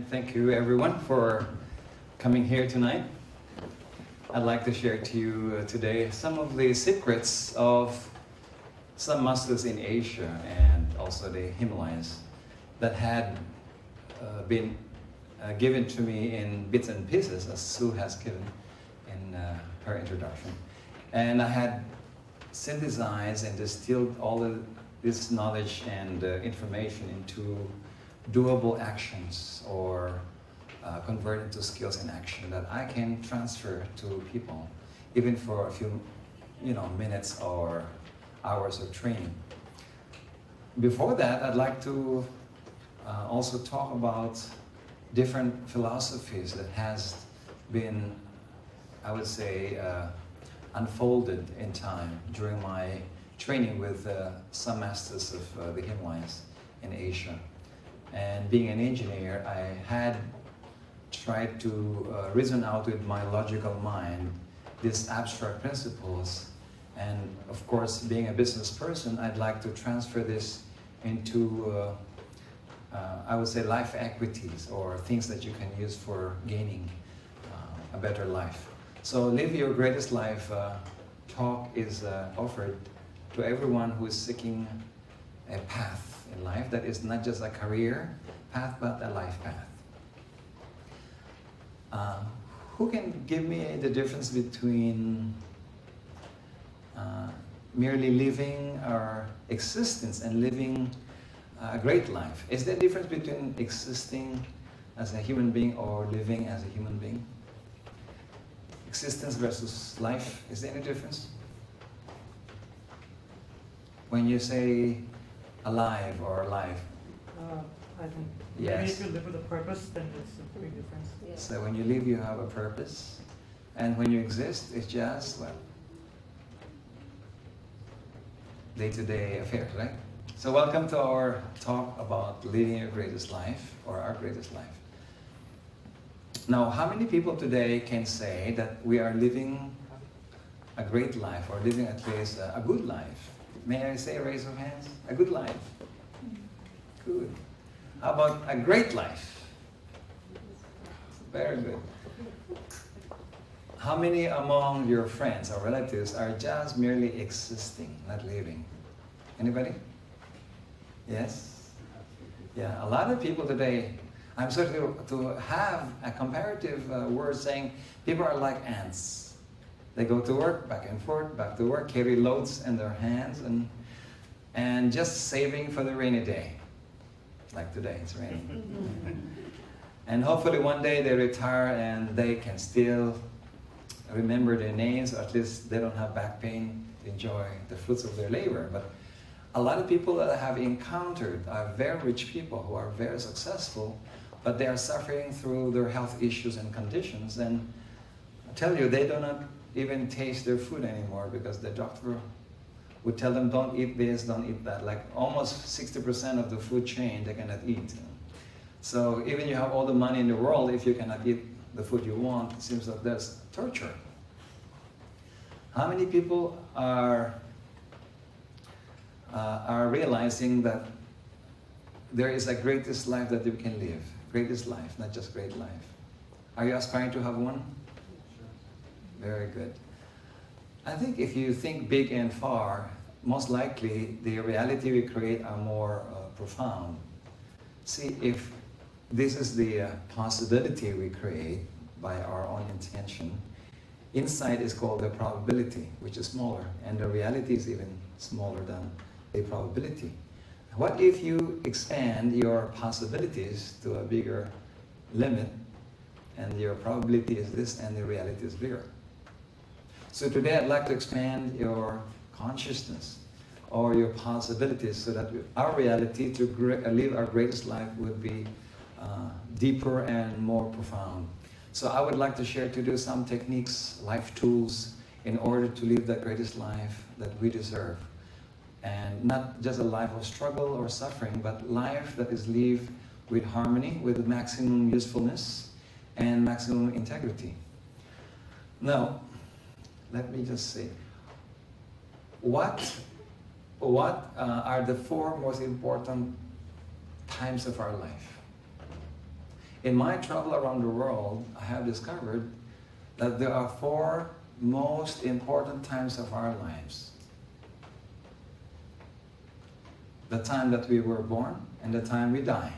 thank you everyone for coming here tonight. I'd like to share to you today some of the secrets of some masters in Asia and also the Himalayas that had been given to me in bits and pieces, as Sue has given in her introduction. And I had synthesized and distilled all of this knowledge and information into doable actions or convert into skills in action that I can transfer to people, even for a few minutes or hours of training. Before that, I'd like to also talk about different philosophies that has been, I would say, unfolded in time during my training with some masters of the Himalayas in Asia. And being an engineer, I had tried to reason out with my logical mind these abstract principles. And of course, being a business person, I'd like to transfer this into, I would say, life equities or things that you can use for gaining a better life. So Live Your Greatest Life talk is offered to everyone who is seeking a path in life that is not just a career path, but a life path. Who can give me the difference between merely living our existence and living a great life? Is there a difference between existing as a human being or living as a human being? Existence versus life, is there any difference? When you say alive or alive? I think yes. If you live with a purpose, then it's a big difference. Yeah. So when you live, you have a purpose. And when you exist, it's just, well, day-to-day affairs, right? So welcome to our talk about living your greatest life, or our greatest life. Now, how many people today can say that we are living a great life, or living at least a good life? May I say, raise of hands? A good life. Good. How about a great life? Very good. How many among your friends or relatives are just merely existing, not living? Anybody? Yes? Yeah, a lot of people today, I'm sorry to have a comparative word saying people are like ants. They go to work, back and forth, back to work, carry loads in their hands, and just saving for the rainy day. Like today, it's raining. And hopefully one day they retire and they can still remember their names, or at least they don't have back pain to enjoy the fruits of their labor. But a lot of people that I have encountered are very rich people who are very successful, but they are suffering through their health issues and conditions. And I tell you, they do not even taste their food anymore because the doctor would tell them, don't eat this, don't eat that. Like almost 60% of the food chain they cannot eat. So even you have all the money in the world, if you cannot eat the food you want, it seems like there's torture. How many people are realizing that there is a greatest life that you can live? Greatest life, not just great life. Are you aspiring to have one? Very good. I think if you think big and far, most likely the reality we create are more profound. See, if this is the possibility we create by our own intention, inside is called the probability, which is smaller, and the reality is even smaller than the probability. What if you expand your possibilities to a bigger limit, and your probability is this and the reality is bigger? So today I'd like to expand your consciousness or your possibilities so that our reality to live our greatest life would be deeper and more profound. So I would like to share to you some techniques, life tools, in order to live the greatest life that we deserve. And not just a life of struggle or suffering, but life that is lived with harmony, with maximum usefulness and maximum integrity. Now, let me just say, what are the four most important times of our life? In my travel around the world, I have discovered that there are four most important times of our lives. The time that we were born and the time we die.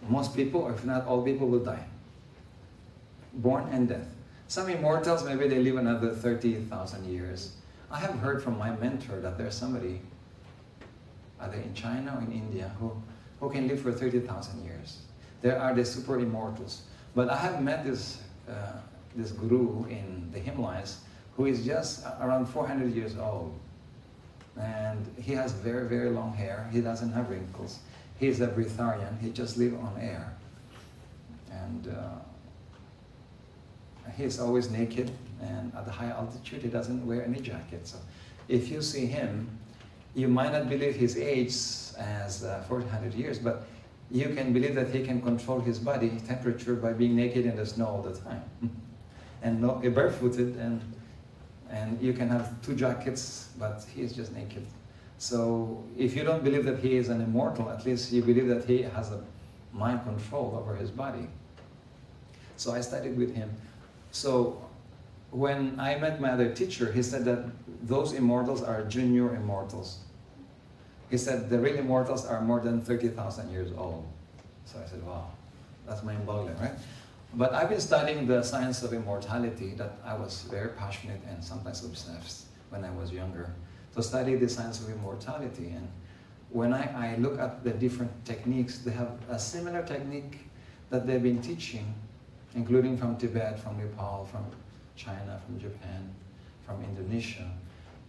Most people, if not all people, will die. Born and death. Some immortals, maybe they live another 30,000 years. I have heard from my mentor that there's somebody, either in China or in India, who can live for 30,000 years. There are the super immortals. But I have met this guru in the Himalayas who is just around 400 years old. And he has very, very long hair. He doesn't have wrinkles. He's a breatharian. He just lives on air. And he's always naked. And at the high altitude, he doesn't wear any jacket. So if you see him, you might not believe his age as 400 years, but you can believe that he can control his body temperature by being naked in the snow all the time. And barefooted, and you can have 2 jackets, but he is just naked. So if you don't believe that he is an immortal, at least you believe that he has a mind control over his body. So I studied with him. So when I met my other teacher, he said that those immortals are junior immortals. He said the real immortals are more than 30,000 years old. So I said, wow, that's mind-boggling, right? But I've been studying the science of immortality that I was very passionate and sometimes obsessed when I was younger. To study the science of immortality. And when I look at the different techniques, they have a similar technique that they've been teaching, including from Tibet, from Nepal, from China, from Japan, from Indonesia.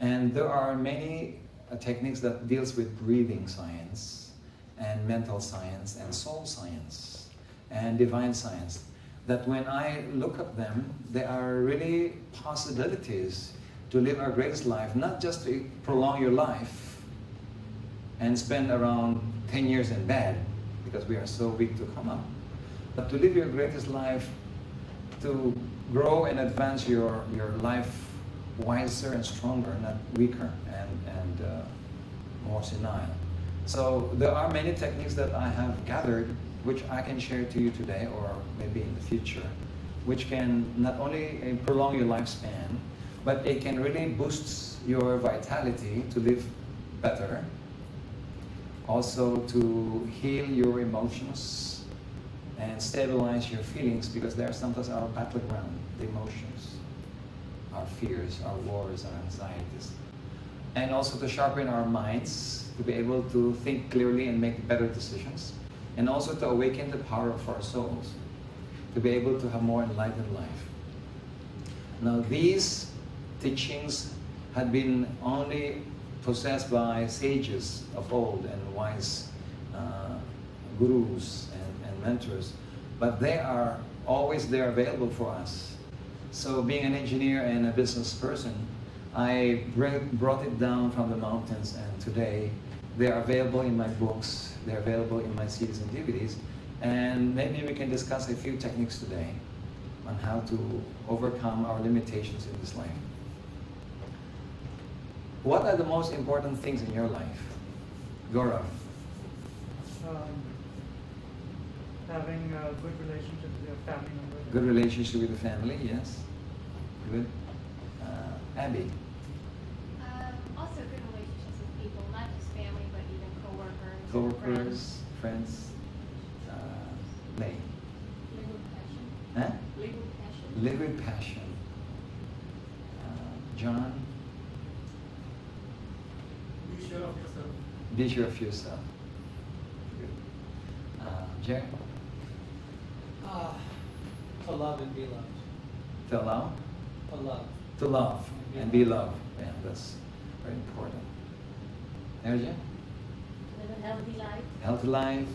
And there are many techniques that deals with breathing science and mental science and soul science and divine science. That when I look at them, there are really possibilities to live our greatest life, not just to prolong your life and spend around 10 years in bed because we are so weak to come up, but to live your greatest life, to grow and advance your life wiser and stronger, not weaker and more senile. So there are many techniques that I have gathered which I can share to you today or maybe in the future, which can not only prolong your lifespan, but it can really boost your vitality to live better, also to heal your emotions and stabilize your feelings, because they are sometimes our battleground, the emotions, our fears, our wars, our anxieties. And also to sharpen our minds, to be able to think clearly and make better decisions. And also to awaken the power of our souls, to be able to have more enlightened life. Now these teachings had been only possessed by sages of old and wise gurus and mentors, but they are always there available for us. So being an engineer and a business person, I brought it down from the mountains, and today they are available in my books, they're available in my CDs and DVDs, and maybe we can discuss a few techniques today on how to overcome our limitations in this life. What are the most important things in your life? Gaurav? Having a good relationship with your family members. Good relationship with the family, yes. Good. Abby? Also good relationships with people, not just family, but even coworkers. Co-workers, friends. Lay? Live with passion. Huh? Live with passion. Live with passion. John? Be sure of yourself. Be sure of yourself. Good. Jerry? To love and be loved. To allow? To love. To love and be loved. Yeah, that's very important. Erja? Live a healthy life. Healthy life.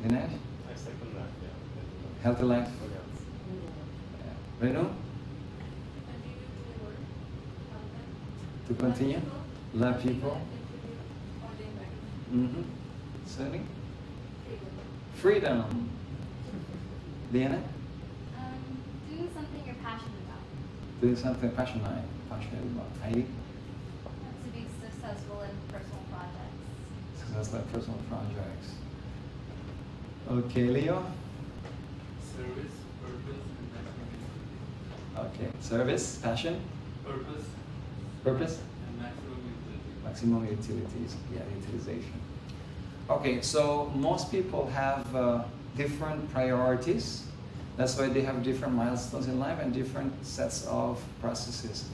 Dinesh? I second that, yeah. Healthy life. Oh, yeah. Yeah. Renu? To continue? Love people? Mm-hmm. Sunny? Freedom. Diana? Doing something you're passionate about. Doing something passionate about. Heidi? To be successful in personal projects. Successful personal projects. Okay, Leo. Service, purpose, and maximum Okay, service, passion, utility. Purpose purpose, and maximum utility. maximum utilities, yeah, utilization. Okay, so most people have different priorities. That's why they have different milestones in life and different sets of processes.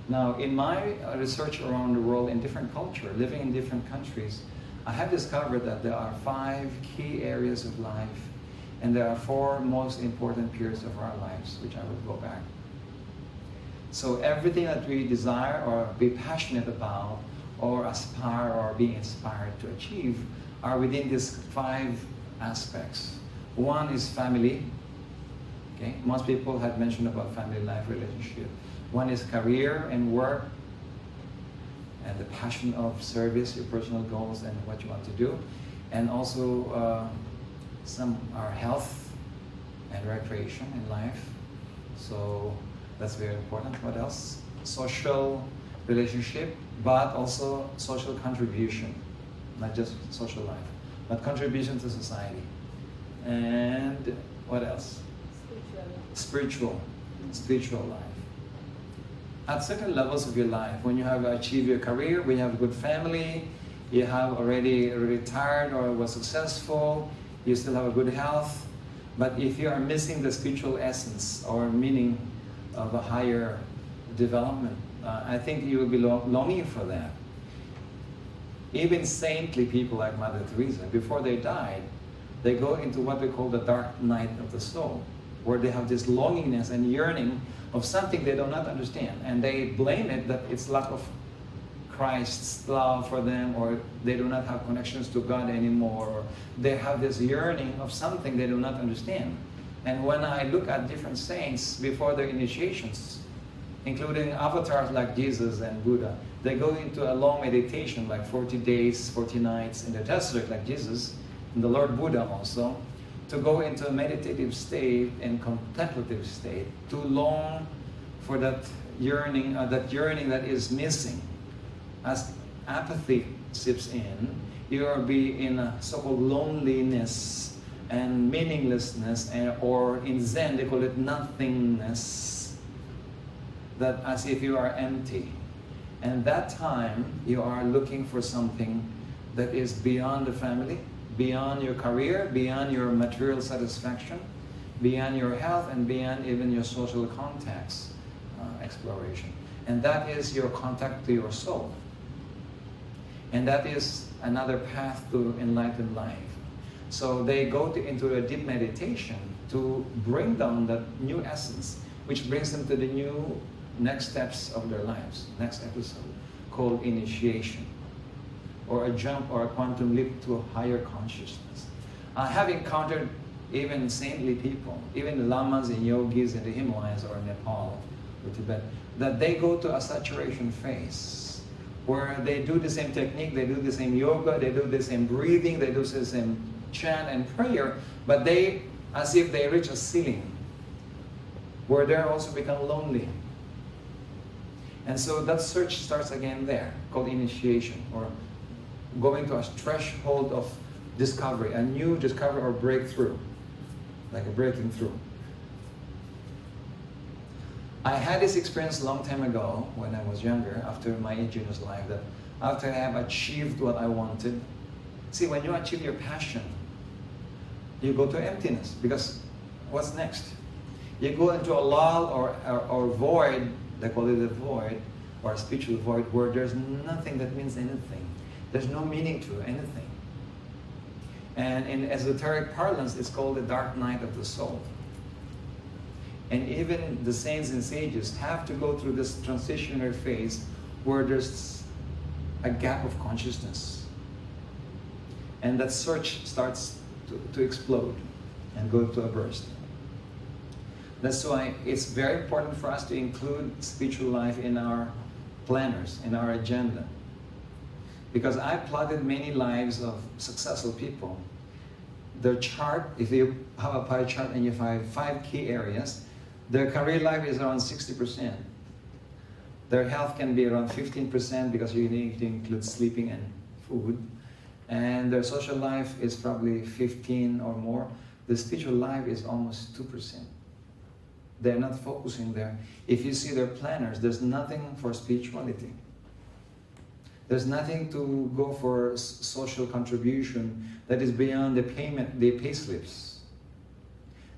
Now, in my research around the world in different cultures, living in different countries, I have discovered that there are 5 key areas of life, and there are 4 most important periods of our lives, which I will go back. So everything that we desire or be passionate about or aspire or be inspired to achieve are within these 5 aspects. One is family. Okay? Most people have mentioned about family life relationship. One is career and work, and the passion of service, your personal goals and what you want to do. And also some are health and recreation in life. So that's very important. What else? Social relationship, but also social contribution. Not just social life, but contribution to society. And what else? Spiritual life. At certain levels of your life, when you have achieved your career, when you have a good family, you have already retired or was successful, you still have a good health, but if you are missing the spiritual essence or meaning of a higher development, I think you will be longing for that. Even saintly people like Mother Teresa, before they died, they go into what we call the dark night of the soul, where they have this longingness and yearning of something they do not understand, and they blame it that it's lack of Christ's love for them, or they do not have connections to God anymore, or they have this yearning of something they do not understand. And when I look at different saints before their initiations, including avatars like Jesus and Buddha, they go into a long meditation, like 40 days, 40 nights in the desert like Jesus, and the Lord Buddha also, to go into a meditative state and contemplative state, to long for that yearning that is missing. As apathy seeps in, you will be in a so-called loneliness and meaninglessness, or in Zen they call it nothingness, that as if you are empty. And that time you are looking for something that is beyond the family, beyond your career, beyond your material satisfaction, beyond your health, and beyond even your social contacts exploration. And that is your contact to your soul. And that is another path to enlightened life. So they go into a deep meditation to bring down that new essence, which brings them to the new next steps of their lives, next episode, called initiation, or a jump or a quantum leap to a higher consciousness. I have encountered even saintly people, even the lamas and yogis in the Himalayas or Nepal or Tibet, that they go to a saturation phase where they do the same technique, they do the same yoga, they do the same breathing, they do the same chant and prayer, but they, as if they reach a ceiling where they also become lonely. And so that search starts again there, called initiation, or going to a threshold of discovery, a new discovery or breakthrough, like a breaking through. I had this experience a long time ago when I was younger, after my indigenous life, that after I have achieved what I wanted, see, when you achieve your passion, you go to emptiness, because what's next? You go into a lull or void, they call it a void, or a spiritual void, where there's nothing that means anything. There's no meaning to anything. And in esoteric parlance, it's called the dark night of the soul. And even the saints and sages have to go through this transitionary phase where there's a gap of consciousness. And that search starts to explode and go to a burst. That's why it's very important for us to include spiritual life in our planners, in our agenda. Because I plotted many lives of successful people. Their chart, if you have a pie chart and you find 5 key areas, their career life is around 60%. Their health can be around 15% because you need to include sleeping and food. and their social life is probably 15 or more. The spiritual life is almost 2%. They're not focusing there. If you see their planners, there's nothing for spirituality. There's nothing to go for social contribution that is beyond the payment, the pay slips.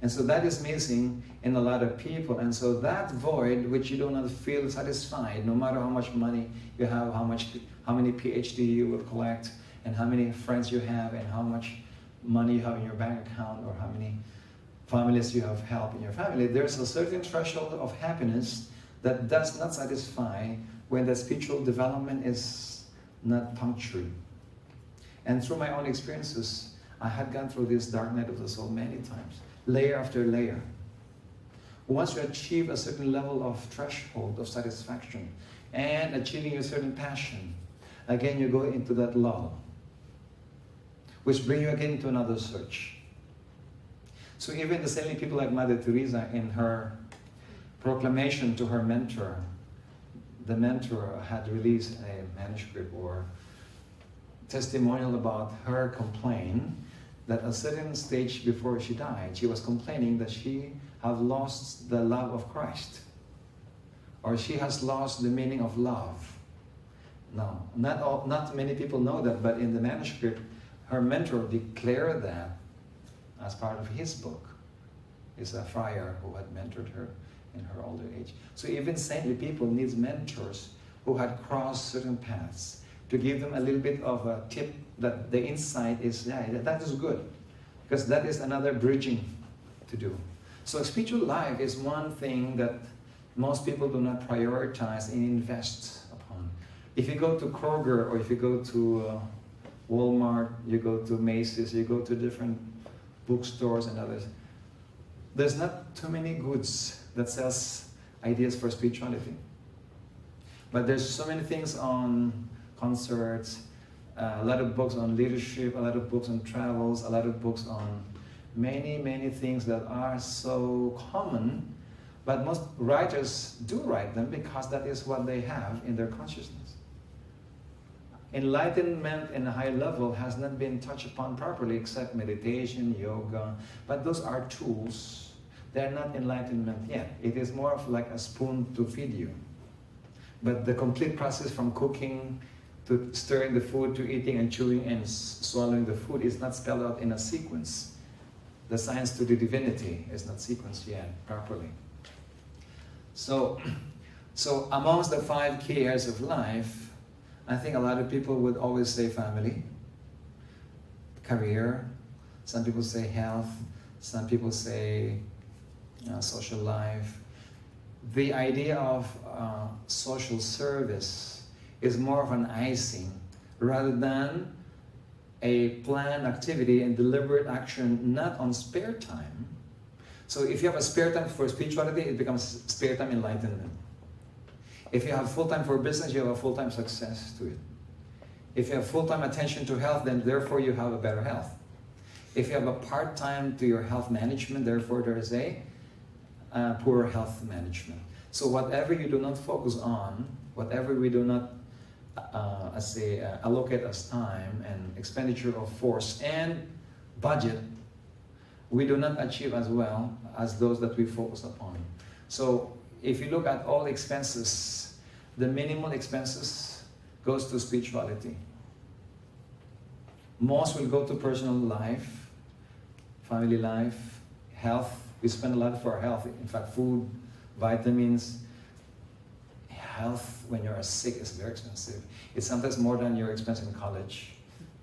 And so that is missing in a lot of people. And so that void, which you do not feel satisfied, no matter how much money you have, how many PhD you will collect, and how many friends you have, and how much money you have in your bank account, or how many families you have help in your family, there's a certain threshold of happiness that does not satisfy when the spiritual development is not punctured. And through my own experiences, I had gone through this dark night of the soul many times, layer after layer. Once you achieve a certain level of threshold of satisfaction and achieving a certain passion, again you go into that lull, which brings you again into another search. So even the saintly people like Mother Teresa, in her proclamation to her mentor, the mentor had released a manuscript or testimonial about her complaint that at a certain stage before she died, she was complaining that she had lost the love of Christ, or she has lost the meaning of love. Now, not many people know that, but in the manuscript, her mentor declared that as part of his book. It's a friar who had mentored her in her older age. So even saintly people need mentors who had crossed certain paths to give them a little bit of a tip that the insight is, yeah, that is good, because that is another bridging to do. So spiritual life is one thing that most people do not prioritize and invest upon. If you go to Kroger, or if you go to Walmart, you go to Macy's, you go to different bookstores and others, there's not too many goods that sells ideas for spirituality. But there's so many things on concerts, a lot of books on leadership, a lot of books on travels, a lot of books on many things that are so common, but most writers do write them because that is what they have in their consciousness. Enlightenment in a high level has not been touched upon properly except meditation, yoga, but those are tools. They're not enlightenment yet. It is more of like a spoon to feed you. But the complete process from cooking to stirring the food to eating and chewing and swallowing the food is not spelled out in a sequence. The science to the divinity is not sequenced yet properly. So amongst the 5 key areas of life, I think a lot of people would always say family, career, some people say health, some people say social life. The idea of social service is more of an icing rather than a planned activity and deliberate action, not on spare time. So if you have a spare time for spirituality, it becomes spare time enlightenment. If you have full-time for business, you have a full-time success to it. If you have full-time attention to health, then therefore you have a better health. If you have a part-time to your health management, therefore there is a poor health management. So whatever you do not focus on, whatever we do not allocate as time and expenditure of force and budget, we do not achieve as well as those that we focus upon. So if you look at all expenses, the minimal expenses goes to spirituality. Most will go to personal life, family life, health. We spend a lot for our health. In fact, food, vitamins, health when you're sick is very expensive. It's sometimes more than your expense in college,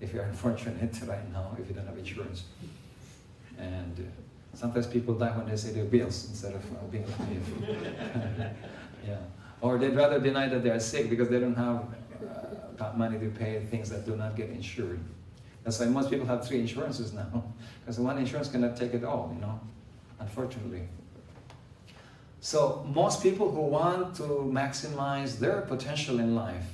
if you're unfortunate right now, if you don't have insurance. And sometimes people die when they say their bills instead of being alive. Yeah. Or they'd rather deny that they are sick because they don't have money to pay things that do not get insured. That's why most people have 3 insurances now, because one insurance cannot take it all, unfortunately. So most people who want to maximize their potential in life,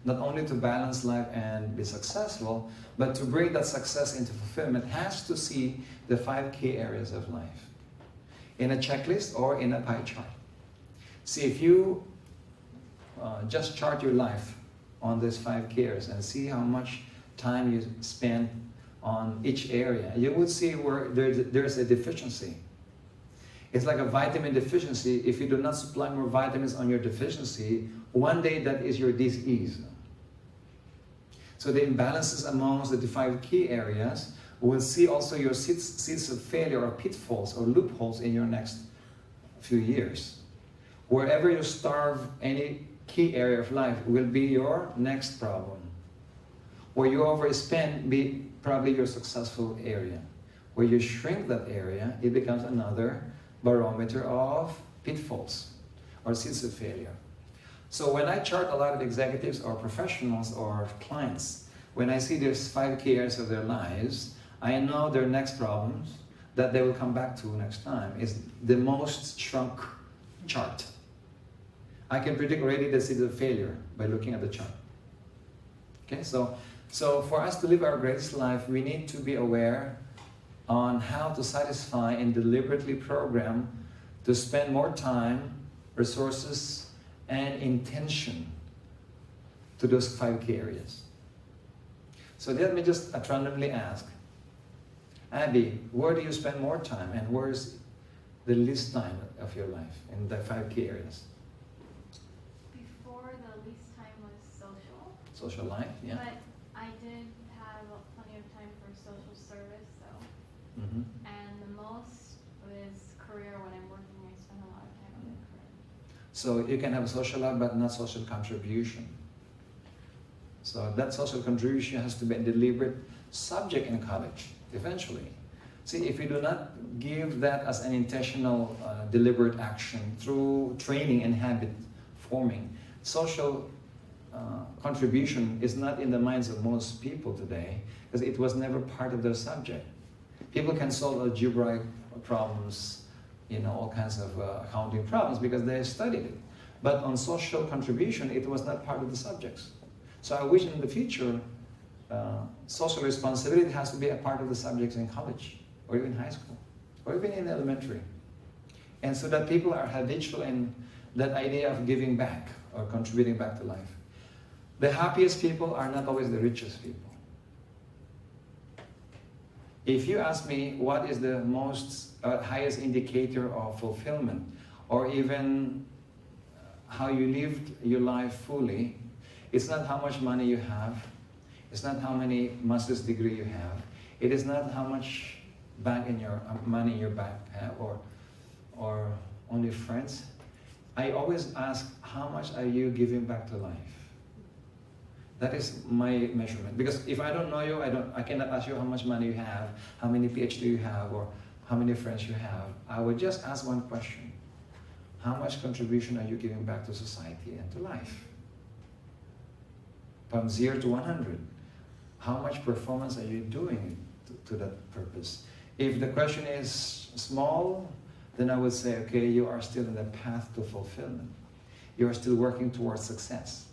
not only to balance life and be successful, but to bring that success into fulfillment, has to see the 5 key areas of life in a checklist or in a pie chart. See, if you just chart your life on these 5 key areas and see how much time you spend on each area, you would see where there's a deficiency. It's like a vitamin deficiency. If you do not supply more vitamins on your deficiency, one day that is your disease. So the imbalances amongst the 5 key areas will see also your seeds of failure or pitfalls or loopholes in your next few years. Wherever you starve any key area of life will be your next problem. Where you overspend be probably your successful area. Where you shrink that area, it becomes another barometer of pitfalls or seeds of failure. So when I chart a lot of executives or professionals or clients, when I see there's 5 key areas of their lives, I know their next problems that they will come back to next time is the most shrunk chart. I can predict already the seeds of failure by looking at the chart. Okay, so for us to live our greatest life, we need to be aware on how to satisfy and deliberately program to spend more time, resources, and intention to those 5 key areas. So let me just randomly ask, Abby, where do you spend more time and where's the least time of your life in the 5 key areas? Before, the least time was social. Social life, yeah. But I did have plenty of time for social service, so. Mm-hmm. And the most was career. When I'm working, I spend a lot of time on my career. So you can have a social life but not social contribution. So that social contribution has to be a deliberate subject in college, eventually. See, if you do not give that as an intentional, deliberate action through training and habit forming, social contribution is not in the minds of most people today because it was never part of their subject. People can solve algebraic problems, all kinds of accounting problems because they studied it. But on social contribution, it was not part of the subjects. So I wish in the future, social responsibility has to be a part of the subjects in college, or even high school, or even in elementary. And so that people are habitual in that idea of giving back or contributing back to life. The happiest people are not always the richest people. If you ask me what is the highest indicator of fulfillment, or even how you lived your life fully, it's not how much money you have, it's not how many master's degree you have, it is not how much money in your bank have, or only friends. I always ask, how much are you giving back to life? That is my measurement. Because if I don't know you, I cannot ask you how much money you have, how many PhD you have, or how many friends you have. I would just ask one question. How much contribution are you giving back to society and to life? From 0 to 100. How much performance are you doing to that purpose? If the question is small, then I would say, okay, you are still in the path to fulfillment. You are still working towards success,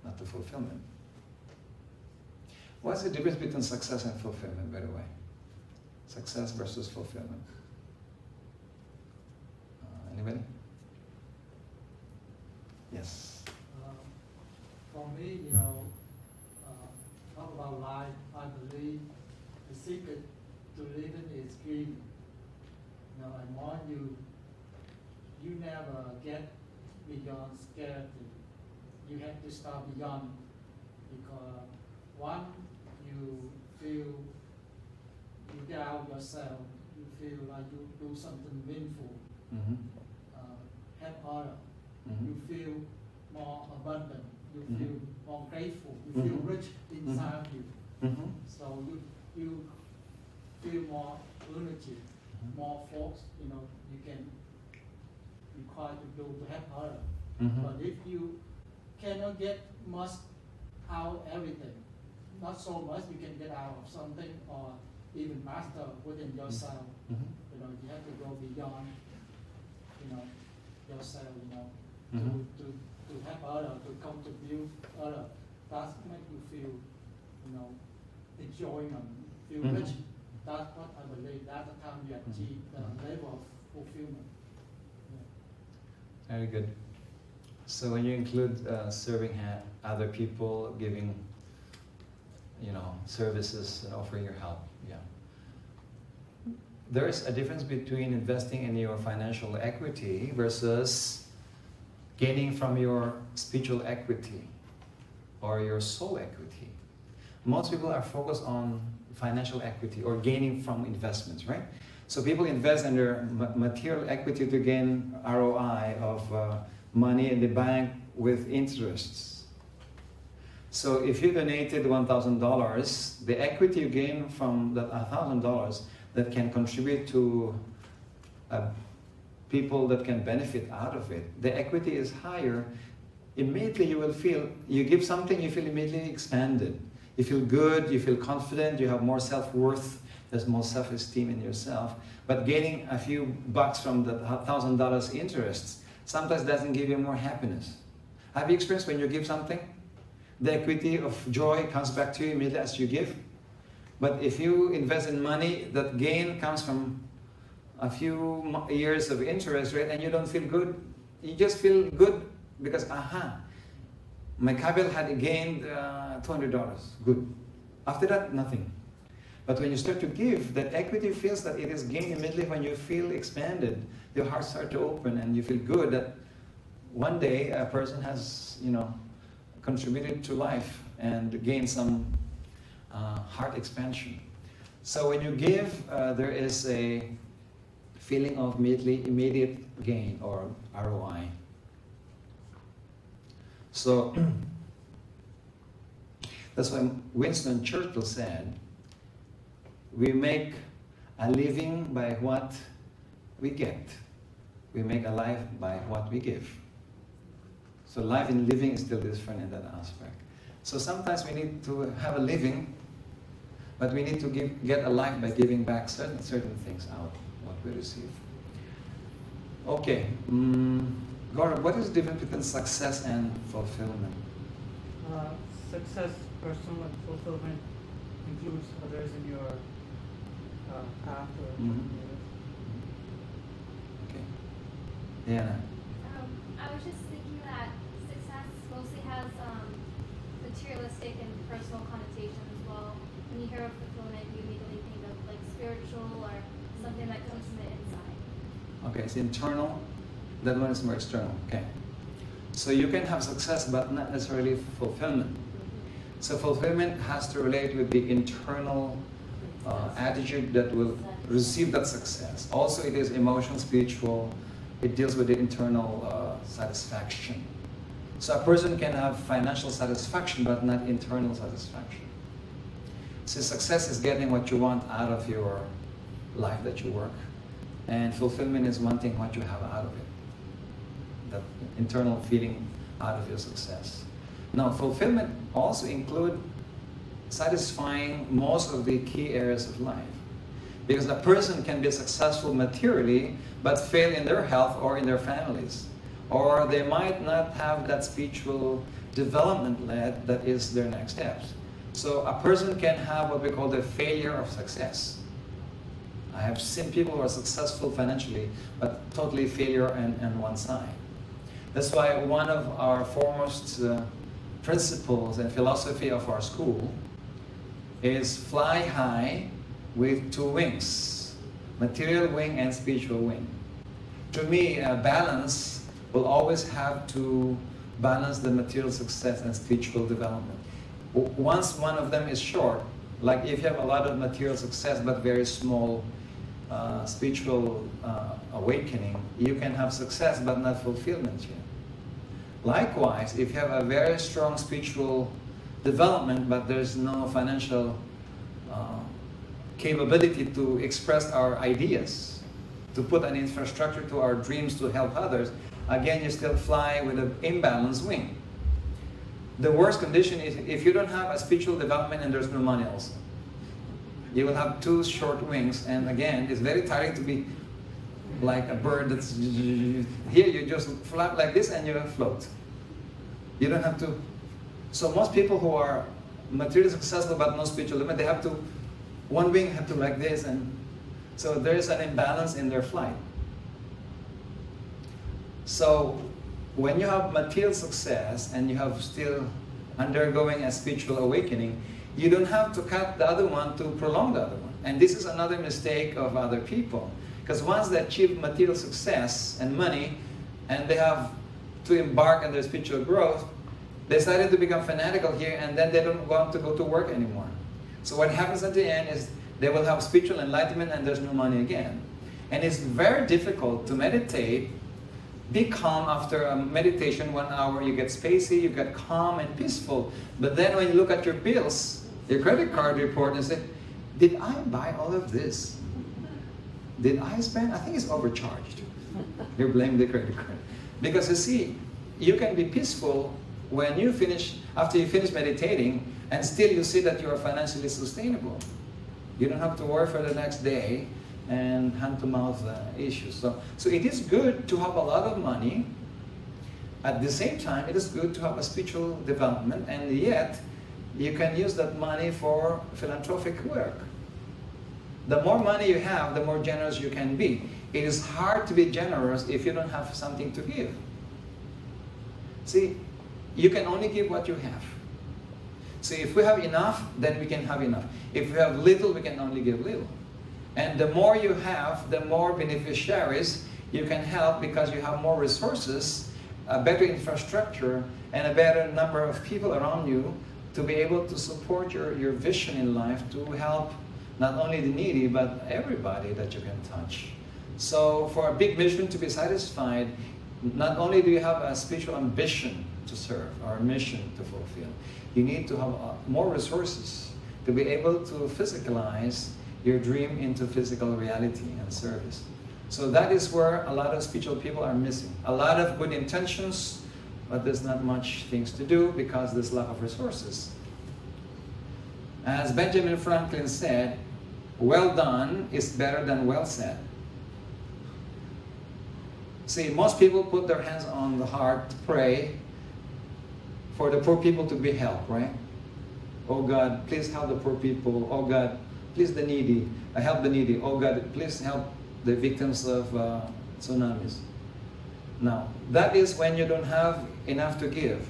not to fulfillment. What's the difference between success and fulfillment, by the way? Success versus fulfillment. Anybody? Yes. For me, talk about life, I believe the secret to living is dreaming. And once you never get beyond scarcity. You have to start beyond, because once you feel you get out yourself, you feel like you do something meaningful, help others, you feel more abundant, you feel more grateful, you feel rich inside you. So you feel more energy, more force, you can require to do to help others. But if you cannot get much out everything, not so much you can get out of something, or even master within yourself. You have to go beyond, yourself, to help others, to contribute others. That make you feel, enjoyment, feel rich. That's what I believe. That's the time you achieve the level of fulfillment. Very good. So when you include serving other people, giving services and offering your help. Yeah. There's a difference between investing in your financial equity versus gaining from your spiritual equity or your soul equity. Most people are focused on financial equity or gaining from investments, right? So people invest in their material equity to gain ROI of money in the bank with interests. So if you donated $1,000, the equity you gain from that $1,000 that can contribute to people that can benefit out of it, the equity is higher. Immediately you will feel, you give something, you feel immediately expanded. You feel good, you feel confident, you have more self-worth, there's more self-esteem in yourself. But gaining a few bucks from the $1,000 interests sometimes doesn't give you more happiness. Have you experienced when you give something? The equity of joy comes back to you immediately as you give. But if you invest in money, that gain comes from a few years of interest rate and you don't feel good. You just feel good because, my capital had gained $200. Good. After that, nothing. But when you start to give, that equity feels that it is gained immediately when you feel expanded. Your heart starts to open and you feel good that one day a person has, contributed to life and gained some heart expansion. So when you give, there is a feeling of immediate gain or ROI. So that's why Winston Churchill said, we make a living by what we get. We make a life by what we give. So life and living is still different in that aspect. So sometimes we need to have a living, but we need to get a life by giving back certain things out, what we receive. Okay, Gaurav, what is the difference between success and fulfillment? Success, personal, and fulfillment includes others in your path or Okay. Yeah. I was just thinking that success mostly has materialistic and personal connotations as well. When you hear of fulfillment, you immediately think of like spiritual or something that comes from the inside. Okay, it's internal. That one is more external. Okay. So you can have success, but not necessarily fulfillment. So fulfillment has to relate with the internal attitude that will receive that success. Also, it is emotional, spiritual. It deals with the internal satisfaction. So a person can have financial satisfaction, but not internal satisfaction. So success is getting what you want out of your life that you work. And fulfillment is wanting what you have out of it. That internal feeling out of your success. Now, fulfillment also includes satisfying most of the key areas of life. Because a person can be successful materially, but fail in their health or in their families. Or they might not have that spiritual development that is their next steps. So a person can have what we call the failure of success. I have seen people who are successful financially, but totally failure on one side. That's why one of our foremost principles and philosophy of our school is fly high with two wings, material wing and spiritual wing. To me, a balance will always have to balance the material success and spiritual development. Once one of them is short, like if you have a lot of material success but very small spiritual awakening, you can have success but not fulfillment yet. Likewise, if you have a very strong spiritual development but there's no financial capability to express our ideas, to put an infrastructure to our dreams to help others, again you still fly with an imbalanced wing. The worst condition is if you don't have a spiritual development and there's no money also. You will have two short wings, and again, it's very tiring to be like a bird that's here, you just flap like this and you float. You don't have to. So most people who are materially successful but no spiritual development, they have to, one wing have to like this, and so there is an imbalance in their flight. So when you have material success and you have still undergoing a spiritual awakening, you don't have to cut the other one to prolong the other one. And this is another mistake of other people. Because once they achieve material success and money, and they have to embark on their spiritual growth, they decided to become fanatical here, and then they don't want to go to work anymore. So what happens at the end is they will have spiritual enlightenment and there's no money again. And it's very difficult to meditate, be calm after a meditation 1 hour, you get spacey, you get calm and peaceful. But then when you look at your bills, your credit card report, and say, did I buy all of this? Did I spend? I think it's overcharged. You blame the credit card. Because you see, you can be peaceful when you finish, after you finish meditating, and still you see that you are financially sustainable. You don't have to worry for the next day and hand-to-mouth issues. So it is good to have a lot of money. At the same time, it is good to have a spiritual development, and yet you can use that money for philanthropic work. The more money you have, the more generous you can be. It is hard to be generous if you don't have something to give. See, you can only give what you have. So if we have enough, then we can have enough. If we have little, we can only give little. And the more you have, the more beneficiaries you can help, because you have more resources, a better infrastructure, and a better number of people around you to be able to support your vision in life, to help not only the needy, but everybody that you can touch. So for a big mission to be satisfied, not only do you have a spiritual ambition to serve, or a mission to fulfill, you need to have more resources to be able to physicalize your dream into physical reality and service. So that is where a lot of spiritual people are missing. A lot of good intentions, but there's not much things to do because there's lack of resources. As Benjamin Franklin said, well done is better than well said. See, most people put their hands on the heart to pray for the poor people to be helped, right? Oh God, please help the poor people. Oh God, please the needy. Help the needy. Oh God, please help the victims of tsunamis. Now, that is when you don't have enough to give.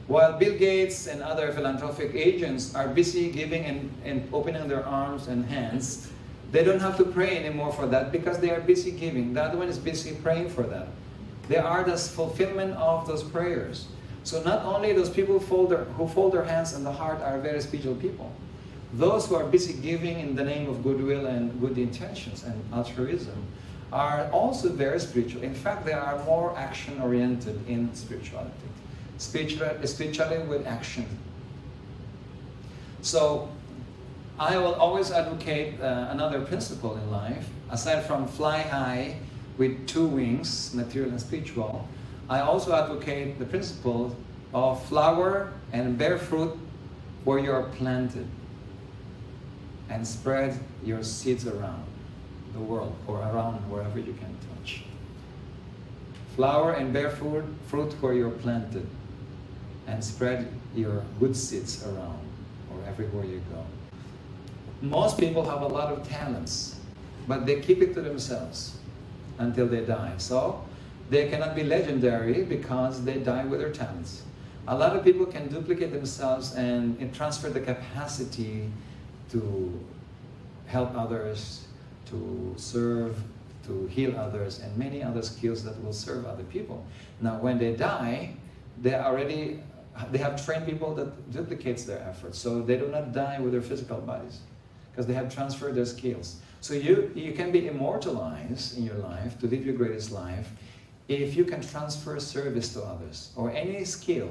While Bill Gates and other philanthropic agents are busy giving and opening their arms and hands, they don't have to pray anymore for that because they are busy giving. The other one is busy praying for that. They are the fulfillment of those prayers. So not only those people who fold their hands and the heart are very spiritual people. Those who are busy giving in the name of goodwill and good intentions and altruism are also very spiritual. In fact, they are more action-oriented in spirituality. Spirituality with action. So I will always advocate another principle in life. Aside from fly high with 2 wings, material and spiritual, I also advocate the principle of flower and bear fruit where you are planted, and spread your seeds around the world or around wherever you can touch. Flower and bear fruit where you're planted, and spread your good seeds around or everywhere you go. Most people have a lot of talents, but they keep it to themselves until they die. So they cannot be legendary because they die with their talents. A lot of people can duplicate themselves and transfer the capacity to help others, to serve, to heal others, and many other skills that will serve other people. Now, when they die, they have trained people that duplicates their efforts, so they do not die with their physical bodies because they have transferred their skills. So you can be immortalized in your life to live your greatest life if you can transfer service to others, or any skill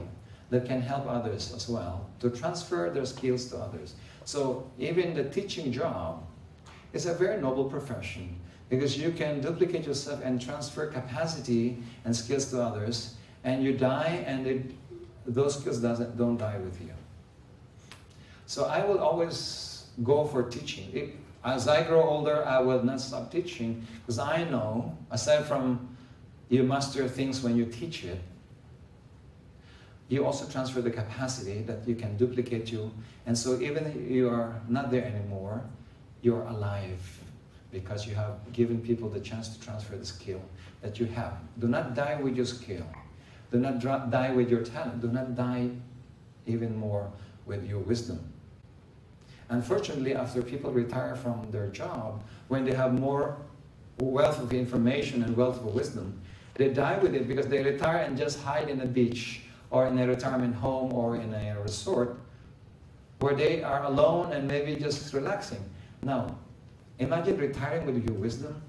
that can help others as well, to transfer their skills to others. So even the teaching job is a very noble profession because you can duplicate yourself and transfer capacity and skills to others, and you die and those skills don't die with you. So I will always go for teaching. As I grow older, I will not stop teaching because I know, aside from you master things when you teach it, you also transfer the capacity that you can duplicate you. And so even if you are not there anymore, you're alive because you have given people the chance to transfer the skill that you have. Do not die with your skill. Do not die with your talent. Do not die even more with your wisdom. Unfortunately, after people retire from their job, when they have more wealth of information and wealth of wisdom, they die with it because they retire and just hide in a beach or in a retirement home or in a resort where they are alone and maybe just relaxing. Now, imagine retiring with your wisdom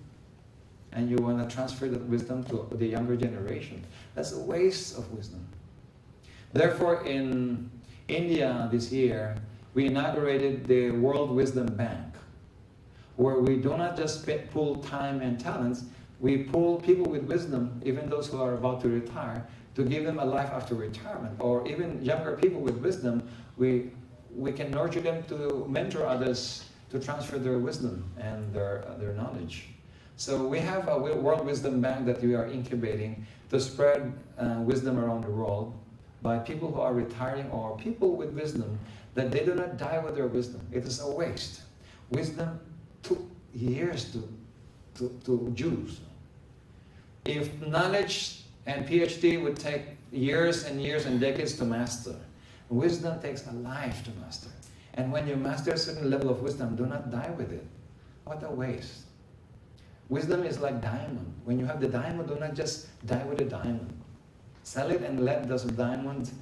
and you want to transfer that wisdom to the younger generation. That's a waste of wisdom. Therefore, in India this year, we inaugurated the World Wisdom Bank, where we do not just pool time and talents, we pool people with wisdom, even those who are about to retire, to give them a life after retirement. Or even younger people with wisdom, we can nurture them to mentor others to transfer their wisdom and their knowledge. So we have a World Wisdom Bank that we are incubating to spread wisdom around the world by people who are retiring or people with wisdom, that they do not die with their wisdom. It is a waste. Wisdom took years to Jews. If knowledge and PhD would take years and years and decades to master, wisdom takes a life to master. And when you master a certain level of wisdom, do not die with it. What a waste. Wisdom is like diamond. When you have the diamond, do not just die with the diamond. Sell it and let those diamonds,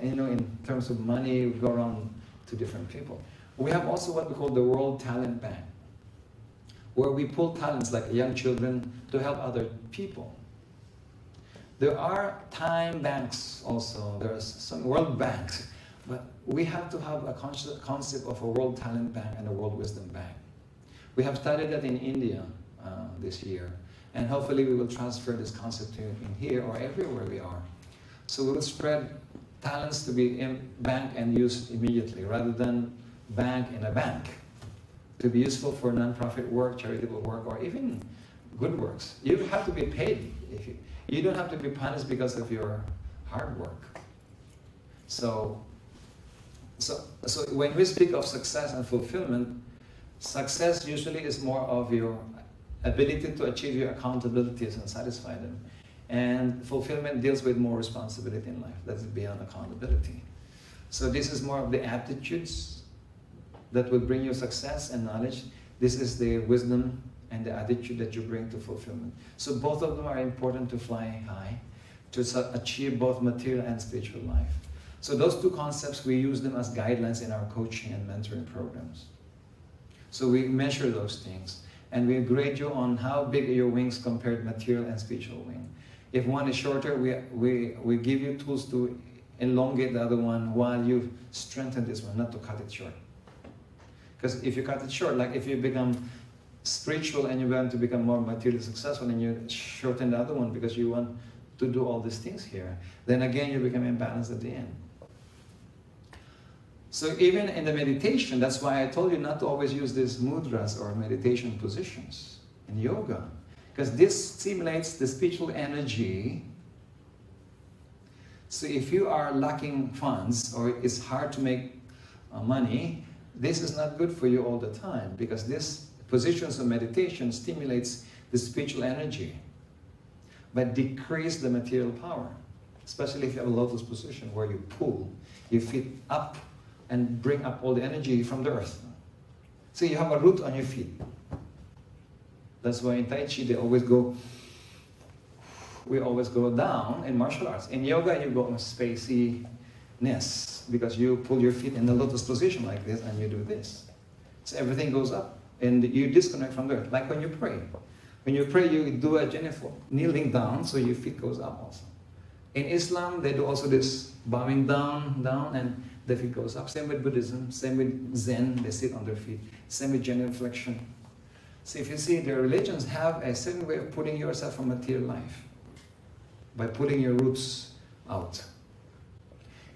in terms of money, go around to different people. We have also what we call the World Talent Bank, where we pull talents like young children to help other people. There are time banks also. There are some world banks, but we have to have a concept of a World Talent Bank and a World Wisdom Bank. We have studied that in India this year, and hopefully we will transfer this concept in here or everywhere we are. So we will spread talents to be banked and used immediately, rather than bank in a bank, to be useful for non-profit work, charitable work, or even good works. You have to be paid. You don't have to be punished because of your hard work. So when we speak of success and fulfillment, success usually is more of your ability to achieve your accountabilities and satisfy them. And fulfillment deals with more responsibility in life. That's beyond accountability. So this is more of the attitudes that will bring you success and knowledge. This is the wisdom and the attitude that you bring to fulfillment. So both of them are important to fly high, to achieve both material and spiritual life. So those two concepts, we use them as guidelines in our coaching and mentoring programs. So we measure those things, and we grade you on how big are your wings compared material and spiritual wing. If one is shorter, we give you tools to elongate the other one while you strengthen this one, not to cut it short. Because if you cut it short, like if you become spiritual and you want to become more materially successful and you shorten the other one because you want to do all these things here, then again you become imbalanced at the end. So even in the meditation, that's why I told you not to always use these mudras or meditation positions in yoga, because this stimulates the spiritual energy. So if you are lacking funds or it's hard to make money, this is not good for you all the time, because this positions of meditation stimulates the spiritual energy but decrease the material power, especially if you have a lotus position where you pull your feet up and bring up all the energy from the earth. So you have a root on your feet. That's why in Tai Chi we always go down in martial arts. In yoga you go on spaciness, because you pull your feet in the lotus position like this and you do this. So everything goes up and you disconnect from the earth. Like when you pray. When you pray, you do a gentle kneeling down, so your feet goes up also. In Islam, they do also this bowing down, and the feet goes up. Same with Buddhism, same with Zen, they sit on their feet. Same with genuflection. So if you see, the religions have a certain way of putting yourself from material life, by putting your roots out.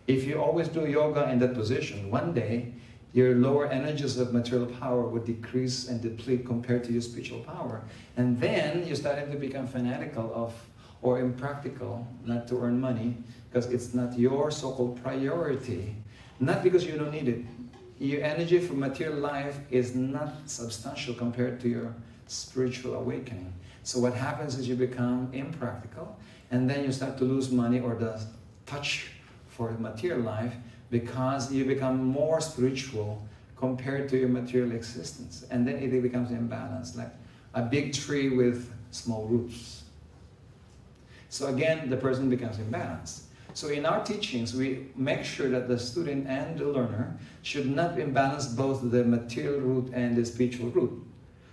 If you always do yoga in that position, one day, your lower energies of material power would decrease and deplete compared to your spiritual power. And then you started to become fanatical of, or impractical, not to earn money, because it's not your so-called priority. Not because you don't need it. Your energy for material life is not substantial compared to your spiritual awakening. So what happens is you become impractical, and then you start to lose money or the touch for material life, because you become more spiritual compared to your material existence. And then it becomes imbalanced, like a big tree with small roots. So again, the person becomes imbalanced. So in our teachings, we make sure that the student and the learner should not imbalance both the material root and the spiritual root.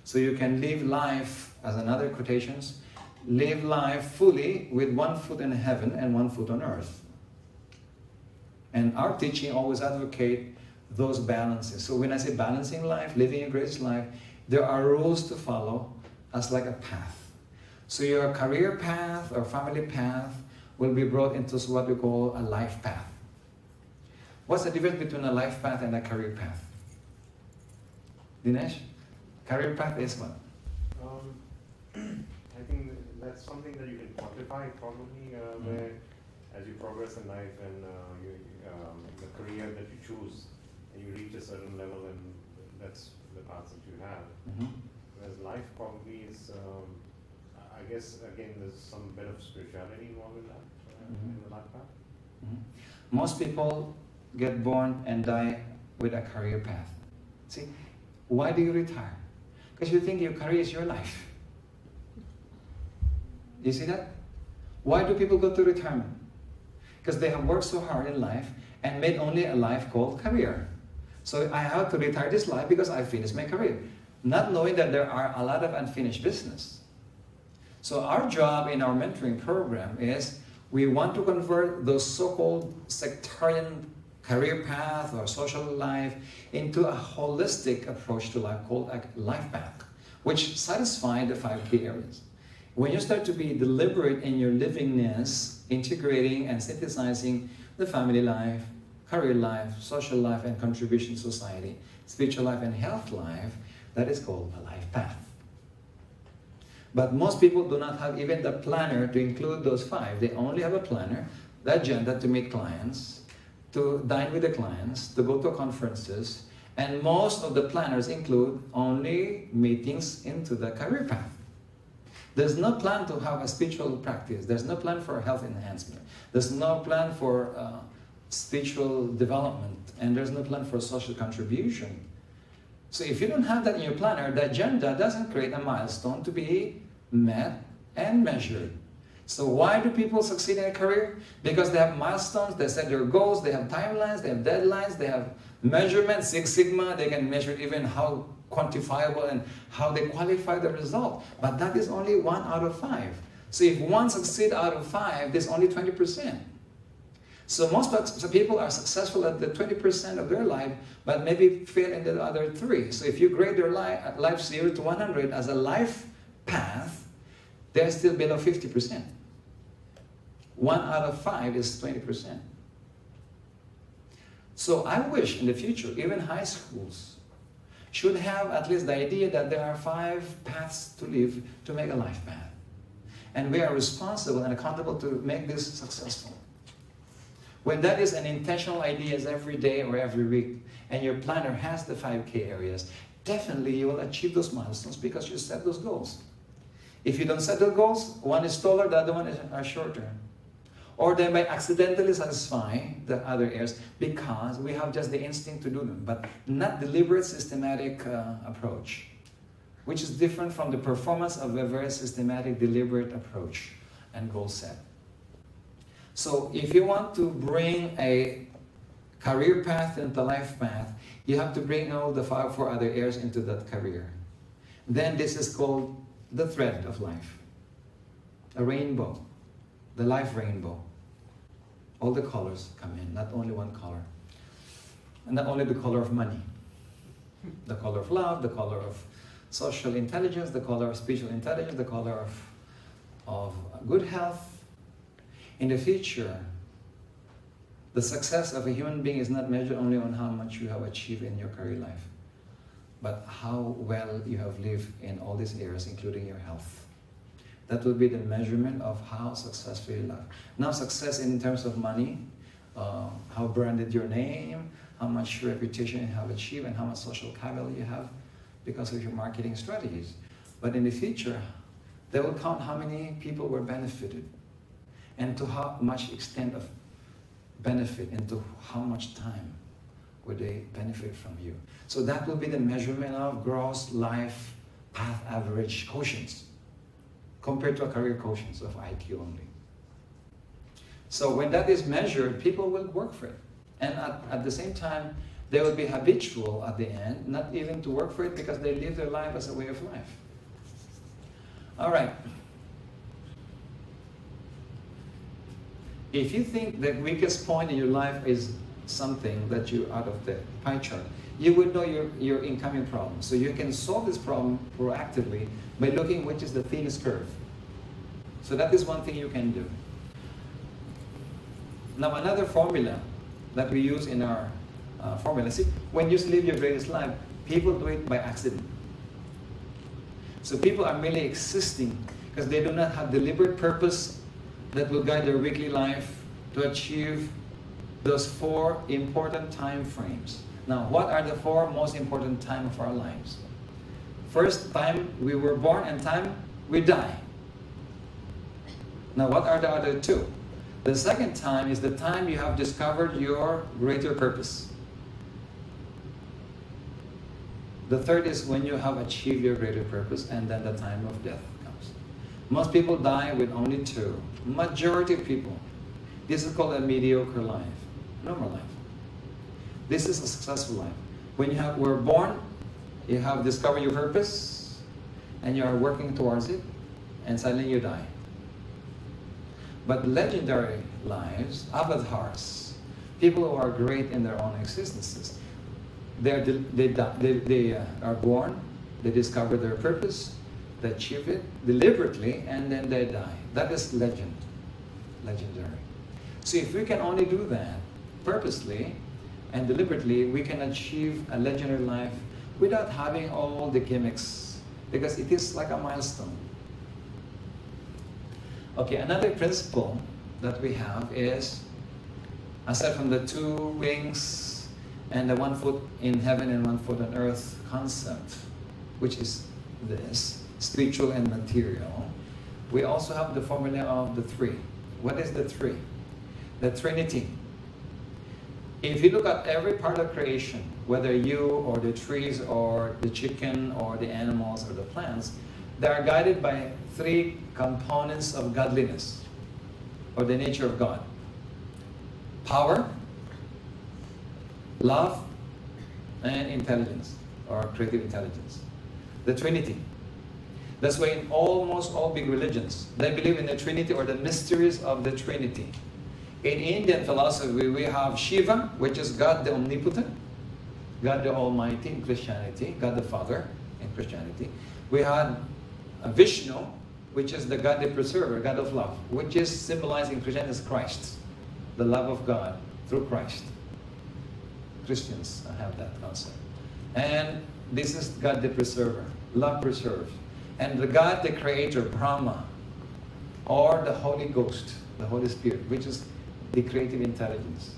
So you can live life, as another quotations, live life fully with one foot in heaven and one foot on earth. And our teaching always advocate those balances. So when I say balancing life, living a grace life, there are rules to follow as like a path. So your career path or family path will be brought into what we call a life path. What's the difference between a life path and a career path? Dinesh? Career path is what? I think that's something that you can quantify probably, where as you progress in life and the career that you choose, and you reach a certain level, and that's the path that you have. Whereas life probably is, I guess, again, there's some bit of spirituality involved in that, in the life path. Most people get born and die with a career path. See, why do you retire? Because you think your career is your life. You see that? Why do people go to retirement? Because they have worked so hard in life and made only a life called career. So I have to retire this life because I finished my career. Not knowing that there are a lot of unfinished business. So our job in our mentoring program is we want to convert those so-called sectarian career path or social life into a holistic approach to life called a life path, which satisfies the 5 key areas. When you start to be deliberate in your livingness, integrating and synthesizing the family life, career life, social life, and contribution to society, spiritual life, and health life, that is called a life path. But most people do not have even the planner to include those 5. They only have a planner, the agenda to meet clients, to dine with the clients, to go to conferences, and most of the planners include only meetings into the career path. There's no plan to have a spiritual practice. There's no plan for health enhancement. There's no plan for spiritual development, and there's no plan for social contribution. So if you don't have that in your planner, the agenda doesn't create a milestone to be met and measured. So why do people succeed in a career? Because they have milestones, they set their goals, they have timelines, they have deadlines, they have measurements, Six Sigma, they can measure even how quantifiable and how they qualify the result. But that is only 1 out of 5. So if 1 succeeds out of 5, there's only 20%. So most people are successful at the 20% of their life, but maybe fail in the other 3. So if you grade their life 0 to 100 as a life path, they're still below 50%. 1 out of 5 is 20%. So I wish in the future, even high schools should have at least the idea that there are 5 paths to live to make a life path. And we are responsible and accountable to make this successful. When that is an intentional idea every day or every week, and your planner has the 5 key areas, definitely you will achieve those milestones because you set those goals. If you don't set the goals, one is taller, the other one is shorter. Or they may accidentally satisfy the other areas because we have just the instinct to do them, but not deliberate, systematic approach, which is different from the performance of a very systematic, deliberate approach and goal set. So if you want to bring a career path into life path, you have to bring all the 4 other areas into that career. Then this is called the thread of life. A rainbow. The life rainbow. All the colors come in, not only one color. And not only the color of money. The color of love, the color of social intelligence, the color of spiritual intelligence, the color of good health. In the future, the success of a human being is not measured only on how much you have achieved in your career life, but how well you have lived in all these areas, including your health. That will be the measurement of how successful you live. Now, success in terms of money, how branded your name, how much reputation you have achieved, and how much social capital you have because of your marketing strategies. But in the future, they will count how many people were benefited and to how much extent of benefit into how much time would they benefit from you. So that will be the measurement of gross life path average quotients compared to a career quotient of IQ only. So when that is measured, people will work for it. And at the same time, they will be habitual at the end, not even to work for it because they live their life as a way of life. All right. If you think the weakest point in your life is something that you're out of the pie chart, you would know your incoming problem. So you can solve this problem proactively by looking which is the thinnest curve. So that is one thing you can do. Now another formula that we use in our formula, see, when you live your greatest life, people do it by accident. So people are merely existing because they do not have deliberate purpose that will guide their weekly life to achieve those 4 important time frames. Now, what are the 4 most important times of our lives? First, time we were born, and time we die. Now, what are the other 2? The second time is the time you have discovered your greater purpose. The third is when you have achieved your greater purpose, and then the time of death comes. Most people die with only 2. Majority of people. This is called a mediocre life, normal life. This is a successful life. When you were born, you have discovered your purpose, and you are working towards it, and suddenly you die. But legendary lives, avatars, people who are great in their own existences, they are born, they discover their purpose, they achieve it deliberately, and then they die. That is legendary. So if we can only do that purposely and deliberately, we can achieve a legendary life without having all the gimmicks, because it is like a milestone. Okay, another principle that we have is, aside from the 2 wings and the 1 foot in heaven and 1 foot on earth concept, which is this, spiritual and material, we also have the formula of the 3. What is the 3? The Trinity. If you look at every part of creation, whether you or the trees or the chicken or the animals or the plants, they are guided by 3 components of godliness, or the nature of God. Power, love, and intelligence, or creative intelligence. The Trinity. That's why in almost all big religions, they believe in the Trinity or the mysteries of the Trinity. In Indian philosophy, we have Shiva, which is God the Omnipotent, God the Almighty in Christianity, God the Father in Christianity. We had Vishnu, which is the God the Preserver, God of love, which is symbolized in Christianity as Christ, the love of God through Christ. Christians have that concept. And this is God the Preserver, love preserved. And the God the Creator, Brahma, or the Holy Ghost, the Holy Spirit, which is the creative intelligence.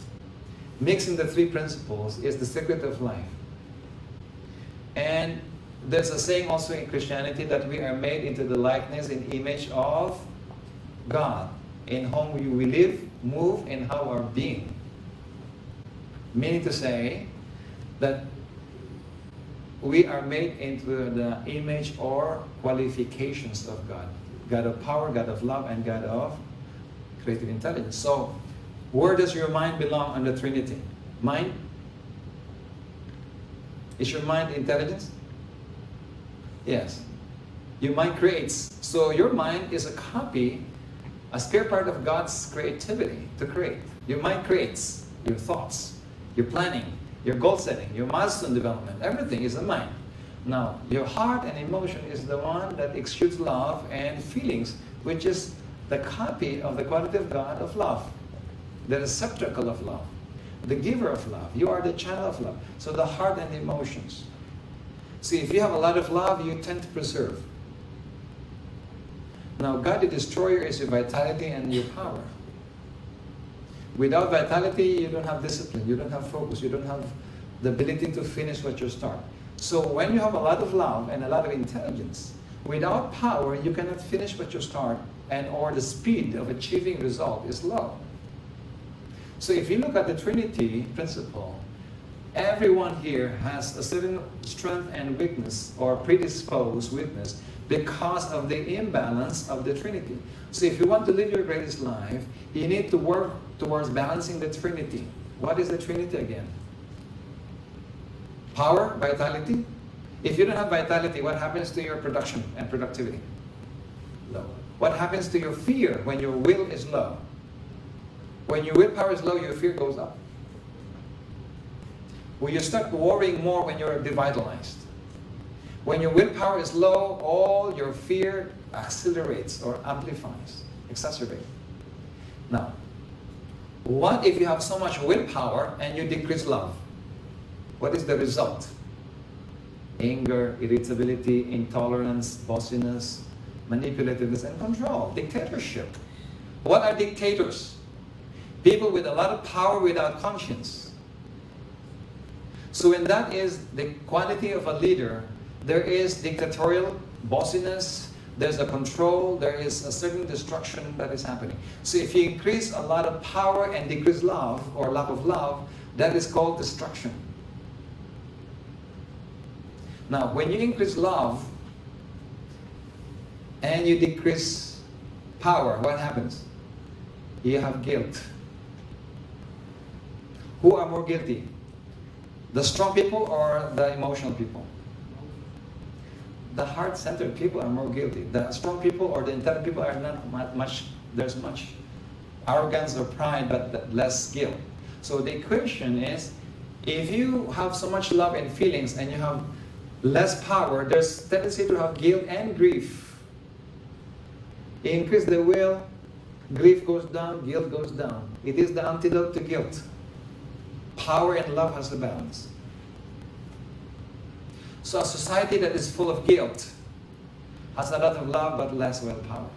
Mixing the 3 principles is the secret of life. And there's a saying also in Christianity that we are made into the likeness and image of God, in whom we live, move, and have our being. Meaning to say that we are made into the image or qualifications of God. God of power, God of love, and God of creative intelligence. So, where does your mind belong on the Trinity? Mind? Is your mind intelligence? Yes. Your mind creates. So your mind is a copy, a spare part of God's creativity to create. Your mind creates your thoughts, your planning, your goal setting, your milestone development. Everything is a mind. Now, your heart and emotion is the one that exudes love and feelings, which is the copy of the quality of God of love, the receptacle of love, the giver of love. You are the child of love. So the heart and the emotions. See, if you have a lot of love, you tend to preserve. Now, God the destroyer is your vitality and your power. Without vitality, you don't have discipline, you don't have focus, you don't have the ability to finish what you start. So when you have a lot of love and a lot of intelligence, without power, you cannot finish what you start, and or the speed of achieving result is low. So if you look at the Trinity principle, everyone here has a certain strength and weakness or predisposed weakness because of the imbalance of the Trinity. So if you want to live your greatest life, you need to work towards balancing the Trinity. What is the Trinity again? Power, vitality. If you don't have vitality, what happens to your production and productivity? Low. What happens to your fear when your will is low? When your willpower is low, your fear goes up. Will you start worrying more when you're devitalized? When your willpower is low, all your fear accelerates or amplifies, exacerbates. Now, what if you have so much willpower and you decrease love? What is the result? Anger, irritability, intolerance, bossiness, manipulativeness, and control. Dictatorship. What are dictators? People with a lot of power without conscience. So when that is the quality of a leader, there is dictatorial bossiness, there's a control, there is a certain destruction that is happening. So if you increase a lot of power and decrease love or lack of love, that is called destruction. Now, when you increase love and you decrease power, what happens? You have guilt. Who are more guilty? The strong people or the emotional people? The heart-centered people are more guilty. The strong people or the intelligent people are not much, there's much arrogance or pride, but less guilt. So the equation is, if you have so much love and feelings and you have less power, there's tendency to have guilt and grief. You increase the will, grief goes down, guilt goes down. It is the antidote to guilt. Power and love has a balance. So a society that is full of guilt has a lot of love but less willpower.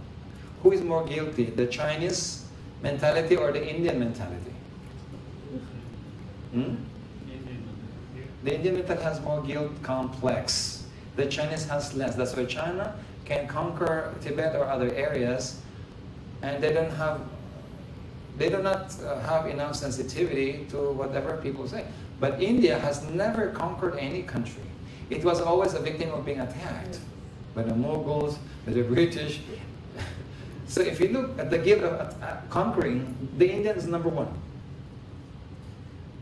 Who is more guilty, the Chinese mentality or the Indian mentality? The Indian mentality has more guilt complex. The Chinese has less. That's why China can conquer Tibet or other areas, and they do not have enough sensitivity to whatever people say. But India has never conquered any country. It was always a victim of being attacked by the Mughals, by the British. So if you look at the guilt of conquering, the Indian is number one.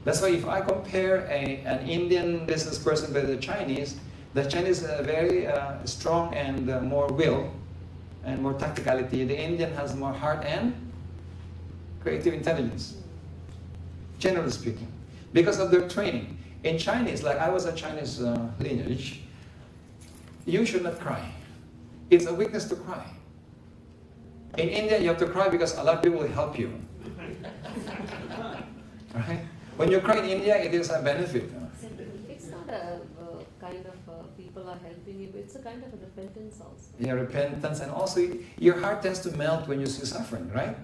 That's why if I compare an Indian business person with the Chinese is very strong and more will and more tacticality. The Indian has more heart and creative intelligence, generally speaking, because of their training. In Chinese, like I was a Chinese lineage, you should not cry. It's a weakness to cry. In India, you have to cry because a lot of people will help you. Right? When you cry in India, it is a benefit. It's not a kind of people are helping you, it's a kind of a repentance also. Yeah, repentance, and also your heart tends to melt when you see suffering, right?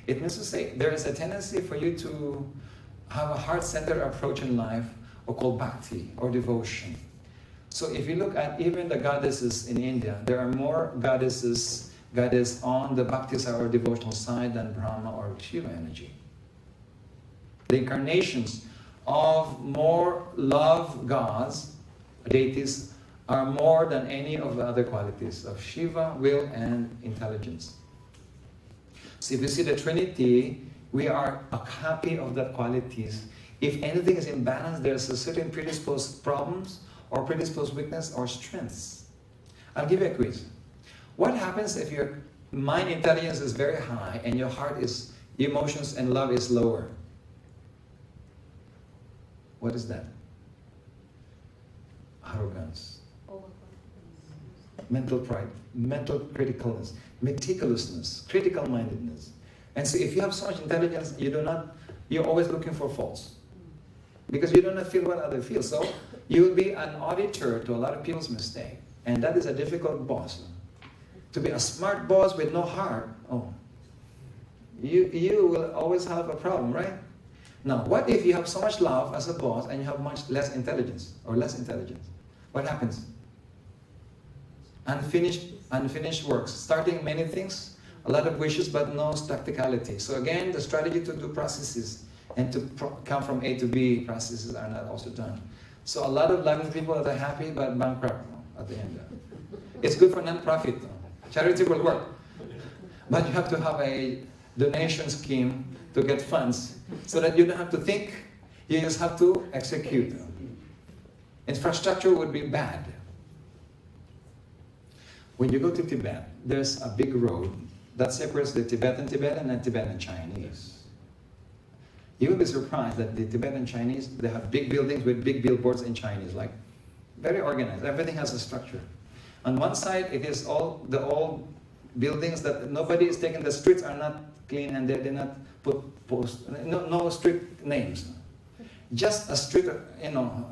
It means to say there is a tendency for you to have a heart-centered approach in life, or called bhakti, or devotion. So if you look at even the goddesses in India, there are more goddess on the bhakti side or devotional side than Brahma or Shiva energy. The incarnations of more love gods, deities, are more than any of the other qualities of Shiva, will, and intelligence. So if you see the Trinity, we are a copy of the qualities. If anything is imbalanced, there's a certain predisposed problems or predisposed weakness or strengths. I'll give you a quiz. What happens if your mind intelligence is very high and your heart is, emotions and love is lower? What is that? Arrogance. Mental pride, mental criticalness, meticulousness, critical mindedness. And so if you have so much intelligence, you're always looking for faults. Because you do not feel what others feel. So you will be an auditor to a lot of people's mistake. And that is a difficult boss. To be a smart boss with no heart, you will always have a problem, right? Now, what if you have so much love as a boss and you have much less intelligence or less intelligence? What happens? Unfinished works. Starting many things, a lot of wishes, but no practicality. So again, the strategy to do processes And to come from A to B processes are not also done. So a lot of loving people that are happy but bankrupt at the end. It's good for non-profit. Charity will work. But you have to have a donation scheme to get funds so that you don't have to think, you just have to execute. Infrastructure would be bad. When you go to Tibet, there's a big road that separates the Tibetan and Tibetan Chinese. You will be surprised that the Tibetan Chinese, they have big buildings with big billboards in Chinese, like very organized. Everything has a structure. On one side, it is all the old buildings that nobody is taking. The streets are not clean and they did not put no street names. Just a street,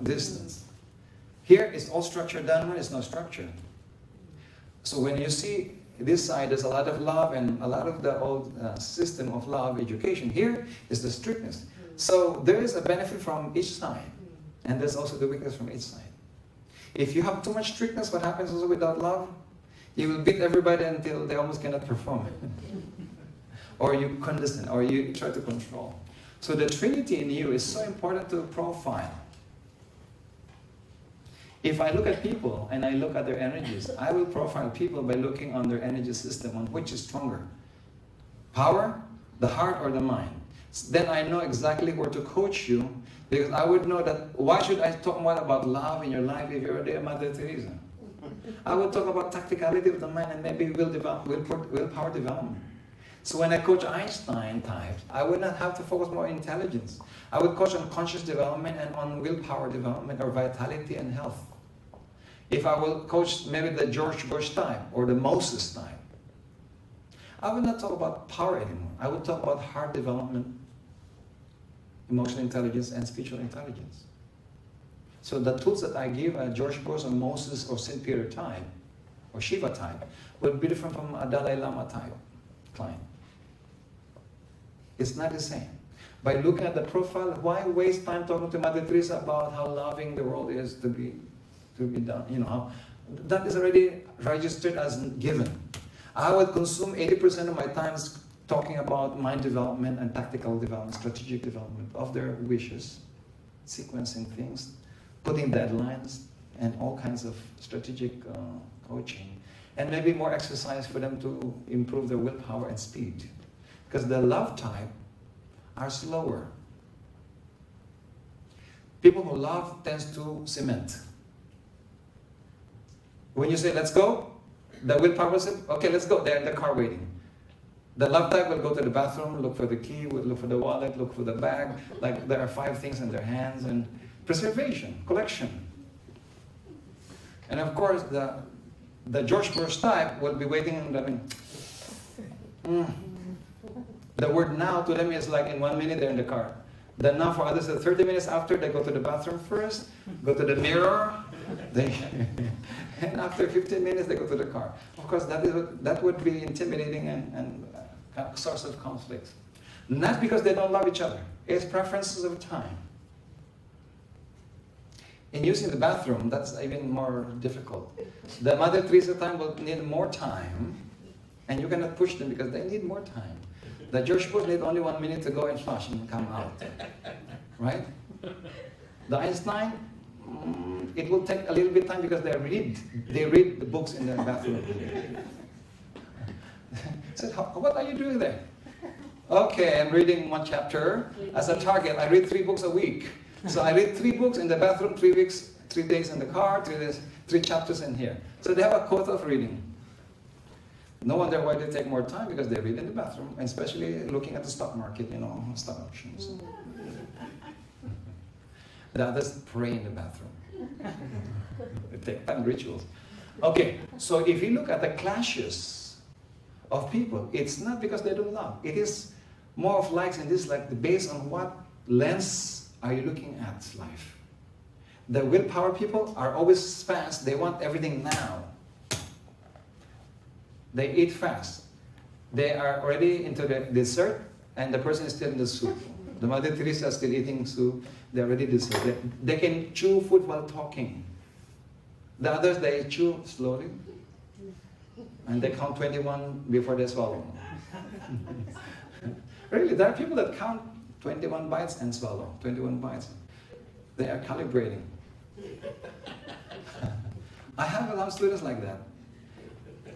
distance. Here is all structure done when it's no structure. So when you see this side, there's a lot of love and a lot of the old system of love education. Here is the strictness. So there is a benefit from each side. And there's also the weakness from each side. If you have too much strictness, what happens also without love? You will beat everybody until they almost cannot perform. Or you condescend, or you try to control. So the Trinity in you is so important to profile. If I look at people and I look at their energies, I will profile people by looking on their energy system, on which is stronger. Power, the heart, or the mind. Then I know exactly where to coach you, because I would know that why should I talk more about love in your life if you're already a Mother Teresa? I would talk about tacticality of the mind and maybe willpower development. So when I coach Einstein types, I would not have to focus more on intelligence. I would coach on conscious development and on willpower development or vitality and health. If I will coach maybe the George Bush type or the Moses type, I would not talk about power anymore. I would talk about heart development, emotional intelligence, and spiritual intelligence. So the tools that I give a George Bush or Moses or St. Peter type or Shiva type would be different from a Dalai Lama type client. It's not the same. By looking at the profile, why waste time talking to Mother Teresa about how loving the world is to be done? That is already registered as given. I would consume 80% of my time talking about mind development and tactical development, strategic development of their wishes, sequencing things, putting deadlines, and all kinds of strategic coaching. And maybe more exercise for them to improve their willpower and speed. Because the love type are slower. People who love tends to cement. When you say, let's go, the willpower says, okay, let's go. They're in the car waiting. The love type will go to the bathroom, look for the key, look for the wallet, look for the bag. Like there are 5 things in their hands. And preservation, collection. And of course, the George Bush type will be waiting and the word now to them is like in 1 minute they're in the car. Then now for others, 30 minutes after, they go to the bathroom first, go to the mirror, and after 15 minutes they go to the car. Of course, that would be intimidating and a source of conflict. Not because they don't love each other. It's preferences of time. In using the bathroom, that's even more difficult. The Mother Teresa time will need more time, and you cannot push them because they need more time. The George Bush need only 1 minute to go and flush and come out, right? The Einstein, it will take a little bit time because they read the books in the bathroom. I said, what are you doing there? Okay, I'm reading 1 chapter. As a target, I read 3 books a week. So I read 3 books in the bathroom, 3 weeks, 3 days in the car, 3 chapters in here. So they have a quota of reading. No wonder why they take more time, because they read in the bathroom, and especially looking at the stock market, stock options. The others pray in the bathroom. They take time rituals. Okay, so if you look at the clashes of people, it's not because they don't love. It is more of likes and dislikes based on what lens are you looking at life. The willpower people are always fast. They want everything now. They eat fast. They are already into the dessert, and the person is still in the soup. The Mother Teresa is still eating soup. They're already dessert. They can chew food while talking. The others, they chew slowly, and they count 21 before they swallow. Really, there are people that count 21 bites and swallow. 21 bites. They are calibrating. I have some students like that.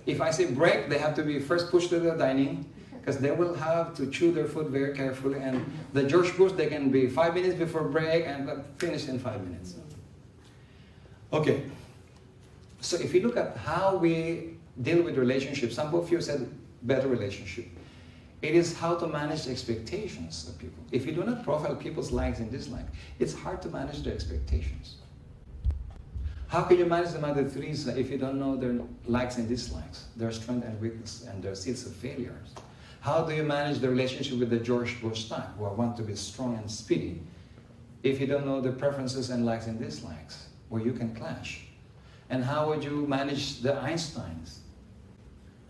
If I say break, they have to be first pushed to the dining because they will have to chew their food very carefully. And the George Bush, they can be 5 minutes before break and finish in 5 minutes. Okay. So if you look at how we deal with relationships, some of you said better relationship. It is how to manage expectations of people. If you do not profile people's likes and dislikes, it's hard to manage their expectations. How can you manage the Mother Teresa if you don't know their likes and dislikes, their strength and weakness, and their seeds of failures? How do you manage the relationship with the George Bush type, who want to be strong and speedy, if you don't know their preferences and likes and dislikes, where you can clash? And how would you manage the Einsteins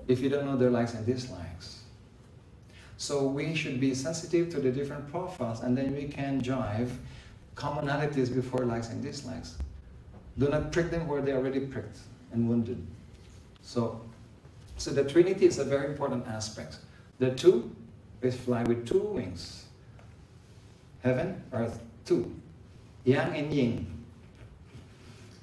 if you don't know their likes and dislikes? So we should be sensitive to the different profiles, and then we can jive commonalities before likes and dislikes. Do not prick them where they're already pricked and wounded. So the Trinity is a very important aspect. The two is fly with two wings. Heaven, earth, two. Yang and yin.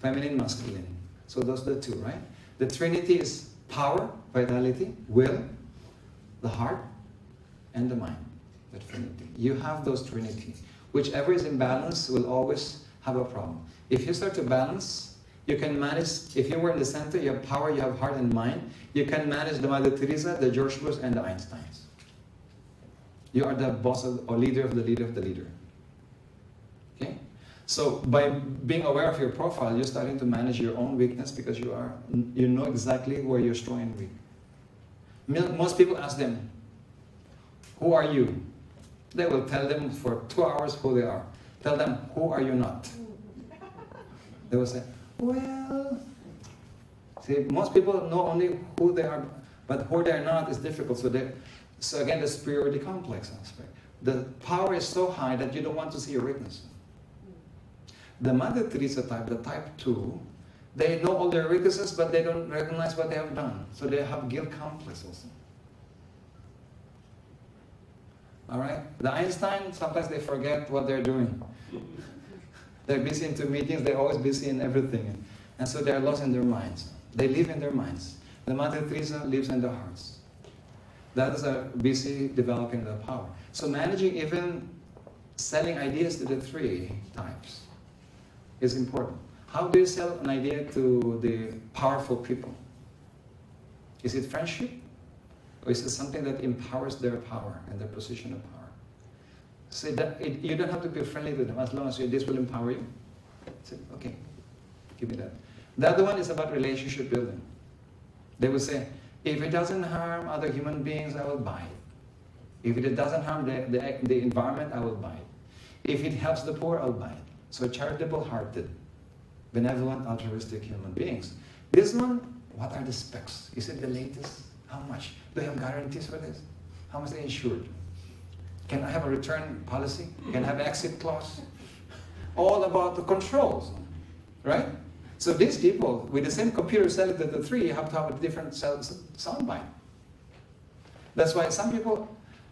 Feminine, masculine. So those are the two, right? The Trinity is power, vitality, will, the heart, and the mind. The Trinity. You have those Trinity. Whichever is in balance will always have a problem. If you start to balance, you can manage, if you were in the center, you have power, you have heart and mind, you can manage the Mother Teresa, the George Bush, and the Einsteins. You are the boss of, or leader of the leader of the leader. Okay? So by being aware of your profile, you're starting to manage your own weakness because you know exactly where you're strong and weak. Most people ask them, who are you? They will tell them for 2 hours who they are. Tell them, who are you not? They will say, well, see, most people know only who they are, but who they are not is difficult. So again, the superiority complex aspect. The power is so high that you don't want to see your weakness. The Mother Teresa type, the type 2, they know all their weaknesses, but they don't recognize what they have done. So they have guilt complex also. All right? The Einstein, sometimes they forget what they're doing. They're busy into meetings, they're always busy in everything. And so they're lost in their minds. They live in their minds. The Mother Teresa lives in their hearts. That is a busy developing the power. So managing even selling ideas to the three types is important. How do you sell an idea to the powerful people? Is it friendship? Or is it something that empowers their power and their position of power? So you don't have to be friendly to them as long as this will empower you. Say, okay, give me that. The other one is about relationship building. They will say, if it doesn't harm other human beings, I will buy it. If it doesn't harm the environment, I will buy it. If it helps the poor, I'll buy it. So charitable-hearted, benevolent, altruistic human beings. This one, what are the specs? Is it the latest? How much? Do they have guarantees for this? How much are they insured? Can I have a return policy? Can I have an exit clause? All about the controls, right? So these people, with the same computer selling to the three, have to have a different soundbite. That's why some people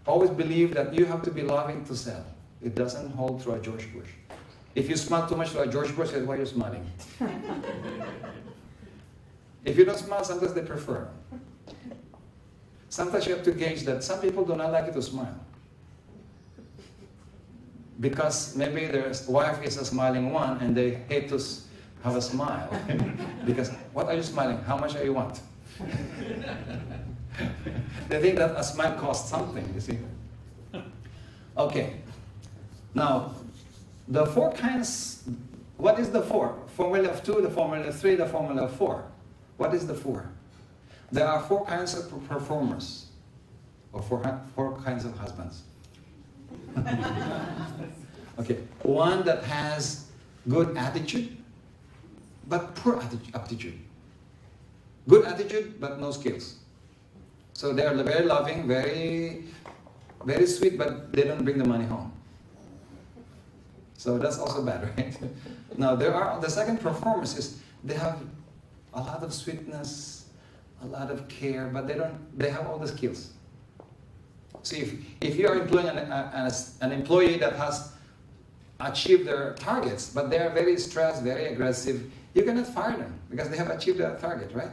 always believe that you have to be loving to sell. It doesn't hold through a George Bush. If you smile too much to a George Bush, that's why you're smiling. If you don't smile, sometimes they prefer. Sometimes you have to gauge that some people do not like you to smile. Because maybe their wife is a smiling one and they hate to have a smile. Because, what are you smiling? How much do you want? They think that a smile costs something, you see. Okay. Now, the four kinds, what is the four? Formula of 2, the formula of 3, the formula of 4. What is the 4? There are 4 kinds of performers, or four kinds of husbands. Okay, one that has good attitude, but poor aptitude. Good attitude, but no skills. So they are very loving, very, very sweet, but they don't bring the money home. So that's also bad, right? Now the second performance is they have a lot of sweetness, a lot of care, but they have all the skills. See, if you are employing an employee that has achieved their targets, but they are very stressed, very aggressive, you cannot fire them because they have achieved their target, right?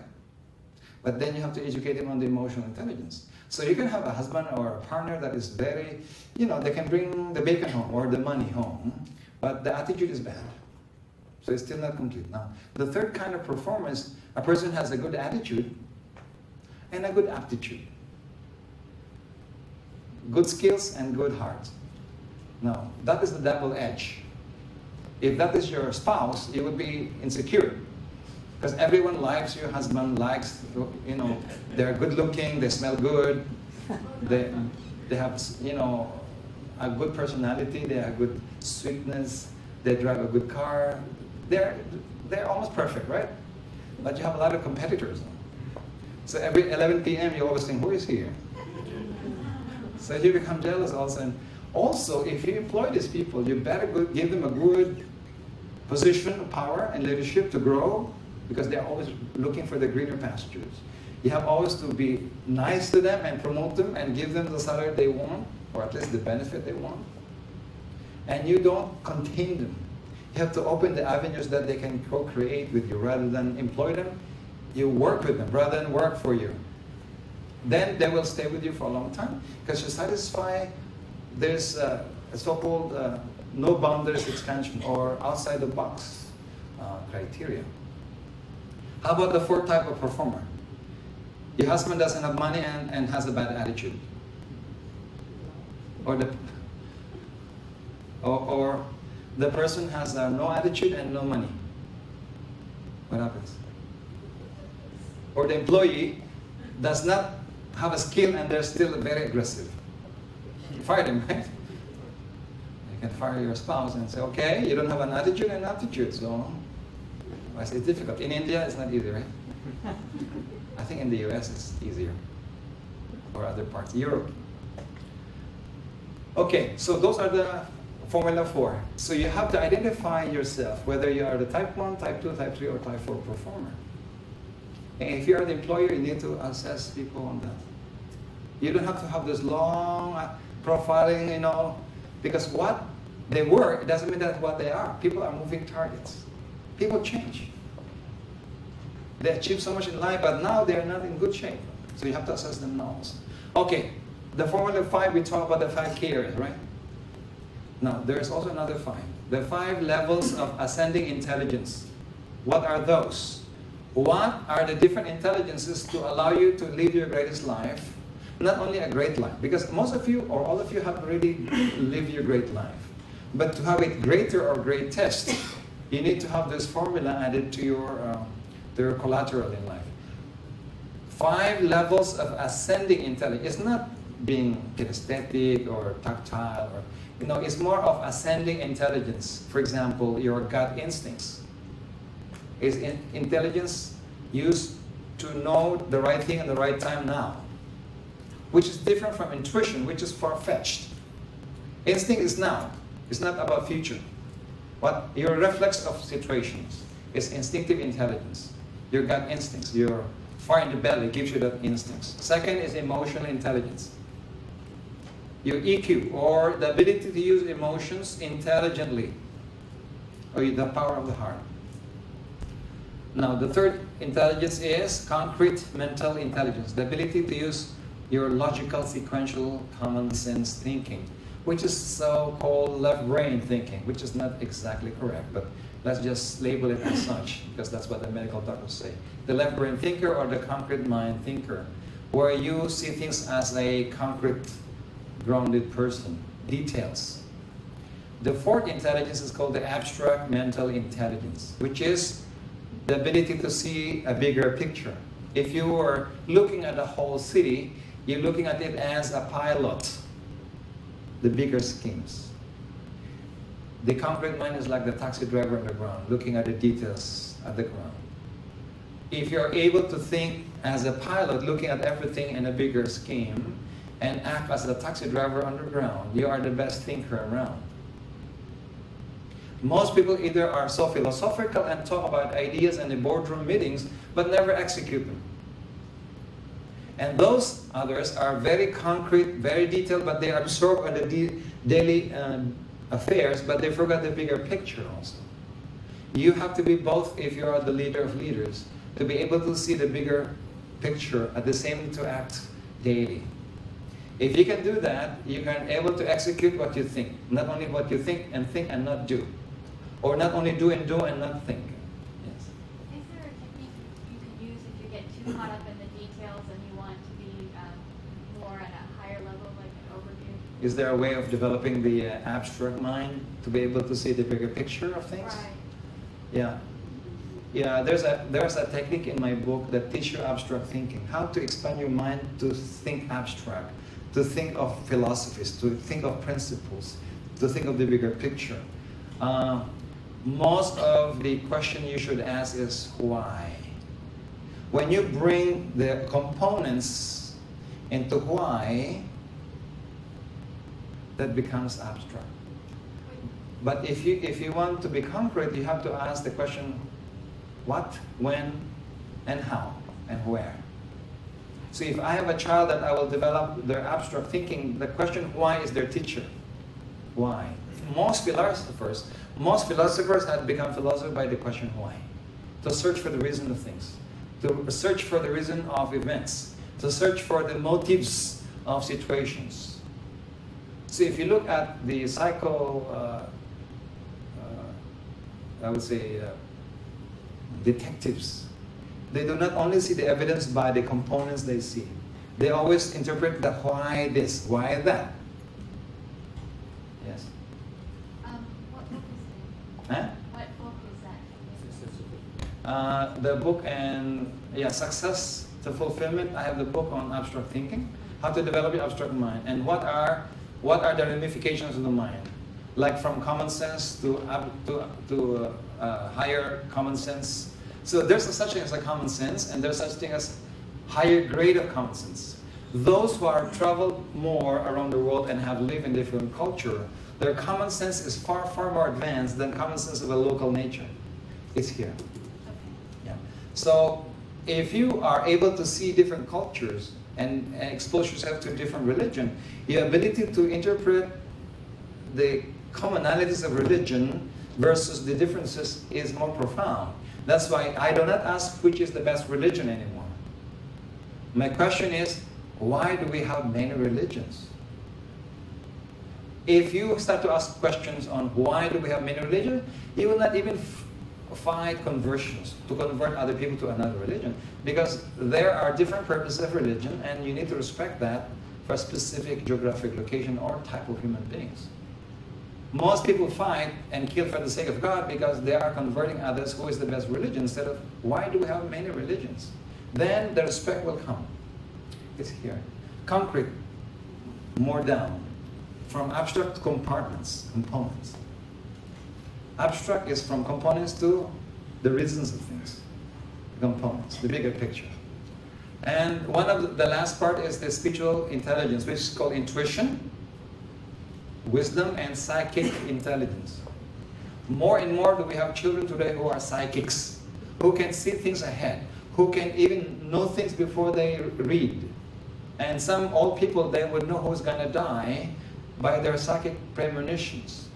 But then you have to educate them on the emotional intelligence. So you can have a husband or a partner that is very, they can bring the bacon home or the money home, but the attitude is bad. So it's still not complete. Now, the third kind of performance, a person has a good attitude and a good aptitude. Good skills and good heart. Now, that is the double edge. If that is your spouse, you would be insecure. Because everyone likes your husband, likes, they're good looking, they smell good, they have, a good personality, they have good sweetness, they drive a good car. They're almost perfect, right? But you have a lot of competitors. So every 11 p.m. you always think, who is here? So you become jealous also. And also, if you employ these people, you better give them a good position of power and leadership to grow, because they're always looking for the greener pastures. You have always to be nice to them and promote them and give them the salary they want, or at least the benefit they want. And you don't contain them. You have to open the avenues that they can co-create with you rather than employ them. You work with them rather than work for you. Then they will stay with you for a long time because you satisfy this so-called no boundaries expansion or outside the box criteria. How about the fourth type of performer? Your husband doesn't have money and has a bad attitude. Or the person has no attitude and no money. What happens? Or the employee does not have a skill and they're still very aggressive. You fire them, right? You can fire your spouse and say, okay, you don't have an attitude and aptitude, so it's difficult. In India, it's not easy, right? I think in the US it's easier. Or other parts, Europe. Okay, so those are the Formula 4. So you have to identify yourself, whether you are the type 1, type 2, type 3, or type 4 performer. And if you are the employer, you need to assess people on that. You don't have to have this long profiling, because what they were, it doesn't mean that's what they are. People are moving targets. People change. They achieve so much in life, but now they're not in good shape. So you have to assess them now also. Okay, the Formula 5, we talk about the 5 key areas, right? Now, there's also another 5. The 5 levels of ascending intelligence. What are those? What are the different intelligences to allow you to live your greatest life? Not only a great life, because most of you or all of you have already lived your great life. But to have it greater or greatest, you need to have this formula added to your collateral in life. 5 levels of ascending intelligence. It's not being kinesthetic or tactile, or it's more of ascending intelligence. For example, your gut instincts. Is intelligence used to know the right thing at the right time now, which is different from intuition, which is far-fetched. Instinct is now. It's not about future. What your reflex of situations is instinctive intelligence. Your gut instincts, your fire in the belly gives you that instincts. Second is emotional intelligence. Your EQ, or the ability to use emotions intelligently, or the power of the heart. Now, the third intelligence is concrete mental intelligence, the ability to use your logical, sequential, common sense thinking, which is so-called left brain thinking, which is not exactly correct, but let's just label it as such, because that's what the medical doctors say. The left brain thinker or the concrete mind thinker, where you see things as a concrete, grounded person, details. The fourth intelligence is called the abstract mental intelligence, which is the ability to see a bigger picture. If you are looking at the whole city, you're looking at it as a pilot, the bigger schemes. The concrete mind is like the taxi driver on the ground, looking at the details at the ground. If you're able to think as a pilot, looking at everything in a bigger scheme, and act as a taxi driver on the ground, you are the best thinker around. Most people either are so philosophical and talk about ideas in the boardroom meetings, but never execute them. And those others are very concrete, very detailed, but they absorb on the daily affairs, but they forgot the bigger picture also. You have to be both, if you are the leader of leaders, to be able to see the bigger picture at the same to act daily. If you can do that, you can able to execute what you think. Not only what you think and not do. Or not only do and not think. Yes. Is there a technique you could use if you get too caught up in the details and you want to be more at a higher level, like an overview? Is there a way of developing the abstract mind to be able to see the bigger picture of things? Right. Yeah. Yeah, there's a technique in my book that teaches you abstract thinking. How to expand your mind to think abstract, to think of philosophies, to think of principles, to think of the bigger picture. Most of the question you should ask is why. When you bring the components into why, that becomes abstract. But if you want to be concrete, you have to ask the question, what, when, and how, and where. So if I have a child that I will develop their abstract thinking, the question why is their teacher. Why? Most philosophers have become philosophers by the question why. To search for the reason of things. To search for the reason of events. To search for the motives of situations. So if you look at the I would say, detectives, they do not only see the evidence by the components they see. They always interpret the why this, why that. Yes? What book is Huh? that? What book is that? The book and Success to Fulfillment. I have the book on abstract thinking, how to develop your abstract mind, and what are the ramifications of the mind, like from common sense to higher common sense. So there's such thing as a common sense, and there's such thing as higher grade of common sense. Those who are traveled more around the world and have lived in different culture, their common sense is far, far more advanced than common sense of a local nature. It's here. Yeah. So if you are able to see different cultures and expose yourself to different religion, your ability to interpret the commonalities of religion versus the differences is more profound. That's why I do not ask which is the best religion anymore. My question is, why do we have many religions? If you start to ask questions on why do we have many religions, you will not even find conversions to convert other people to another religion, because there are different purposes of religion, and you need to respect that for a specific geographic location or type of human beings. Most people fight and kill for the sake of God because they are converting others who is the best religion instead of why do we have many religions? Then the respect will come. It's here. Concrete, more down. From abstract to components. Abstract is from components to the reasons of things. The components, the bigger picture. And one of the last part is the spiritual intelligence, which is called intuition, wisdom, and psychic intelligence. More and more do we have children today who are psychics, who can see things ahead, who can even know things before they read. And some old people, they would know who's going to die by their psychic premonitions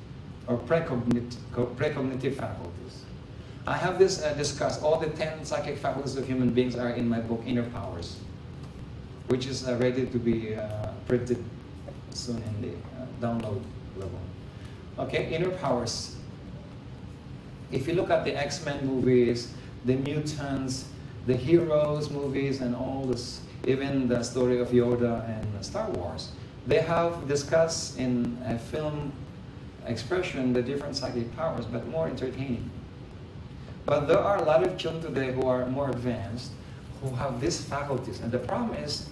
or precognitive faculties. I have this discussed. All the 10 psychic faculties of human beings are in my book, Inner Powers, which is ready to be printed soon in the download level. Okay, Inner Powers. If you look at the X-Men movies, the mutants, the heroes movies, and all this, even the story of Yoda and Star Wars, they have discussed in a film expression the different psychic powers, but more entertaining. But there are a lot of children today who are more advanced, who have these faculties. And the problem is,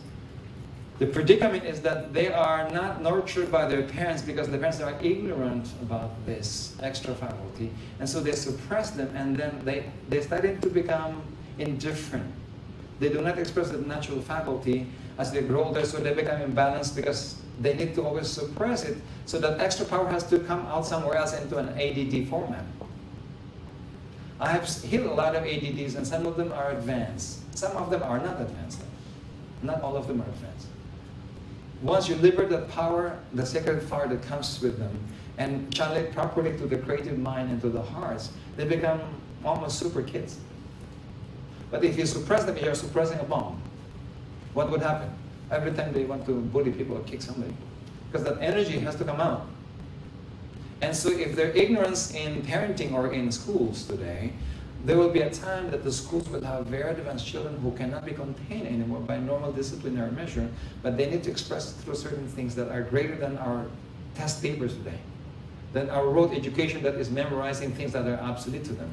the predicament is that they are not nurtured by their parents because the parents are ignorant about this extra faculty. And so they suppress them, and then they started to become indifferent. They do not express the natural faculty as they grow older, so they become imbalanced because they need to always suppress it. So that extra power has to come out somewhere else into an ADD format. I have healed a lot of ADDs, and some of them are advanced. Some of them are not advanced. Not all of them are advanced. Once you liberate the power, the sacred fire that comes with them, and channel it properly to the creative mind and to the hearts, they become almost super kids. But if you suppress them, you're suppressing a bomb. What would happen? Every time they want to bully people or kick somebody. Because that energy has to come out. And so if there's ignorance in parenting or in schools today, there will be a time that the schools will have very advanced children who cannot be contained anymore by normal disciplinary measure, but they need to express through certain things that are greater than our test papers today, than our rote education that is memorizing things that are obsolete to them.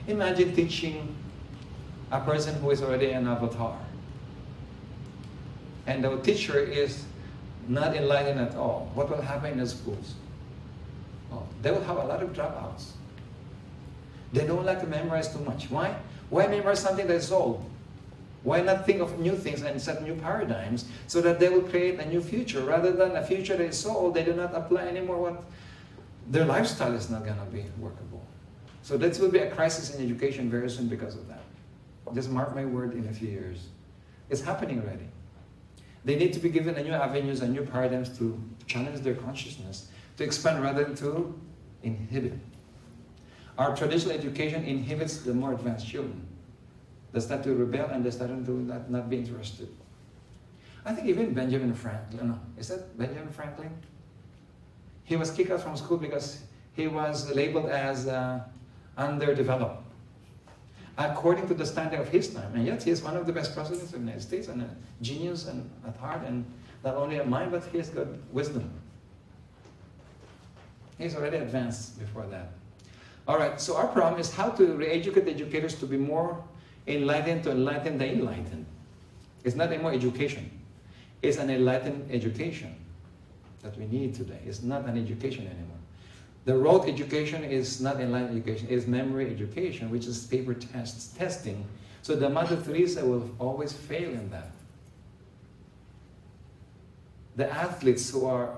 Imagine teaching a person who is already an avatar, and the teacher is not enlightened at all. What will happen in the schools? Oh, they will have a lot of dropouts. They don't like to memorize too much. Why? Why memorize something that is old? Why not think of new things and set new paradigms so that they will create a new future rather than a future that is so old they do not apply anymore what their lifestyle is not going to be workable. So that will be a crisis in education very soon because of that. Just mark my word, in a few years. It's happening already. They need to be given a new avenues and new paradigms to challenge their consciousness, to expand rather than to inhibit. Our traditional education inhibits the more advanced children. They start to rebel and they start to not be interested. I think even Benjamin Franklin, no, is that Benjamin Franklin? He was kicked out from school because he was labeled as underdeveloped, according to the standard of his time. And yet he is one of the best presidents of the United States and a genius and at heart, and not only a mind, but he has got wisdom. He's already advanced before that. All right, so our problem is how to re-educate the educators to be more enlightened, to enlighten the enlightened. It's not any more education. It's an enlightened education that we need today. It's not an education anymore. The rote education is not enlightened education. It is memory education, which is paper testing. So the Mother Teresa will always fail in that. The athletes who are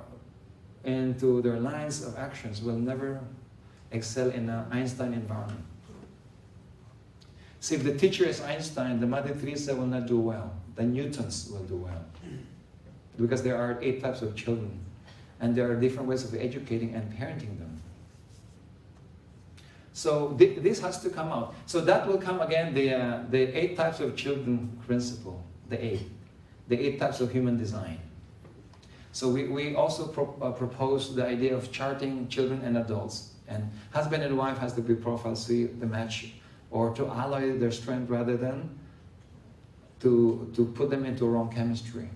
into their lines of actions will never excel in an Einstein environment. See, if the teacher is Einstein, the Mother Teresa will not do well. The Newtons will do well. Because there are 8 types of children. And there are different ways of educating and parenting them. So this has to come out. So that will come again, the 8 types of children principle. The 8 types of human design. So we also propose the idea of charting children and adults. And husband and wife has to be profiled, see the match, or to alloy their strength rather than to put them into wrong chemistry.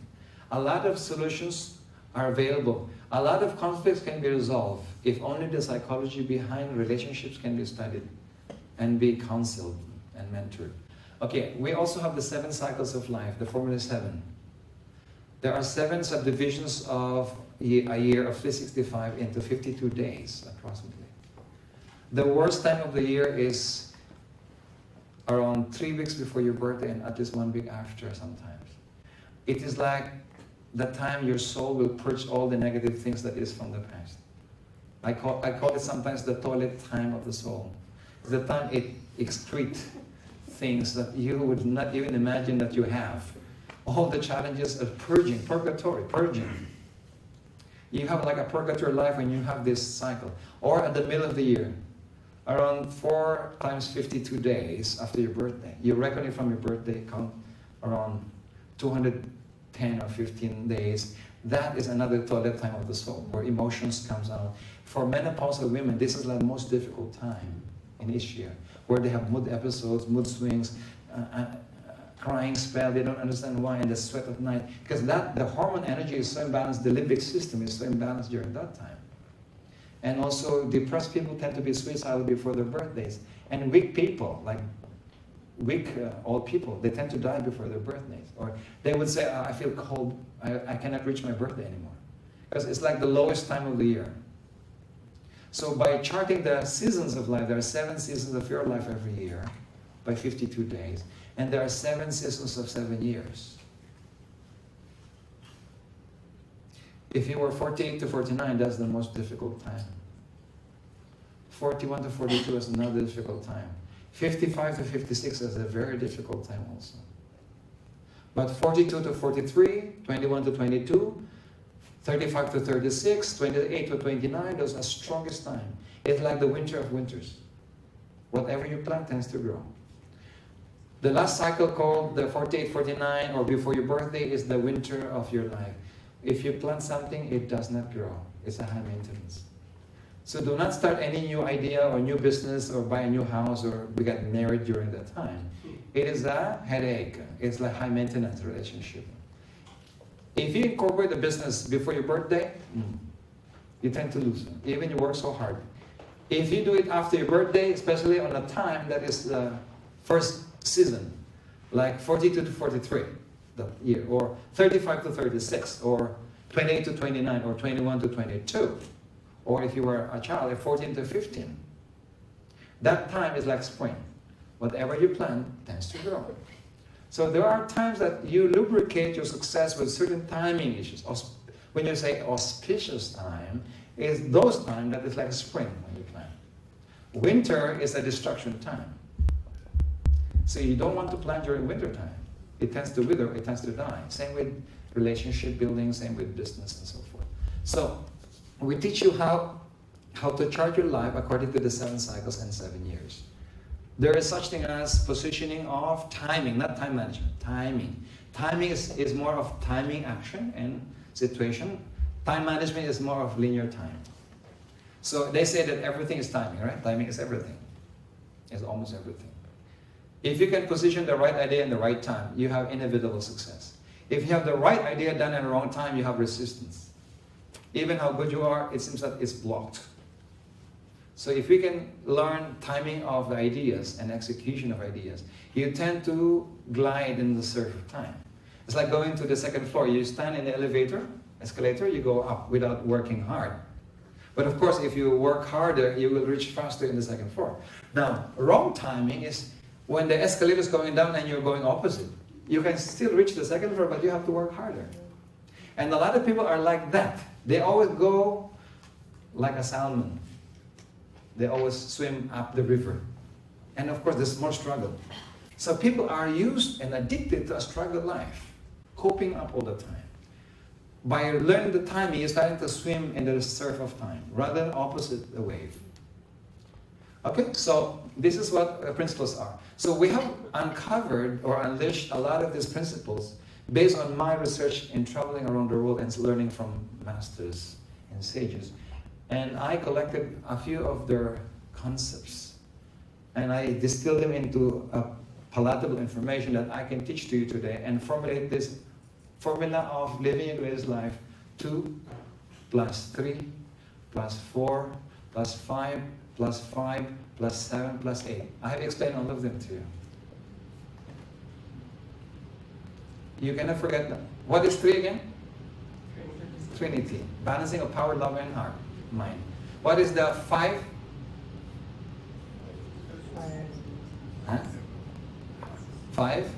A lot of solutions are available. A lot of conflicts can be resolved if only the psychology behind relationships can be studied and be counseled and mentored. Okay, we also have the 7 cycles of life, the Formula 7. There are 7 subdivisions of a year of 365 into 52 days, approximately. The worst time of the year is around 3 weeks before your birthday and at least 1 week after sometimes. It is like the time your soul will purge all the negative things that is from the past. I call it sometimes the toilet time of the soul. It's the time it excretes things that you would not even imagine that you have. All the challenges of purging, purgatory, purging. You have like a purgatory life when you have this cycle. Or at the middle of the year, around 4 times 52 days after your birthday. You reckon it from your birthday, count around 210 or 15 days. That is another toilet time of the soul, where emotions comes out. For menopausal women, this is the most difficult time in each year, where they have mood episodes, mood swings, crying spell, they don't understand why, and the sweat at night. Because the hormone energy is so imbalanced, the limbic system is so imbalanced during that time. And also, depressed people tend to be suicidal before their birthdays. And weak people, like weak old people, they tend to die before their birthdays. Or they would say, I feel cold, I cannot reach my birthday anymore. Because it's like the lowest time of the year. So by charting the seasons of life, there are 7 seasons of your life every year, by 52 days. And there are 7 seasons of 7 years. If you were 48 to 49, that's the most difficult time. 41 to 42 is another difficult time. 55 to 56 is a very difficult time also. But 42 to 43, 21 to 22, 35 to 36, 28 to 29, those are strongest time. It's like the winter of winters. Whatever you plant tends to grow. The last cycle called the 48, 49, or before your birthday is the winter of your life. If you plant something, it does not grow. It's a high maintenance. So do not start any new idea or new business or buy a new house or get married during that time. It is a headache. It's like high maintenance relationship. If you incorporate the business before your birthday, you tend to lose it. Even you work so hard. If you do it after your birthday, especially on a time that is the first season, like 42 to 43, the year, or 35 to 36, or 28 to 29, or 21 to 22, or if you were a child, 14 to 15. That time is like spring. Whatever you plant tends to grow. So there are times that you lubricate your success with certain timing issues. When you say auspicious time, is those times that is like spring when you plant. Winter is a destruction time. So you don't want to plant during winter time. It tends to wither, it tends to die. Same with relationship building, same with business and so forth. So we teach you how to chart your life according to the 7 cycles and 7 years. There is such thing as positioning of timing, not time management, timing. Timing is more of timing action and situation. Time management is more of linear time. So they say that everything is timing, right? Timing is everything. It's almost everything. If you can position the right idea in the right time, you have inevitable success. If you have the right idea done in the wrong time, you have resistance. Even how good you are, it seems that it's blocked. So if we can learn timing of the ideas and execution of ideas, you tend to glide in the surf of time. It's like going to the second floor. You stand in the escalator, you go up without working hard. But of course, if you work harder, you will reach faster in the second floor. Now, wrong timing is when the escalator is going down and you're going opposite. You can still reach the second floor, but you have to work harder. And a lot of people are like that. They always go like a salmon. They always swim up the river. And of course, there's more struggle. So people are used and addicted to a struggle life, coping up all the time. By learning the timing, you're starting to swim in the surf of time, rather than opposite the wave. Okay, so this is what principles are. So we have uncovered or unleashed a lot of these principles based on my research in traveling around the world and learning from masters and sages. And I collected a few of their concepts. And I distilled them into a palatable information that I can teach to you today and formulate this formula of living your greatest life: 2 plus 3 plus 4 plus 5 plus 5 plus 7 plus 8. I have explained all of them to you. You cannot forget them. What is 3 again? Trinity. Balancing of power, love, and heart. Mind. What is the 5? Huh? 5?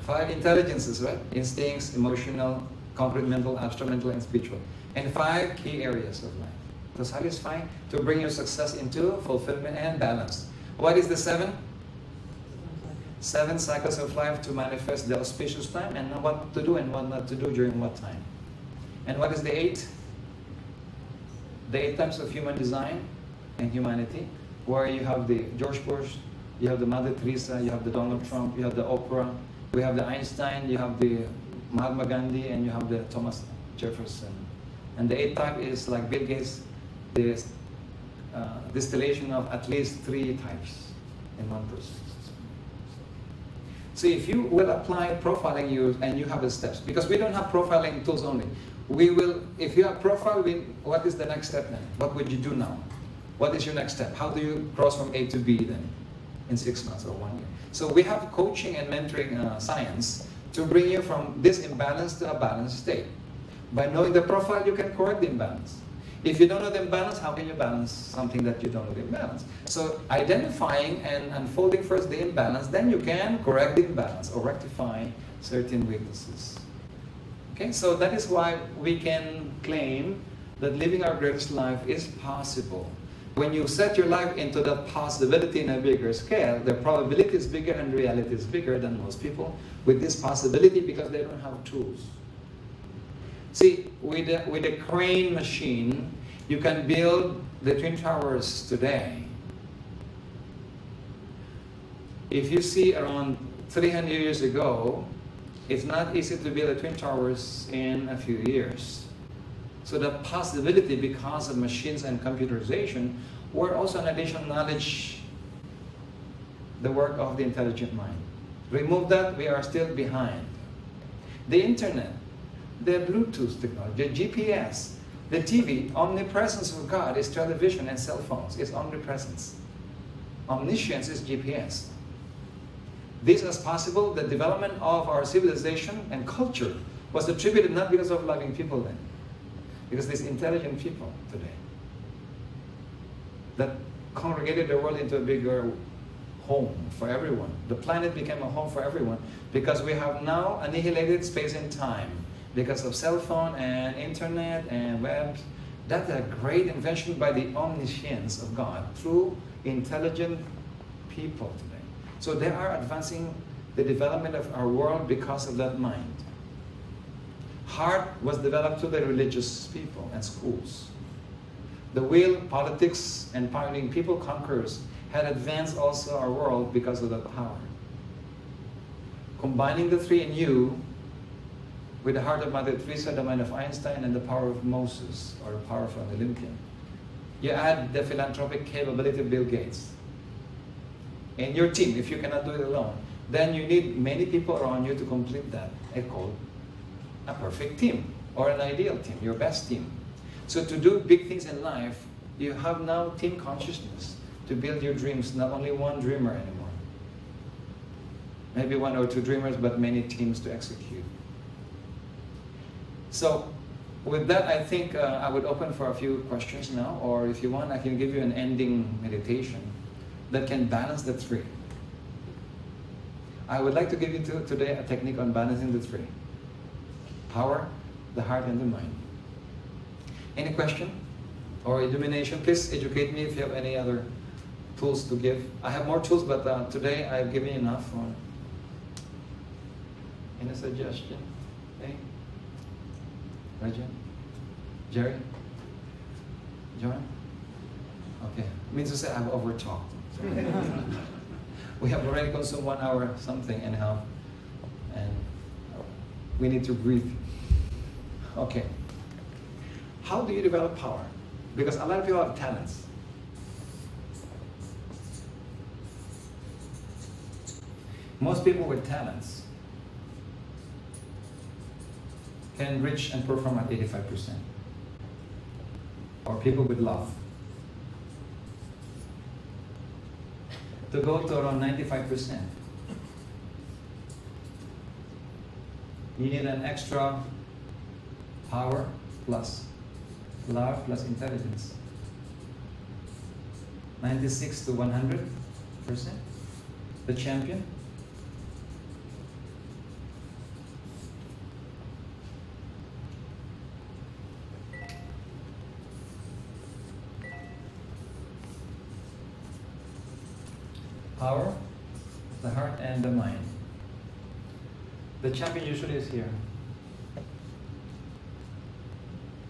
5 intelligences, right? Instincts, emotional, concrete, mental, abstract, mental, and spiritual. And 5 key areas of life. To satisfy, to bring your success into fulfillment and balance. What is the 7? 7 cycles of life to manifest the auspicious time, and what to do and what not to do during what time. And what is the 8? The 8 types of human design and humanity, where you have the George Bush, you have the Mother Teresa, you have the Donald Trump, you have the Oprah, we have the Einstein, you have the Mahatma Gandhi, and you have the Thomas Jefferson. And the 8th type is like Bill Gates, the distillation of at least 3 types in one person. So if you will apply profiling and you have the steps, because we don't have profiling tools only. We will, if you have profile, what is the next step then? What would you do now? What is your next step? How do you cross from A to B then in 6 months or 1 year? So we have coaching and mentoring science to bring you from this imbalance to a balanced state. By knowing the profile, you can correct the imbalance. If you don't know the imbalance, how can you balance something that you don't know the imbalance? So identifying and unfolding first the imbalance, then you can correct the imbalance or rectify certain weaknesses. Okay, so that is why we can claim that living our greatest life is possible. when you set your life into the possibility in a bigger scale, the probability is bigger and reality is bigger than most people with this possibility because they don't have tools. See, with a crane machine, you can build the Twin Towers today. If you see around 300 years ago, it's not easy to build the Twin Towers in a few years. So the possibility, because of machines and computerization, were also an additional knowledge, the work of the intelligent mind. Remove that, we are still behind. The internet, the Bluetooth technology, the GPS, the TV, omnipresence of God is television and cell phones, is omnipresence. Omniscience is GPS. This is possible. The development of our civilization and culture was attributed not because of loving people then, because these intelligent people today that congregated the world into a bigger home for everyone. The planet became a home for everyone because we have now annihilated space and time because of cell phone and internet and web. That's a great invention by the omniscience of God through intelligent people today. So they are advancing the development of our world because of that mind. Heart was developed through the religious people and schools. The will, politics, and pioneering people conquerors had advanced also our world because of that power. Combining the three in you with the heart of Mother Teresa, the mind of Einstein, and the power of Moses, or the power of the Lincoln, you add the philanthropic capability of Bill Gates. In your team, if you cannot do it alone, then you need many people around you to complete that. It's called a perfect team, or an ideal team, your best team. So to do big things in life, you have now team consciousness to build your dreams, not only one dreamer anymore. Maybe one or two dreamers, but many teams to execute. So with that, I think I would open for a few questions now, or if you want, I can give you an ending meditation that can balance the three. I would like to give you today a technique on balancing the three. Power, the heart, and the mind. Any question or illumination? Please educate me if you have any other tools to give. I have more tools, but today I've given enough. Any suggestion? Okay. Rajan? Jerry? John? Okay. Means to say I've over-talked. We have already consumed 1 hour something anyhow, and we need to breathe. Okay. How do you develop power? Because a lot of people have talents. Most people with talents can reach and perform at 85%. Or people with love. To go to around 95%, you need an extra power plus love plus intelligence. 96 to 100%. The champion. Power, the heart, and the mind. The champion usually is here.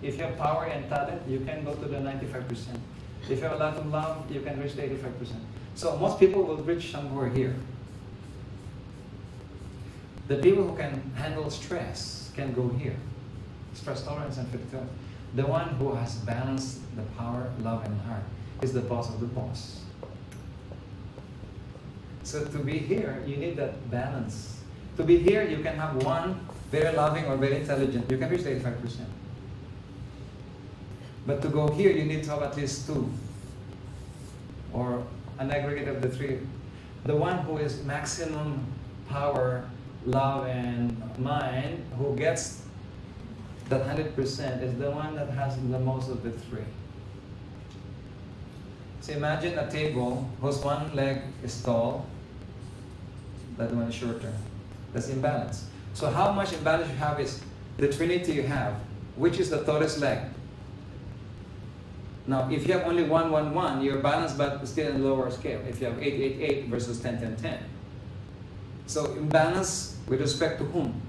If you have power and talent, you can go to the 95%. If you have a lot of love, you can reach the 85%. So most people will reach somewhere here. The people who can handle stress can go here. Stress tolerance and fatigue. The one who has balanced the power, love, and heart is the boss of the boss. So to be here, you need that balance. To be here, you can have one very loving or very intelligent. You can reach the 85%. But to go here, you need to have at least two, or an aggregate of the three. The one who is maximum power, love, and mind, who gets that 100%, is the one that has the most of the three. So imagine a table whose one leg is tall, that one is shorter. That's imbalance. So how much imbalance you have is the trinity you have. Which is the tallest leg? Now, if you have only 1, 1, 1, you're balanced but still in lower scale. If you have 8, 8, 8 versus 10, 10, 10. So imbalance with respect to whom?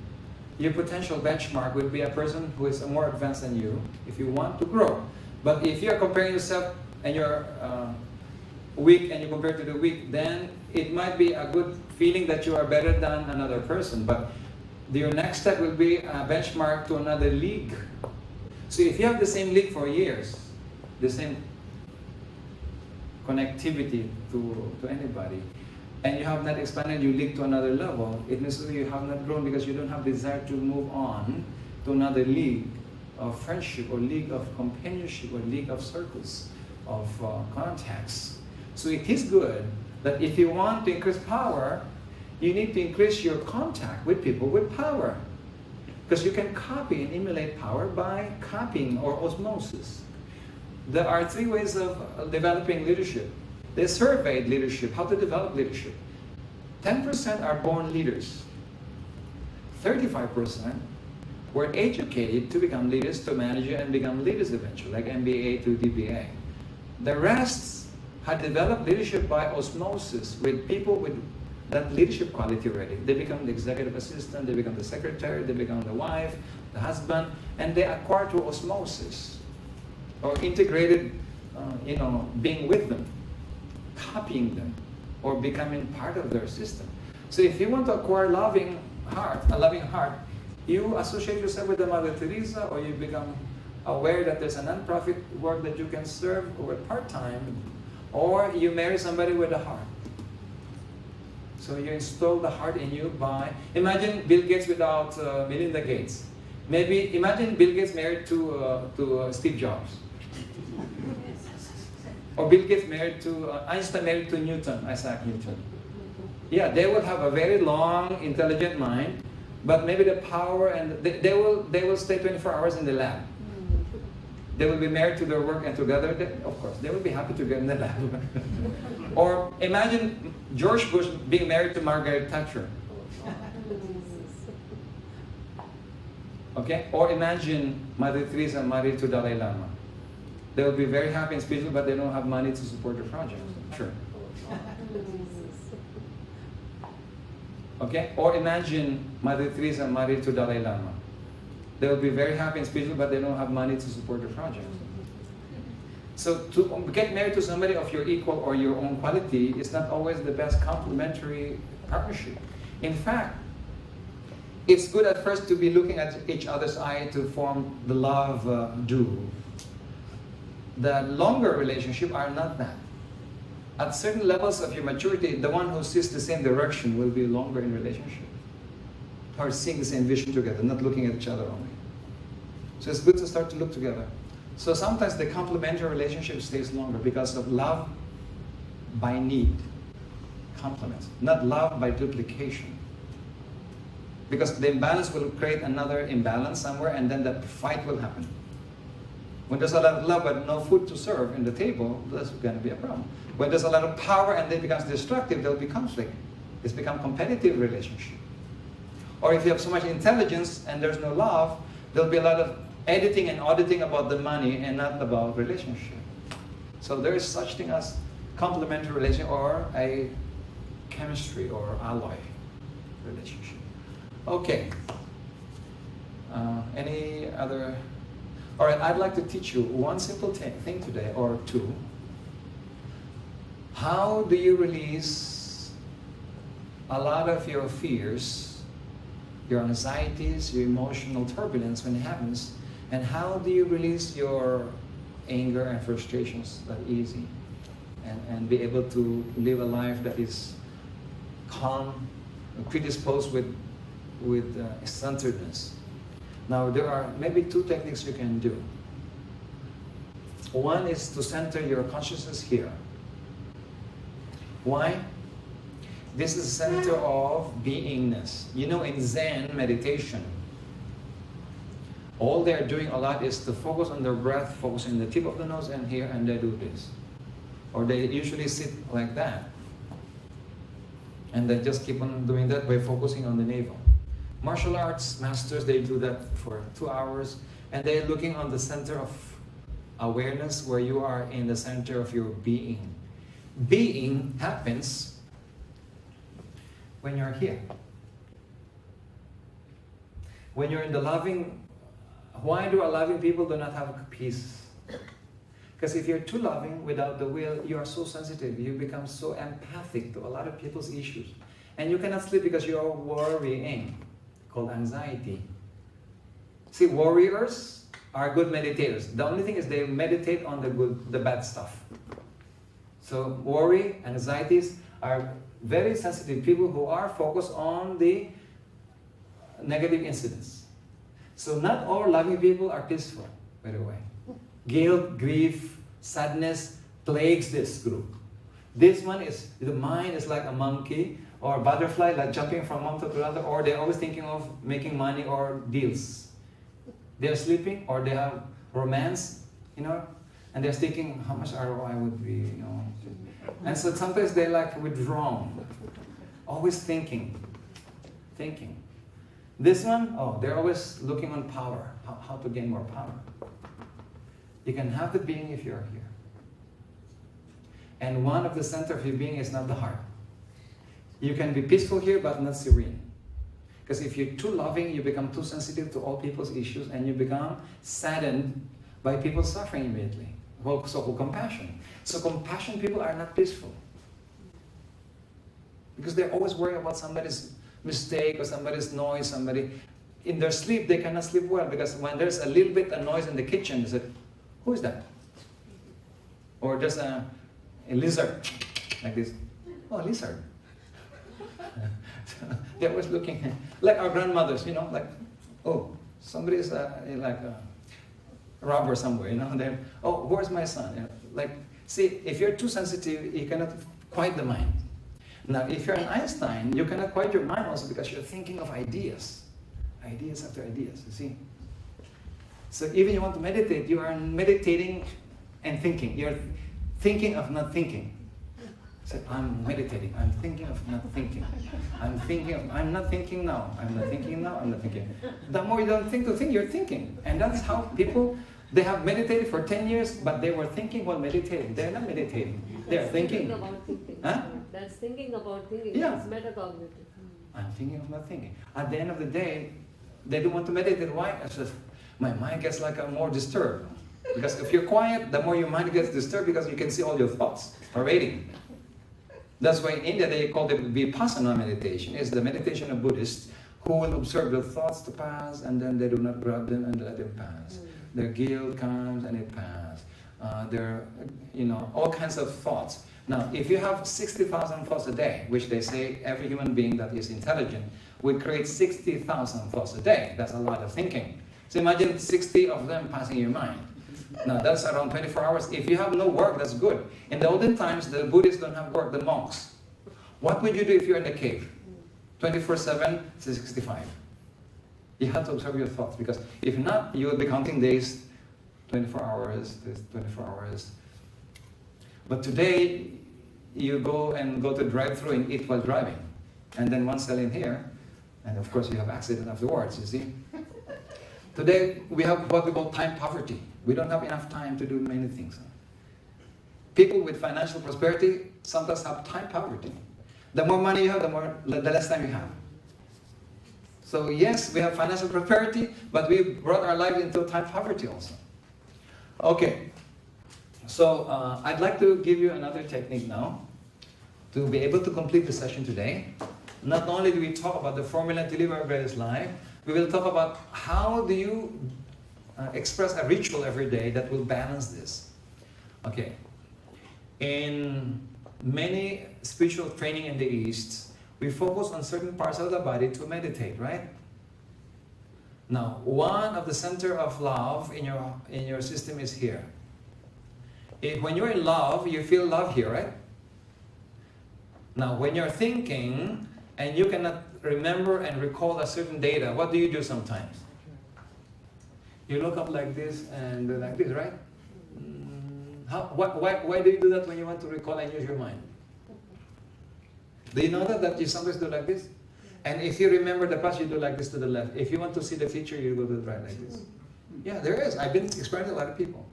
Your potential benchmark would be a person who is more advanced than you if you want to grow. But if you're comparing yourself and you're weak and you compare to the weak, then it might be a good feeling that you are better than another person. But your next step will be a benchmark to another league. So if you have the same league for years, the same connectivity to anybody, and you have not expanded your league to another level, it means that you have not grown because you don't have desire to move on to another league of friendship or league of companionship or league of circles of contacts. So it is good that if you want to increase power, you need to increase your contact with people with power. Because you can copy and emulate power by copying or osmosis. There are 3 ways of developing leadership. They surveyed leadership, how to develop leadership. 10% are born leaders. 35% were educated to become leaders, to manage and become leaders eventually, like MBA to DBA. The rest had developed leadership by osmosis with people with that leadership quality already. They become the executive assistant, they become the secretary, they become the wife, the husband, and they acquire through osmosis or integrated, being with them, copying them, or becoming part of their system. So if you want to acquire a loving heart, you associate yourself with the Mother Teresa, or you become aware that there's a non-profit work that you can serve or part-time, or you marry somebody with a heart. So you install the heart in you by, imagine Bill Gates without Melinda Gates. Maybe imagine Bill Gates married to Steve Jobs. Or Bill Gates married to, Einstein married to Newton, Isaac Newton. Yeah, they will have a very long, intelligent mind, but maybe the power and they will stay 24 hours in the lab. They will be married to their work and together, of course, they will be happy together in the lab. Or imagine George Bush being married to Margaret Thatcher. Okay? Or imagine Mother Teresa married to Dalai Lama. They will be very happy and spiritual, but they don't have money to support the project. Sure. Okay? Or imagine Mother Teresa married to Dalai Lama. They will be very happy and spiritual, but they don't have money to support the project. So to get married to somebody of your equal or your own quality is not always the best complementary partnership. In fact, it's good at first to be looking at each other's eye to form the love duo. The longer relationship are not that. At certain levels of your maturity, the one who sees the same direction will be longer in relationship. Or seeing the same vision together, not looking at each other only. So it's good to start to look together. So sometimes the complementary relationship stays longer because of love by need, complements, not love by duplication. Because the imbalance will create another imbalance somewhere, and then that fight will happen. When there's a lot of love but no food to serve in the table, that's going to be a problem. When there's a lot of power and then it becomes destructive, there will be conflict. It's become competitive relationship. Or if you have so much intelligence and there's no love, there'll be a lot of editing and auditing about the money and not about relationship. So there is such thing as complementary relationship or a chemistry or alloy relationship. Okay. Any other? All right, I'd like to teach you one simple thing today, or two. How do you release a lot of your fears, your anxieties, your emotional turbulence when it happens, and how do you release your anger and frustrations that easy, and be able to live a life that is calm, predisposed with centeredness. Now there are maybe two techniques you can do. One is to center your consciousness here. Why? This is the center of beingness. You know, in Zen meditation, all they're doing a lot is to focus on their breath, focus on the tip of the nose and here, and they do this. Or they usually sit like that. And they just keep on doing that by focusing on the navel. Martial arts masters, they do that for 2 hours, and they're looking on the center of awareness where you are in the center of your being. Being happens when you're here. When you're in the loving, why do loving people do not have peace? Because if you're too loving without the will, you are so sensitive. You become so empathic to a lot of people's issues. And you cannot sleep because you're worrying, called anxiety. See, warriors are good meditators. The only thing is they meditate on the bad stuff. So worry, anxieties are very sensitive people who are focused on the negative incidents. So not all loving people are peaceful, by the way. Guilt, grief, sadness plagues this group. This one is, the mind is like a monkey or a butterfly, like jumping from one to another, or they're always thinking of making money or deals. They're sleeping or they have romance, and they're thinking how much ROI would be, And so sometimes they like withdrawn, always thinking. This one, they're always looking on power, how to gain more power. You can have the being if you're here. And one of the center of your being is not the heart. You can be peaceful here but not serene. Because if you're too loving, you become too sensitive to all people's issues and you become saddened by people's suffering immediately. So-called compassion. So compassion people are not peaceful. Because they're always worried about somebody's mistake or somebody's noise, in their sleep they cannot sleep well because when there's a little bit of noise in the kitchen, they say, who is that? Or there's a lizard, like this. Oh, lizard. They're always looking, like our grandmothers, like, oh, somebody's like a robber somewhere, Then, oh, where's my son? See, if you're too sensitive, you cannot quiet the mind. Now, if you're an Einstein, you cannot quiet your mind also because you're thinking of ideas after ideas, you see. So even you want to meditate, you are meditating and thinking. You're thinking of not thinking. So I'm meditating, I'm thinking of not thinking. I'm not thinking now, I'm not thinking. The more you don't think to think, you're thinking. And that's how people, they have meditated for 10 years, but they were thinking while meditating. They're not meditating, they're thinking. About thinking. Huh? That's thinking about thinking. Yeah. It's metacognitive. I'm thinking of not thinking. At the end of the day, they don't want to meditate. Why? It's just, my mind gets more disturbed. Because if you're quiet, the more your mind gets disturbed because you can see all your thoughts parading. That's why in India they call it Vipassana meditation. It's the meditation of Buddhists who will observe their thoughts to pass and then they do not grab them and let them pass. Their guilt comes and it passes. All kinds of thoughts. Now, if you have 60,000 thoughts a day, which they say every human being that is intelligent will create 60,000 thoughts a day. That's a lot of thinking. So imagine 60 of them passing your mind. Now that's around 24 hours. If you have no work, that's good. In the olden times, the Buddhists don't have work, the monks. What would you do if you're in the cave? 24/7, 365. You have to observe your thoughts because if not, you will be counting days, 24 hours, 24 hours. But today, you go to drive-thru and eat while driving. And then one cell in here, and of course you have accident afterwards, you see. Today, we have what we call time poverty. We don't have enough time to do many things. People with financial prosperity sometimes have time poverty. The more money you have, the less time you have. So yes, we have financial prosperity, but we brought our life into time poverty also. Okay, so I'd like to give you another technique now to be able to complete the session today. Not only do we talk about the formula to live our greatest life, we will talk about how do you express a ritual every day that will balance this. Okay. In many spiritual training in the East, we focus on certain parts of the body to meditate, right? Now, one of the center of love in your system is here. When you're in love, you feel love here, right? Now, when you're thinking and you cannot remember and recall a certain data, what do you do sometimes? You look up like this and do like this, right? Why do you do that when you want to recall and use your mind? Do you know that you sometimes do like this? And if you remember the past, you do like this to the left. If you want to see the future, you go to the right like this. Yeah, there is. I've been experiencing a lot of people.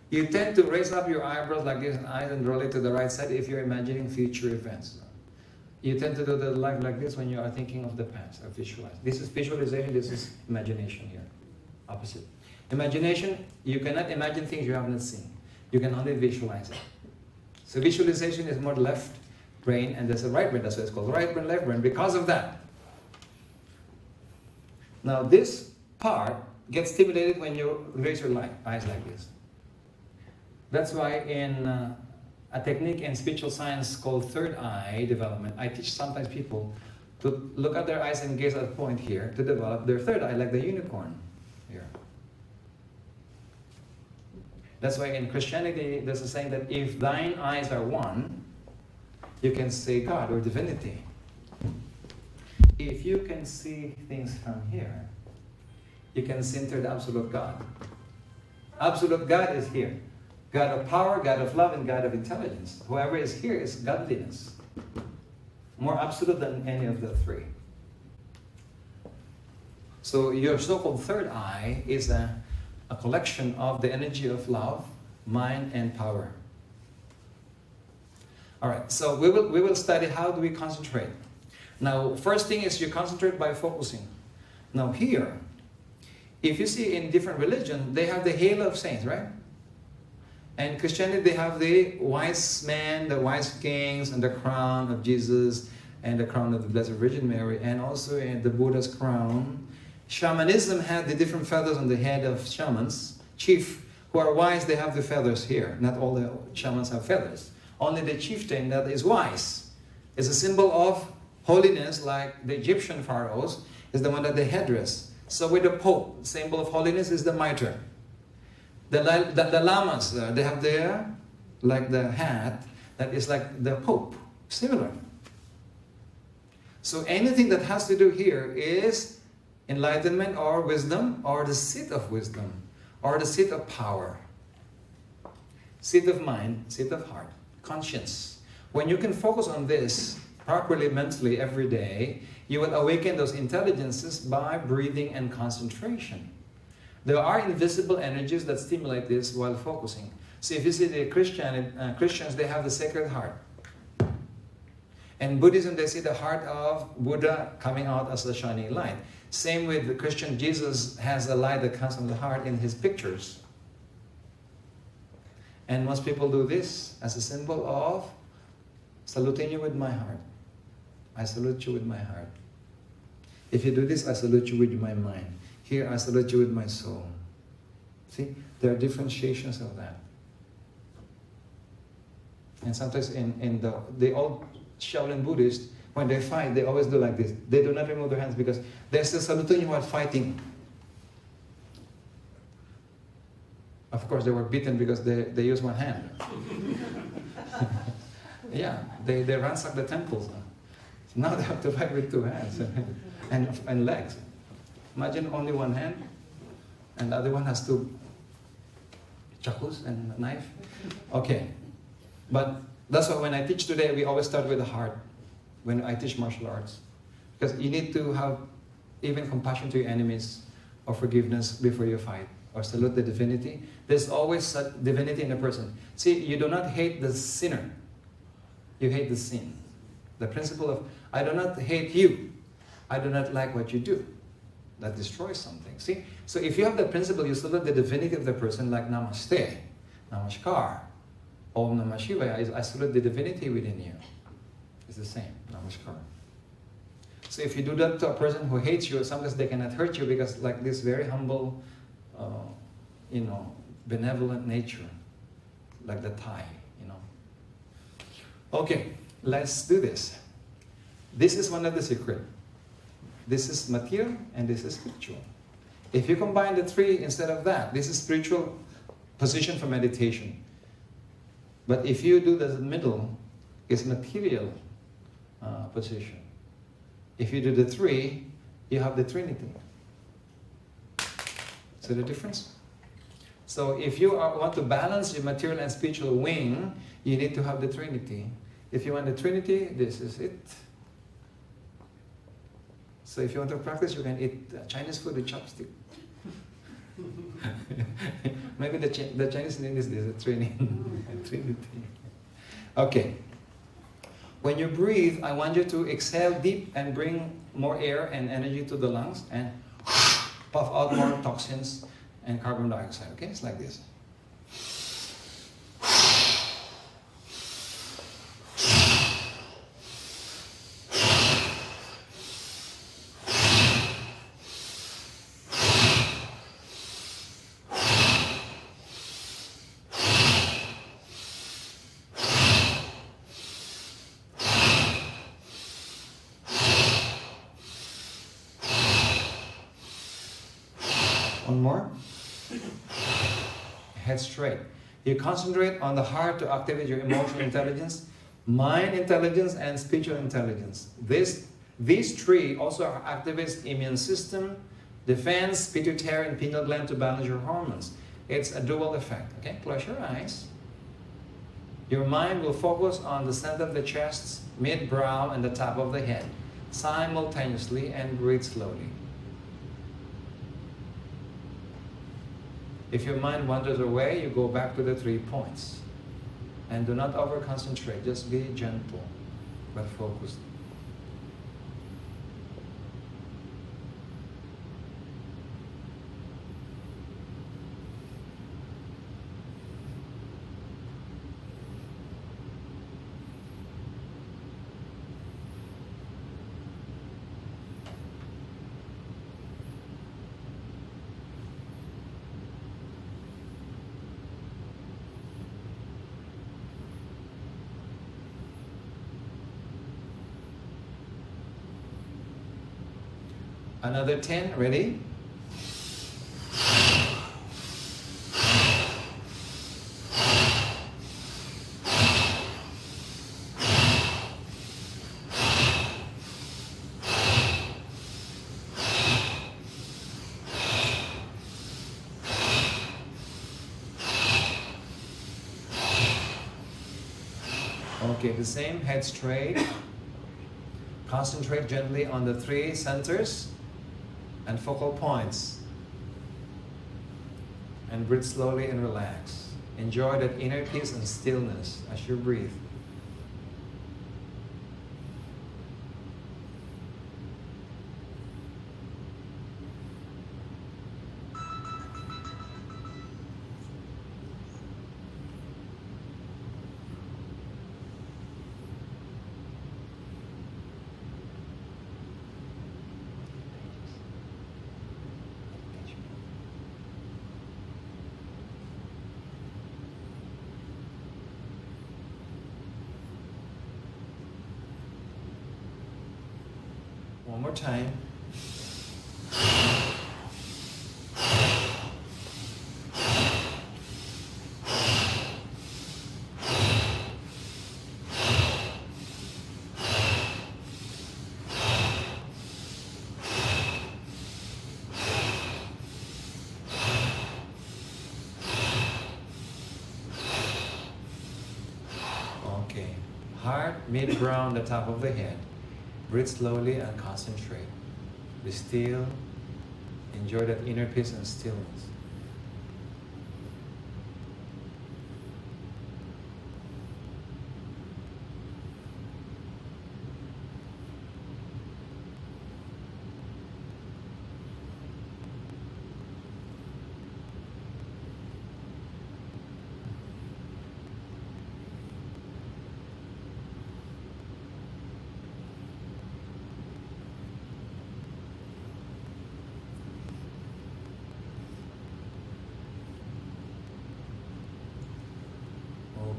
You tend to raise up your eyebrows like this and eyes and roll it to the right side if you're imagining future events. You tend to do the life like this when you are thinking of the past or visualize. This is visualization, this is imagination here. Opposite. Imagination, you cannot imagine things you have not seen. You can only visualize it. So visualization is more left brain and there's a right brain. That's why it's called right brain, left brain, because of that. Now this part gets stimulated when you raise your eyes like this. That's why in a technique in spiritual science called third eye development, I teach sometimes people to look at their eyes and gaze at a point here to develop their third eye like the unicorn here. That's why in Christianity there's a saying that if thine eyes are one, you can say God or divinity. If you can see things from here, you can see into the absolute God. Absolute God is here. God of power, God of love, and God of intelligence. Whoever is here is godliness. More absolute than any of the three. So your so-called third eye is a collection of the energy of love, mind, and power. All right, so we will study how do we concentrate. Now, first thing is you concentrate by focusing. Now here, if you see in different religions, they have the halo of saints, right? And Christianity, they have the wise men, the wise kings, and the crown of Jesus, and the crown of the Blessed Virgin Mary, and also in the Buddha's crown. Shamanism had the different feathers on the head of shamans. Chief, who are wise, they have the feathers here. Not all the shamans have feathers. Only the chieftain that is wise is a symbol of holiness, like the Egyptian pharaohs, is the one that they headdress. So with the Pope, symbol of holiness is the mitre. The lamas, they have their, like the hat, that is like the Pope, similar. So anything that has to do here is enlightenment or wisdom or the seat of wisdom or the seat of power. Seat of mind, seat of heart, conscience. When you can focus on this properly mentally every day, you will awaken those intelligences by breathing and concentration. There are invisible energies that stimulate this while focusing. So if you see the Christians, they have the Sacred Heart. In Buddhism, they see the heart of Buddha coming out as a shining light. Same with the Christian, Jesus has a light that comes from the heart in his pictures. And most people do this as a symbol of saluting you with my heart. I salute you with my heart. If you do this, I salute you with my mind. Here, I salute you with my soul. See, there are differentiations of that. And sometimes in the old Shaolin Buddhists, when they fight, they always do like this. They do not remove their hands because they're still saluting you while fighting. Of course, they were beaten because they used one hand. Yeah, they ransacked the temples. Now they have to fight with two hands and legs. Imagine only one hand, and the other one has two chakus and a knife. Okay, but that's why when I teach today, we always start with the heart when I teach martial arts. Because you need to have even compassion to your enemies or forgiveness before you fight or salute the divinity. There's always a divinity in a person. See, you do not hate the sinner. You hate the sin. The principle of, I do not hate you. I do not like what you do. That destroys something. See? So if you have the principle, you salute the divinity of the person like Namaste, Namaskar, Om Namah Shivaya. I salute the divinity within you. It's the same, Namaskar. So if you do that to a person who hates you, sometimes they cannot hurt you because like this very humble, benevolent nature, like the Thai, Okay, let's do this. This is one of the secrets. This is material and this is spiritual. If you combine the three instead of that, this is spiritual position for meditation. But if you do the middle, it's material position. If you do the three, you have the Trinity. See the difference? So if you want to balance your material and spiritual wing, you need to have the Trinity. If you want the Trinity, this is it. So if you want to practice, you can eat Chinese food with chopstick. Maybe the Chinese name is the Trinity. Trinity. Okay. When you breathe, I want you to exhale deep and bring more air and energy to the lungs and puff out more toxins and carbon dioxide. Okay, it's like this. One more. Head straight. You concentrate on the heart to activate your emotional intelligence, mind intelligence, and spiritual intelligence. These three also activates immune system, defense, pituitary, and pineal gland to balance your hormones. It's a dual effect. Okay, close your eyes. Your mind will focus on the center of the chest, mid-brow, and the top of the head simultaneously, and breathe slowly. If your mind wanders away, you go back to the 3 points. And do not over-concentrate, just be gentle but focused. Another 10, ready? Okay, the same, head straight. Concentrate gently on the 3 centers and focal points. And breathe slowly and relax. Enjoy that inner peace and stillness as you breathe. One more time. Okay. Heart, mid-brow, the top of the head. Breathe slowly and concentrate. Be still. Enjoy that inner peace and stillness.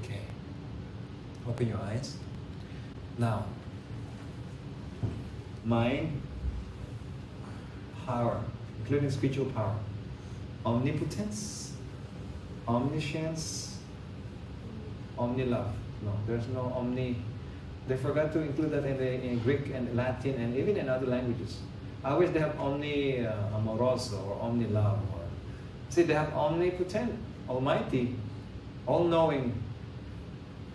Okay. Open your eyes. Now, mind, power, including spiritual power, omnipotence, omniscience, omnilove. No, there's no omni. They forgot to include that in Greek and Latin and even in other languages. I wish they have omni amoroso or omnilove. Or see, they have omnipotent, almighty, all-knowing,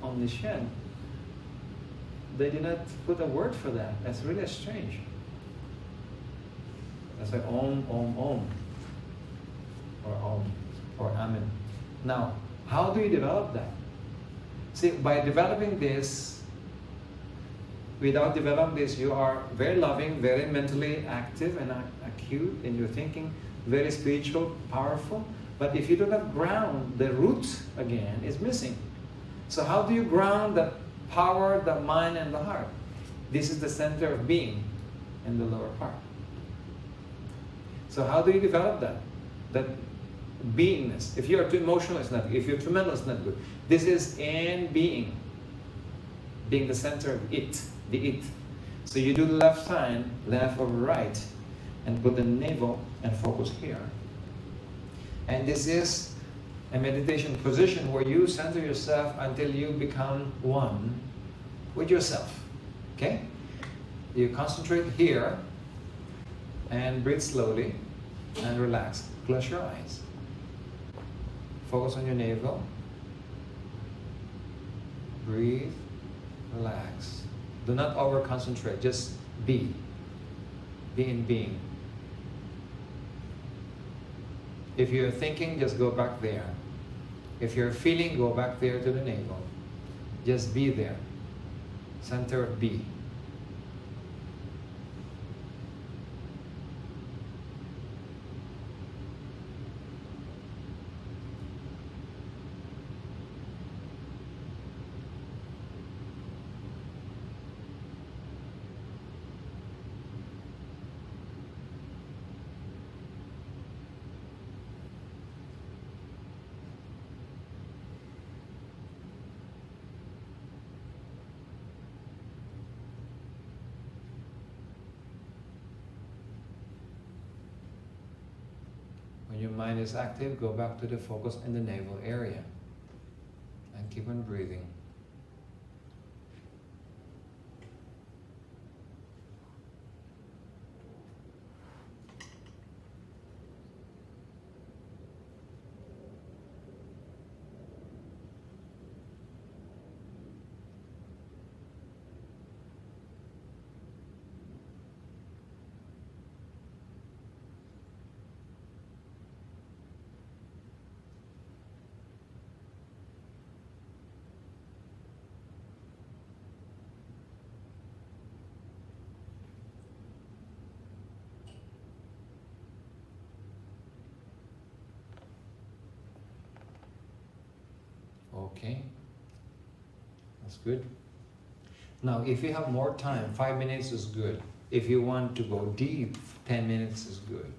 omniscient. They did not put a word for that. That's really strange. That's like Om, Om, Om. or Om or Amen. Now, how do you develop that? See, by developing this, without developing this, you are very loving, very mentally active and acute in your thinking, very spiritual, powerful. But if you do not ground, the root again is missing. So how do you ground the power, the mind, and the heart? This is the center of being in the lower part. So how do you develop that? That beingness. If you are too emotional, it's not good. If you're too mental, it's not good. This is in being. Being the center of it, the it. So you do the left hand, left over right, and put the navel and focus here. And this is a meditation position where you center yourself until you become one with yourself. Okay? You concentrate here and breathe slowly and relax. Close your eyes. Focus on your navel. Breathe. Relax. Do not over concentrate. Just be. Be in being. If you're thinking, just go back there. If you're feeling, go back there to the navel. Just be there. Center of be. When your mind is active, go back to the focus in the navel area. And keep on breathing. Okay, that's good. Now, if you have more time, 5 minutes is good. If you want to go deep, 10 minutes is good.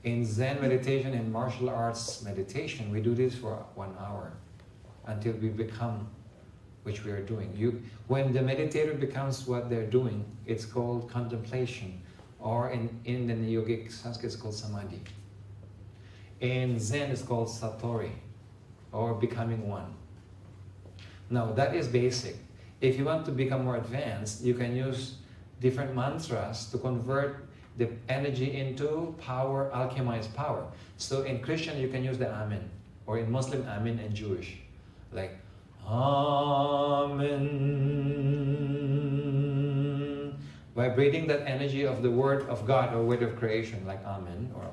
In Zen meditation and martial arts meditation, we do this for 1 hour until we become, which we are doing. When the meditator becomes what they're doing, it's called contemplation, or in the yogic Sanskrit, it's called samadhi. In Zen, it's called satori, or becoming one. Now, that is basic. If you want to become more advanced, you can use different mantras to convert the energy into power, alchemized power. So in Christian, you can use the Amen, or in Muslim, Amen, and Jewish, like Amen. Vibrating that energy of the word of God or word of creation, like Amen or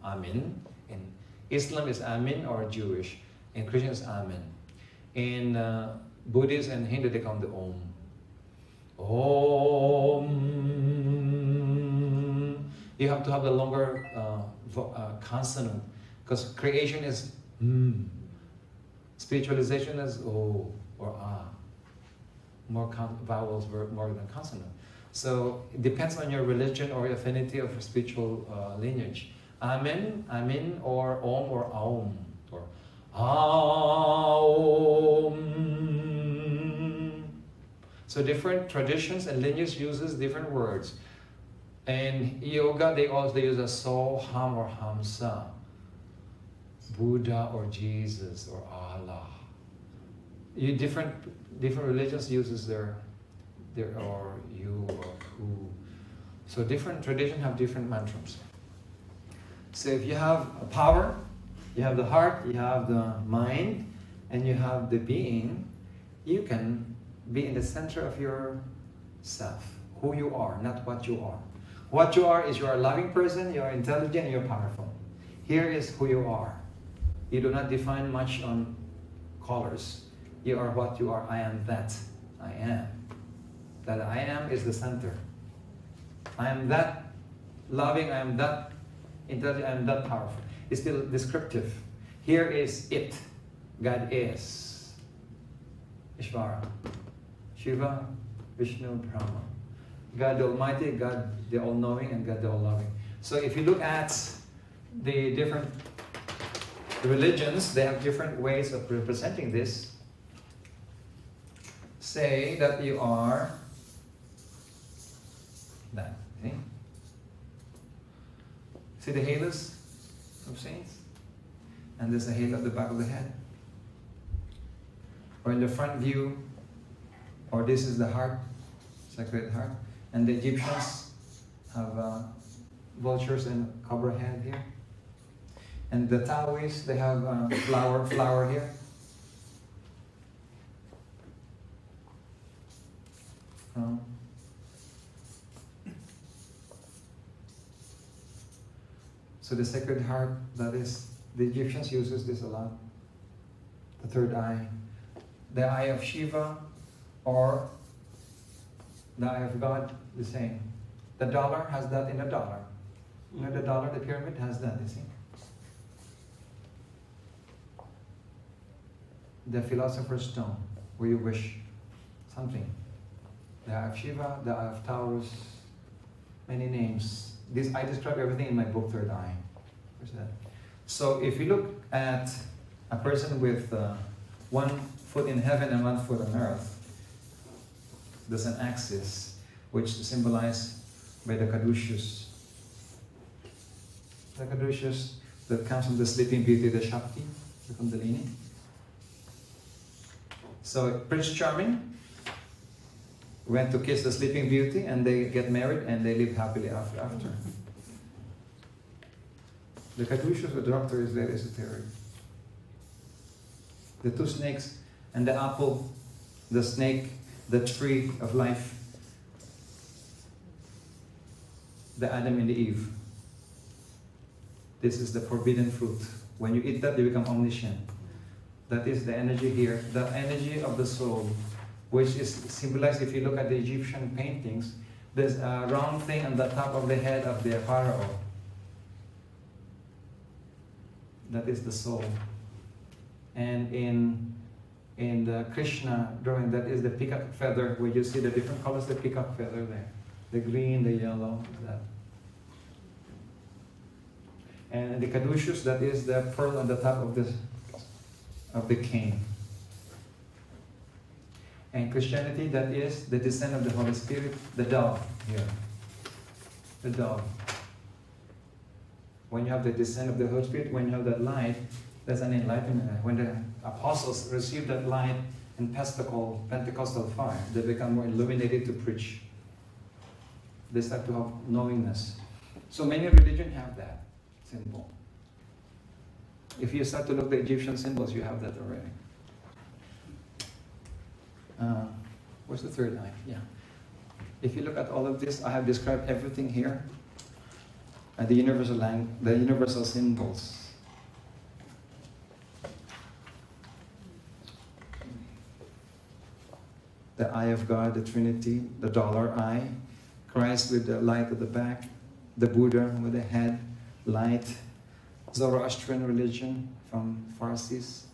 Amin. In Islam is Amin or Jewish. In Christian it's Amen. In Buddhist and Hindu they call the Om. Om. You have to have the longer consonant because creation is spiritualization is O or A. More vowels, more than consonant. So it depends on your religion or affinity of spiritual lineage. Amen, Amin, or Om or Aum. Aum. So different traditions and lineages uses different words. In yoga, they also use a so, ham, or hamsa. Buddha or Jesus or Allah. Different religions uses their or you or who. So different traditions have different mantras. So if you have a power, you have the heart, you have the mind, and you have the being, you can be in the center of yourself, who you are, not what you are. What you are is you're a loving person, you're intelligent, you're powerful. Here is who you are. You do not define much on colors. You are what you are. I am that. I am. That I am is the center. I am that loving. I am that intelligent. I am that powerful. It's still descriptive. Here is it. God is. Ishvara. Shiva, Vishnu, Brahma. God the Almighty, God the All-Knowing, and God the All-Loving. So if you look at the different religions, they have different ways of representing this. Say that you are that. See the halos of saints? And there's a halo at the back of the head. Or in the front view, or this is the heart, Sacred Heart. And the Egyptians have vultures and cobra head here. And the Taoists, they have flower here. So the Sacred Heart, that is, the Egyptians uses this a lot. The third eye. The eye of Shiva or the eye of God, the same. The dollar has that in a dollar. You know the dollar, the pyramid has that, you see. The Philosopher's Stone, where you wish something. The eye of Shiva, the eye of Taurus, many names. This I describe everything in my book, Third Eye. Where's that? So if you look at a person with 1 foot in heaven and 1 foot on earth, there's an axis which is symbolized by the caduceus. The caduceus that comes from the sleeping beauty, the Shakti, the Kundalini. So Prince Charming went to kiss the sleeping beauty and they get married and they live happily after. The caduceus, the doctor, is very esoteric. The two snakes and the apple, the snake, the tree of life, the Adam and the Eve. This is the forbidden fruit. When you eat that, you become omniscient. That is the energy here, the energy of the soul, which is symbolized if you look at the Egyptian paintings. There's a round thing on the top of the head of the pharaoh. That is the soul. And in the Krishna drawing, that is the peacock feather, where you see the different colors, the peacock feather there. The green, the yellow, that. And the caduceus, that is the pearl on the top of the cane. And Christianity, that is the descent of the Holy Spirit, the dove here. The dove. When you have the descent of the Holy Spirit, when you have that light, there's an enlightenment. When the apostles receive that light in Pentecostal fire, they become more illuminated to preach. They start to have knowingness. So many religions have that symbol. If you start to look at the Egyptian symbols, you have that already. What's the third eye? Yeah. If you look at all of this, I have described everything here. The universal symbols. The eye of God, the Trinity, the dollar eye, Christ with the light at the back, the Buddha with the head, light, Zoroastrian religion from Farsis,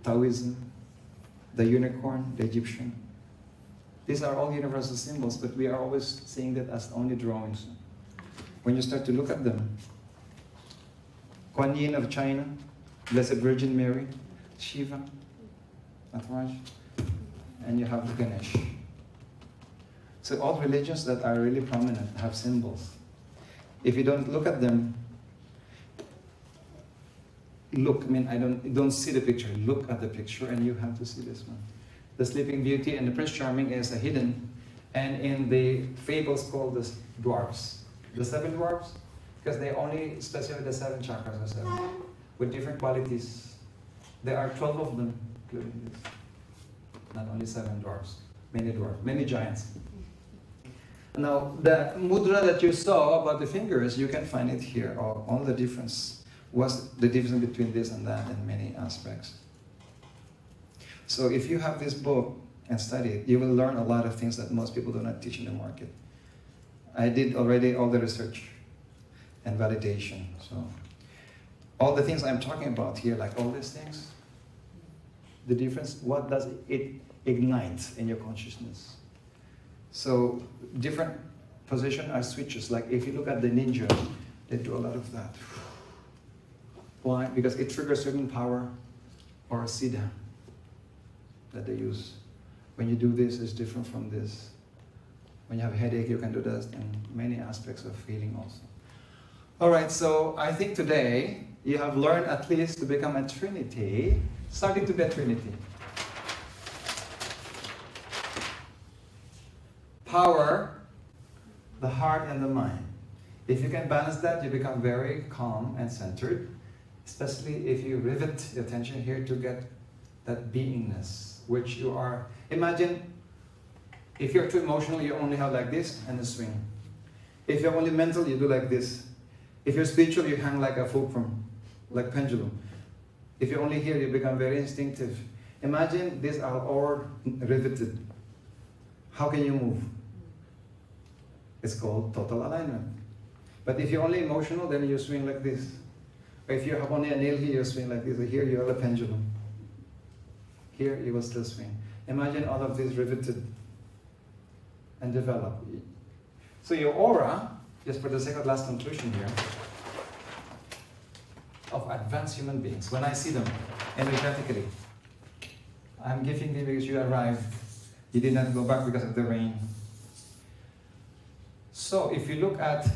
Taoism, the unicorn, the Egyptian. These are all universal symbols, but we are always seeing that as only drawings. When you start to look at them, Kuan Yin of China, Blessed Virgin Mary, Shiva, Nataraj, and you have Ganesh. So all religions that are really prominent have symbols. If you don't look at them, don't see the picture. Look at the picture and you have to see this one. The Sleeping Beauty and the Prince Charming is a hidden, and in the fables called the dwarfs. The 7 dwarfs, because they only specify the 7 chakras or 7, with different qualities. There are 12 of them, including this. Not only 7 dwarfs, many giants. Now, the mudra that you saw about the fingers, you can find it here. All the difference. What's the difference between this and that in many aspects. So if you have this book and study it, you will learn a lot of things that most people do not teach in the market. I did already all the research and validation. So all the things I'm talking about here, like all these things, the difference, what does it ignite in your consciousness? So different position are switches. Like if you look at the ninja, they do a lot of that. Why? Because it triggers certain power or siddha that they use. When you do this, it's different from this. When you have a headache, you can do that, and many aspects of healing also. All right, so I think today you have learned at least to become a trinity, starting to be a trinity. Power, the heart and the mind. If you can balance that, you become very calm and centered, especially if you rivet your attention here to get that beingness, which you are. Imagine if you're too emotional, you only have like this and a swing. If you're only mental, you do like this. If you're spiritual, you hang like a fulcrum, like pendulum. If you're only here, you become very instinctive. Imagine these are all riveted. How can you move? It's called total alignment. But if you're only emotional, then you swing like this. Or if you have only a nail here, you swing like this. Or here, you have a pendulum. Here, you will still swing. Imagine all of this riveted and develop. So your aura, just for the sake of last conclusion here, of advanced human beings, when I see them energetically, I'm giving them because you arrived. You did not go back because of the rain. So if you look at,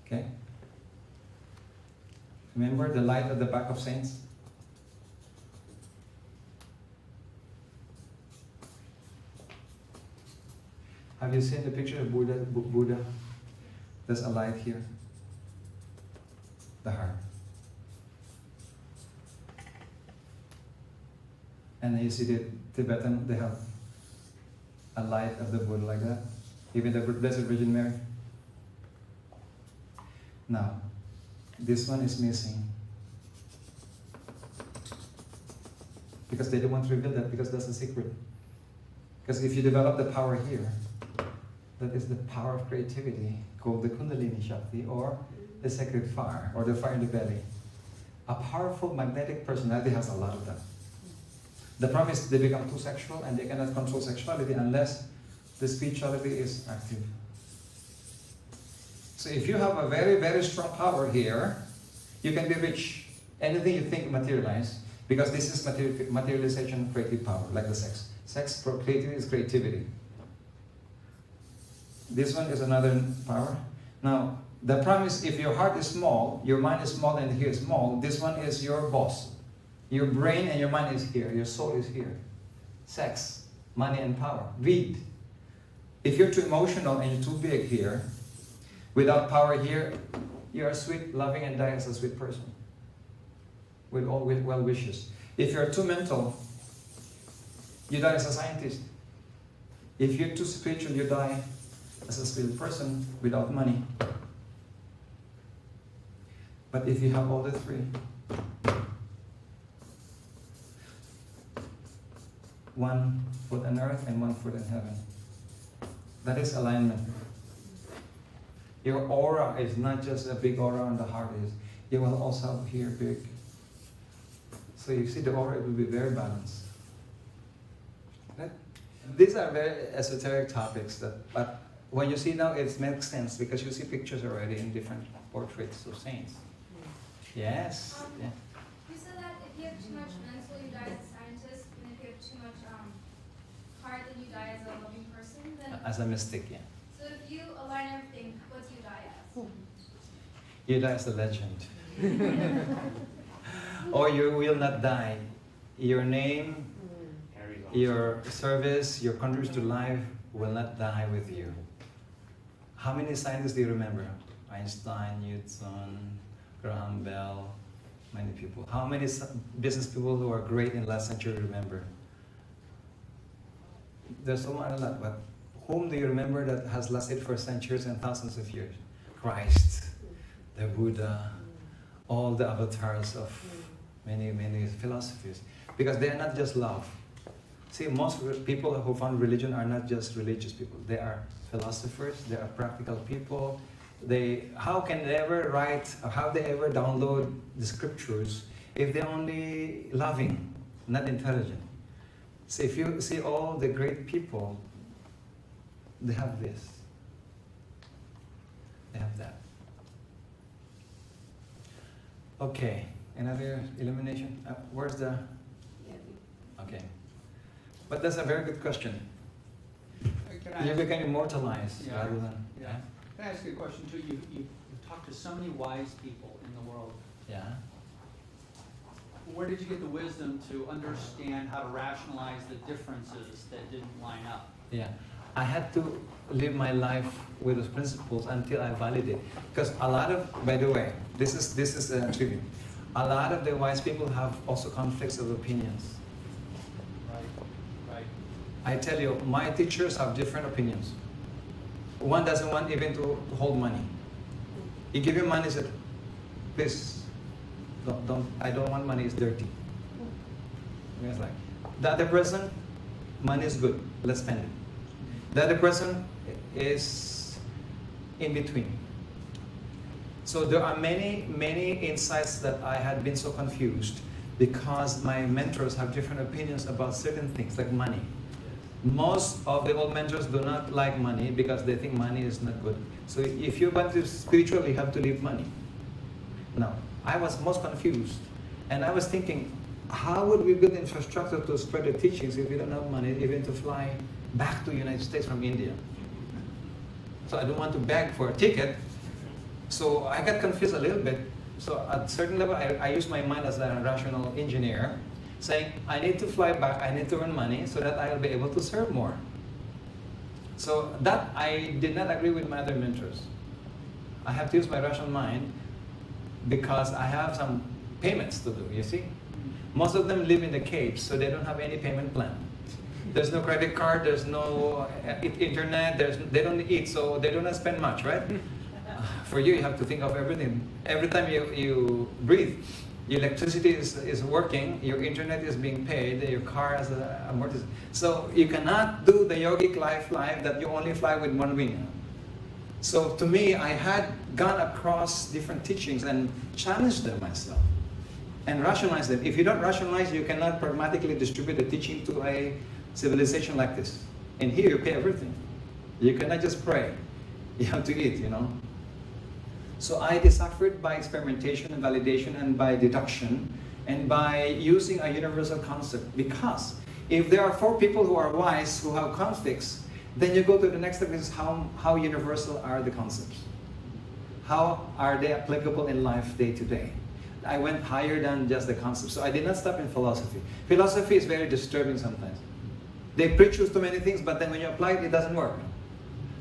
okay, remember the light at the back of saints? Have you seen the picture of Buddha? There's a light here. The heart. And you see the Tibetan, they have a light of the Buddha like that. Even the Blessed Virgin Mary. Now, this one is missing. Because they don't want to reveal that, because that's a secret. Because if you develop the power here, that is the power of creativity, called the Kundalini Shakti, or the sacred fire, or the fire in the belly. A powerful magnetic personality has a lot of that. The problem is they become too sexual and they cannot control sexuality unless the spirituality is active. So if you have a very, very strong power here, you can be rich. Anything you think materialize, because this is materialization of creative power, like the sex. Sex for creativity is creativity. This one is another power. Now, the problem is if your heart is small, your mind is small and here is small, this one is your boss. Your brain and your mind is here. Your soul is here. Sex, money and power. Greed. If you're too emotional and you're too big here, without power here, you're sweet, loving, and die as a sweet person. With well wishes. If you're too mental, you die as a scientist. If you're too spiritual, you die as a spiritual person without money. But if you have all the three, one foot on earth and one foot in heaven. That is alignment. Your aura is not just a big aura on the heart is. You will also have here big. So you see the aura, it will be very balanced. Right? These are very esoteric topics, but when you see now, it makes sense because you see pictures already in different portraits of saints. Yes. Yeah. You said that if you have too much mental, you die as a scientist, and if you have too much heart, then you die as a loving person. Then As a mystic, yeah. so if you align everything, what do you die as? You die as a legend. Or you will not die. Your name, your service, your contribution to life will not die with you. How many scientists do you remember? Einstein, Newton, Graham Bell, many people. How many business people who are great in last century remember? there's a lot, but whom do you remember that has lasted for centuries and thousands of years? Christ, the Buddha, all the avatars of many philosophies, because they are not just love. See, most people who found religion are not just religious people. They are philosophers. They are practical people. How can they ever write? Or how they ever download the scriptures if they're only loving, not intelligent? See, if you see all the great people, they have this. They have that. Okay, another elimination. Where's the? Okay, but that's a very good question. You become immortalized rather than. Yeah. Can I ask you a question too? You've talked to so many wise people in the world. Yeah. Where did you get the wisdom to understand how to rationalize the differences that didn't line up? Yeah, I had to live my life with those principles until I validate. Because a lot of, by the way, this is a tribute. A lot of the wise people have also conflicts of opinions. Right. I tell you, my teachers have different opinions. One doesn't want even to hold money. He give you money, said, please, I don't want money, it's dirty. It's like, the other person, money is good, let's spend it. The other person is in between. So there are many insights that I had been so confused because my mentors have different opinions about certain things, like money. Most of the old mentors do not like money because they think money is not good. So if you want to spiritually, you have to leave money. Now, I was most confused. And I was thinking, how would we build infrastructure to spread the teachings if we don't have money even to fly back to the United States from India? So I don't want to beg for a ticket. So I got confused a little bit. So at a certain level, I used my mind as a rational engineer, saying, I need to fly back, I need to earn money so that I'll be able to serve more. So that I did not agree with my other mentors. I have to use my rational mind because I have some payments to do, you see? Most of them live in the caves, so they don't have any payment plan. There's no credit card, there's no internet, they don't eat, so they don't spend much, right? For you, you have to think of everything. Every time you breathe, your electricity is working, your internet is being paid, your car has a amortization. So you cannot do the yogic life that you only fly with one wing. So to me, I had gone across different teachings and challenged them myself and rationalized them. If you don't rationalize, you cannot pragmatically distribute the teaching to a civilization like this. And here you pay everything. You cannot just pray. You have to eat, you know. So I deciphered by experimentation and validation and by deduction and by using a universal concept. Because if there are 4 people who are wise, who have conflicts, then you go to the next step, is how universal are the concepts? How are they applicable in life day to day? I went higher than just the concept. So I did not stop in philosophy. Philosophy is very disturbing sometimes. They preach you too many things, but then when you apply it, it doesn't work.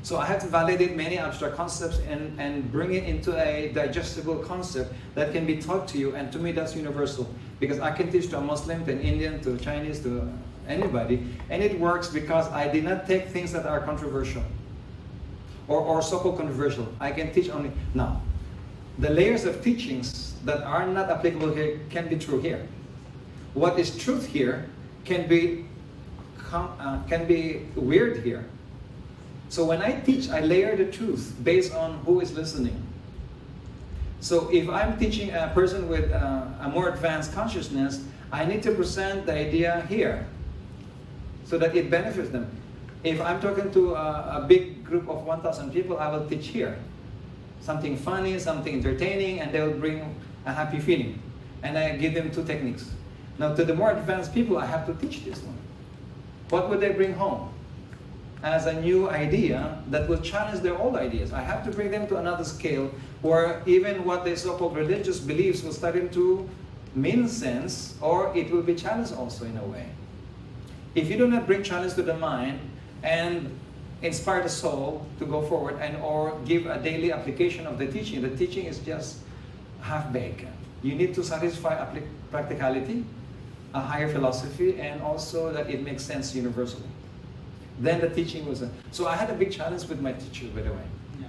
So I have to validate many abstract concepts and bring it into a digestible concept that can be taught to you. And to me, that's universal. Because I can teach to a Muslim, to an Indian, to a Chinese, to anybody. And it works because I did not take things that are controversial or so-called controversial. I can teach only. Now, the layers of teachings that are not applicable here can be true here. What is truth here can be weird here. So when I teach, I layer the truth based on who is listening. So if I'm teaching a person with a more advanced consciousness, I need to present the idea here so that it benefits them. If I'm talking to a big group of 1,000 people, I will teach here. Something funny, something entertaining, and they will bring a happy feeling. And I give them 2 techniques. Now to the more advanced people, I have to teach this one. What would they bring home as a new idea that will challenge their old ideas? I have to bring them to another scale where even what they so-called religious beliefs will start to mean sense, or it will be challenged also in a way. If you do not bring challenge to the mind and inspire the soul to go forward and or give a daily application of the teaching is just half-baked. You need to satisfy practicality, a higher philosophy, and also that it makes sense universally. then the teaching was. So I had a big challenge with my teacher, by the way. Yeah.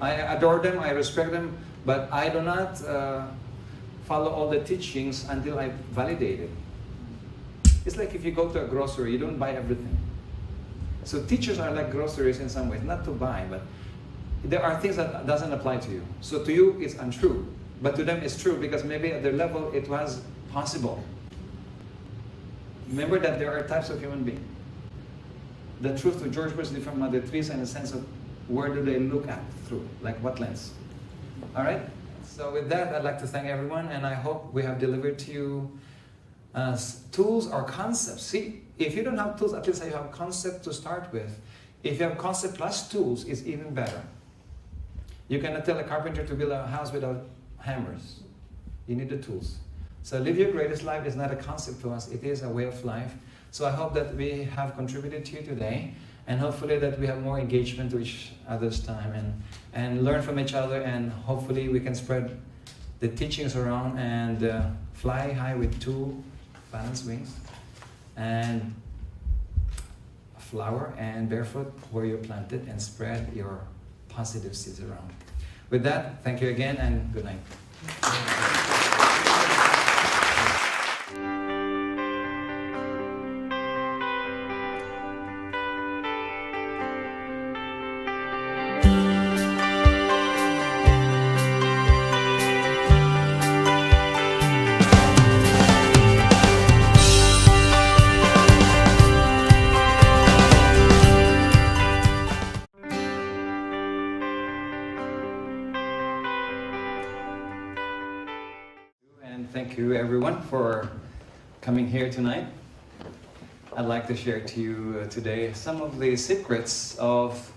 I adore them, I respect them, but I do not follow all the teachings until I validate it. It's like if you go to a grocery, you don't buy everything. So teachers are like groceries in some ways, not to buy, but there are things that doesn't apply to you. So to you, it's untrue. But to them, it's true because maybe at their level, it was possible. Remember that there are types of human beings. The truth to George was different from the trees in the sense of where do they look at through, like what lens. All right? So with that, I'd like to thank everyone, and I hope we have delivered to you tools or concepts. See, if you don't have tools, at least you have concept to start with. If you have concept plus tools, it's even better. You cannot tell a carpenter to build a house without hammers. You need the tools. So live your greatest life is not a concept to us, it is a way of life. So I hope that we have contributed to you today, and hopefully that we have more engagement to each other's time and learn from each other, and hopefully we can spread the teachings around and fly high with two balanced wings and flower and barefoot where you're planted and spread your positive seeds around. With that, thank you again and good night. And thank you everyone for coming here tonight. I'd like to share to you today some of the secrets of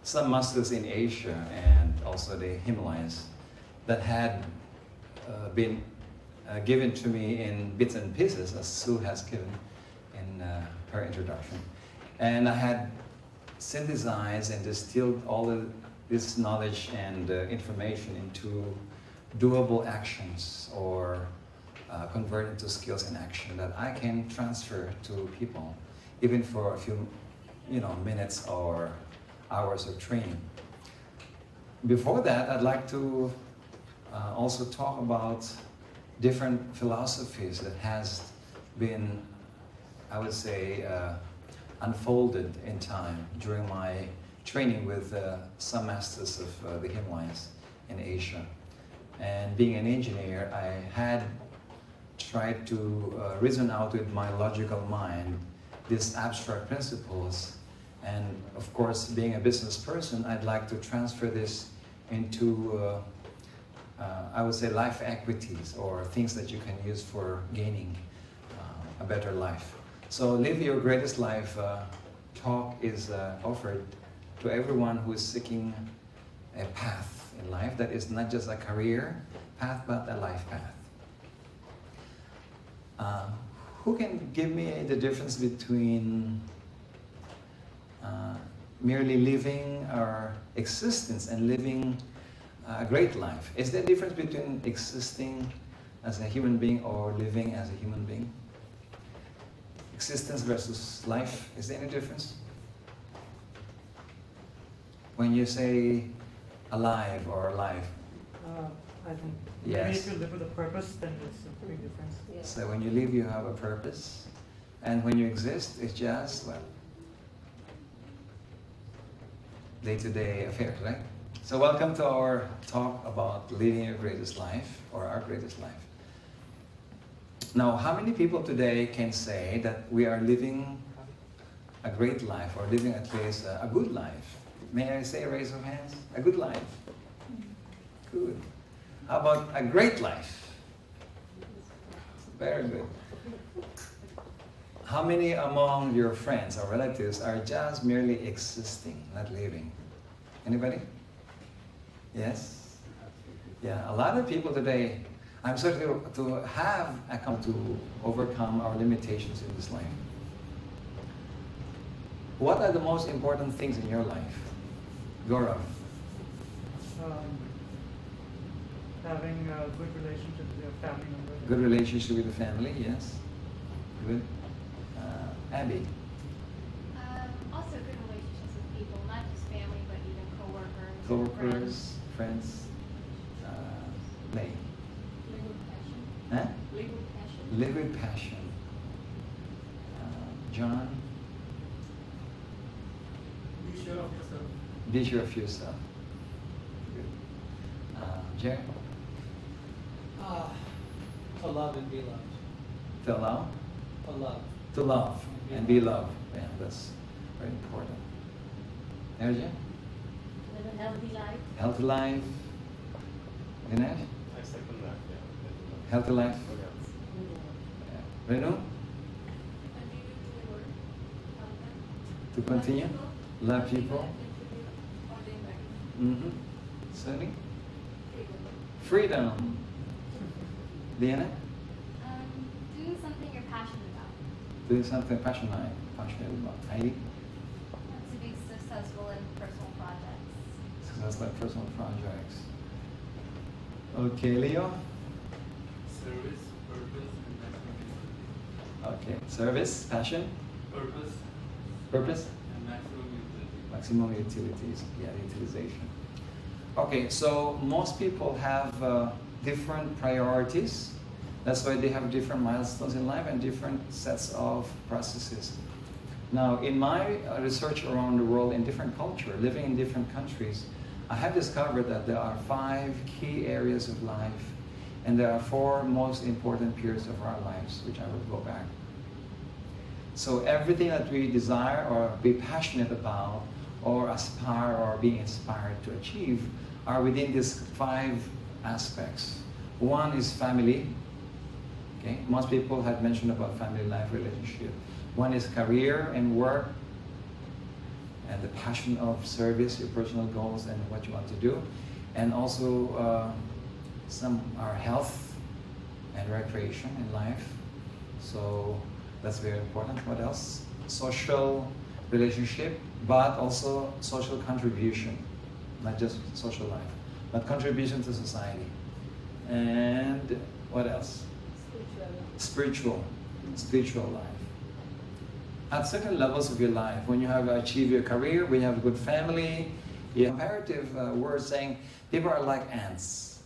some masters in Asia and also the Himalayas that had been given to me in bits and pieces, as Sue has given in her introduction. And I had synthesized and distilled all of this knowledge and information into doable actions or convert into skills in action that I can transfer to people, even for a few minutes or hours of training. Before that, I'd like to also talk about different philosophies that has been, I would say, unfolded in time during my training with some masters of the Himalayas in Asia. And being an engineer, I had tried to reason out with my logical mind these abstract principles. And of course, being a business person, I'd like to transfer this into, I would say, life equities or things that you can use for gaining a better life. So Live Your Greatest Life talk is offered to everyone who is seeking a path in life that is not just a career path, but a life path. Who can give me the difference between merely living our existence and living a great life? Is there a difference between existing as a human being or living as a human being? Existence versus life, is there any difference? When you say alive or alive? I think Yes. maybe if you live with a purpose, then it's a big difference. Yeah. So when you live, you have a purpose. And when you exist, it's just, well, day-to-day affairs, right? So welcome to our talk about living your greatest life, or our greatest life. Now, how many people today can say that we are living a great life, or living at least a good life? May I say a raise of hands? A good life. Good. How about a great life? Very good. How many among your friends or relatives are just merely existing, not living? Anybody? Yes? Yeah, a lot of people today, I'm sorry to have come to overcome our limitations in this life. What are the most important things in your life? Gaurav? Having a good relationship with your family members. Good relationship with the family, yes. Good. Abby? co-workers, friends. May. Live with passion. Huh? Live with passion. Live with passion. John, Be sure of yourself. be sure of yourself. Good. Jerry, To love and be loved. to allow, To love. to love and be loved. Yeah, that's very important. Erja, Live a healthy life. healthy life. Dinesh, I second that, yeah. healthy life. What else? Yeah. Renu, to continue, love people. Mm-hmm. Sunny, freedom. Diana, Do something you're passionate about. doing something passionate about. Heidi, To be successful in personal projects. successful personal projects. Okay, Leo. Service, purpose, and maximum utility. Okay, service, passion, Purpose purpose, and maximum utility. maximum utilities, yeah, utilization. Okay, so most people have different priorities. That's why they have different milestones in life and different sets of processes. Now, in my research around the world in different cultures, living in different countries, I have discovered that there are 5 key areas of life, and there are 4 most important periods of our lives, which I will go back. So everything that we desire or be passionate about or aspire or be inspired to achieve are within these 5 aspects. One is family. Okay? Most people have mentioned about family life relationship. One is career and work and the passion of service, your personal goals and what you want to do. And also some are health and recreation in life. So that's very important. What else? Social relationship, but also social contribution. Not just social life, but contribution to society. And what else? Spiritual life. At certain levels of your life, when you have achieved your career, when you have a good family, you have comparative words saying people are like ants.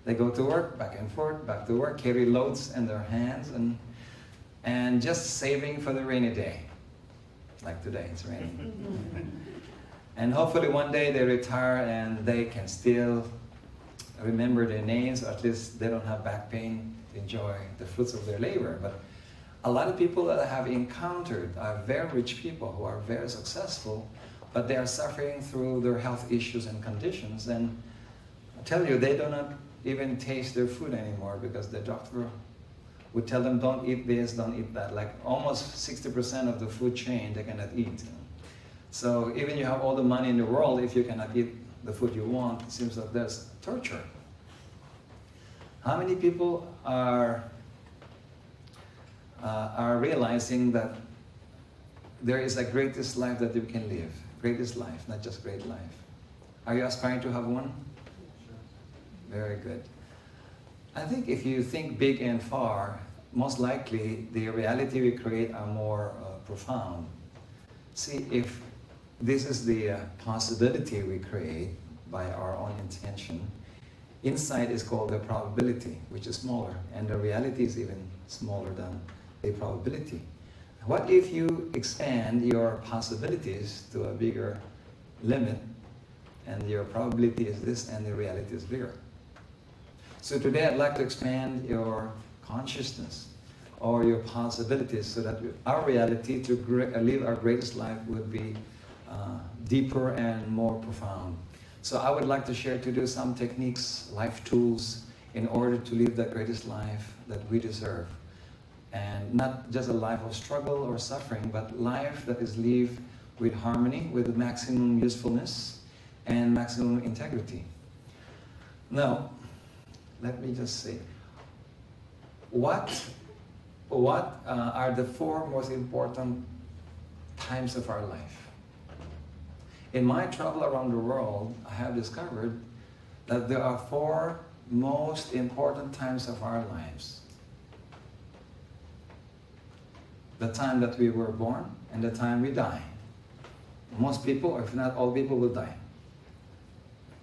They go to work, back and forth, back to work, carry loads in their hands, and just saving for the rainy day. Like today, it's raining. And hopefully one day they retire and they can still remember their names, or at least they don't have back pain to enjoy the fruits of their labor. But a lot of people that I have encountered are very rich people who are very successful, but they are suffering through their health issues and conditions. And I tell you, they do not even taste their food anymore because the doctor would tell them, don't eat this, don't eat that. Like almost 60% of the food chain they cannot eat. So even you have all the money in the world, if you cannot eat the food you want, it seems that there's torture. How many people are realizing that there is a greatest life that you can live? Greatest life, not just great life. Are you aspiring to have one? Very good. I think if you think big and far, most likely the reality we create are more profound. See, if this is the possibility we create by our own intention, inside is called the probability, which is smaller, and the reality is even smaller than the probability. What if you expand your possibilities to a bigger limit, and your probability is this and the reality is bigger? So today I'd like to expand your consciousness or your possibilities so that our reality to live our greatest life would be deeper and more profound. So I would like to share to you some techniques, life tools, in order to live the greatest life that we deserve. And not just a life of struggle or suffering, but life that is lived with harmony, with maximum usefulness and maximum integrity. Now, let me just say, what are the 4 most important times of our life? In my travel around the world, I have discovered that there are 4 most important times of our lives. The time that we were born and the time we die. Most people, or if not all people, will die.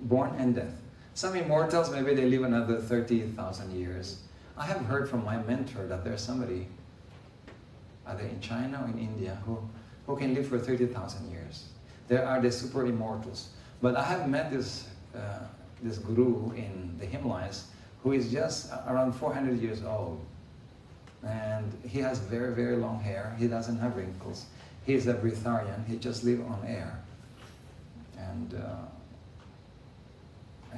born and death. Some immortals, maybe they live another 30,000 years. I have heard from my mentor that there's somebody, either in China or in India, who can live for 30,000 years. There are the super immortals. But I have met this guru in the Himalayas who is just around 400 years old. And he has very, very long hair. He doesn't have wrinkles. He's a breatharian. He just lives on air. And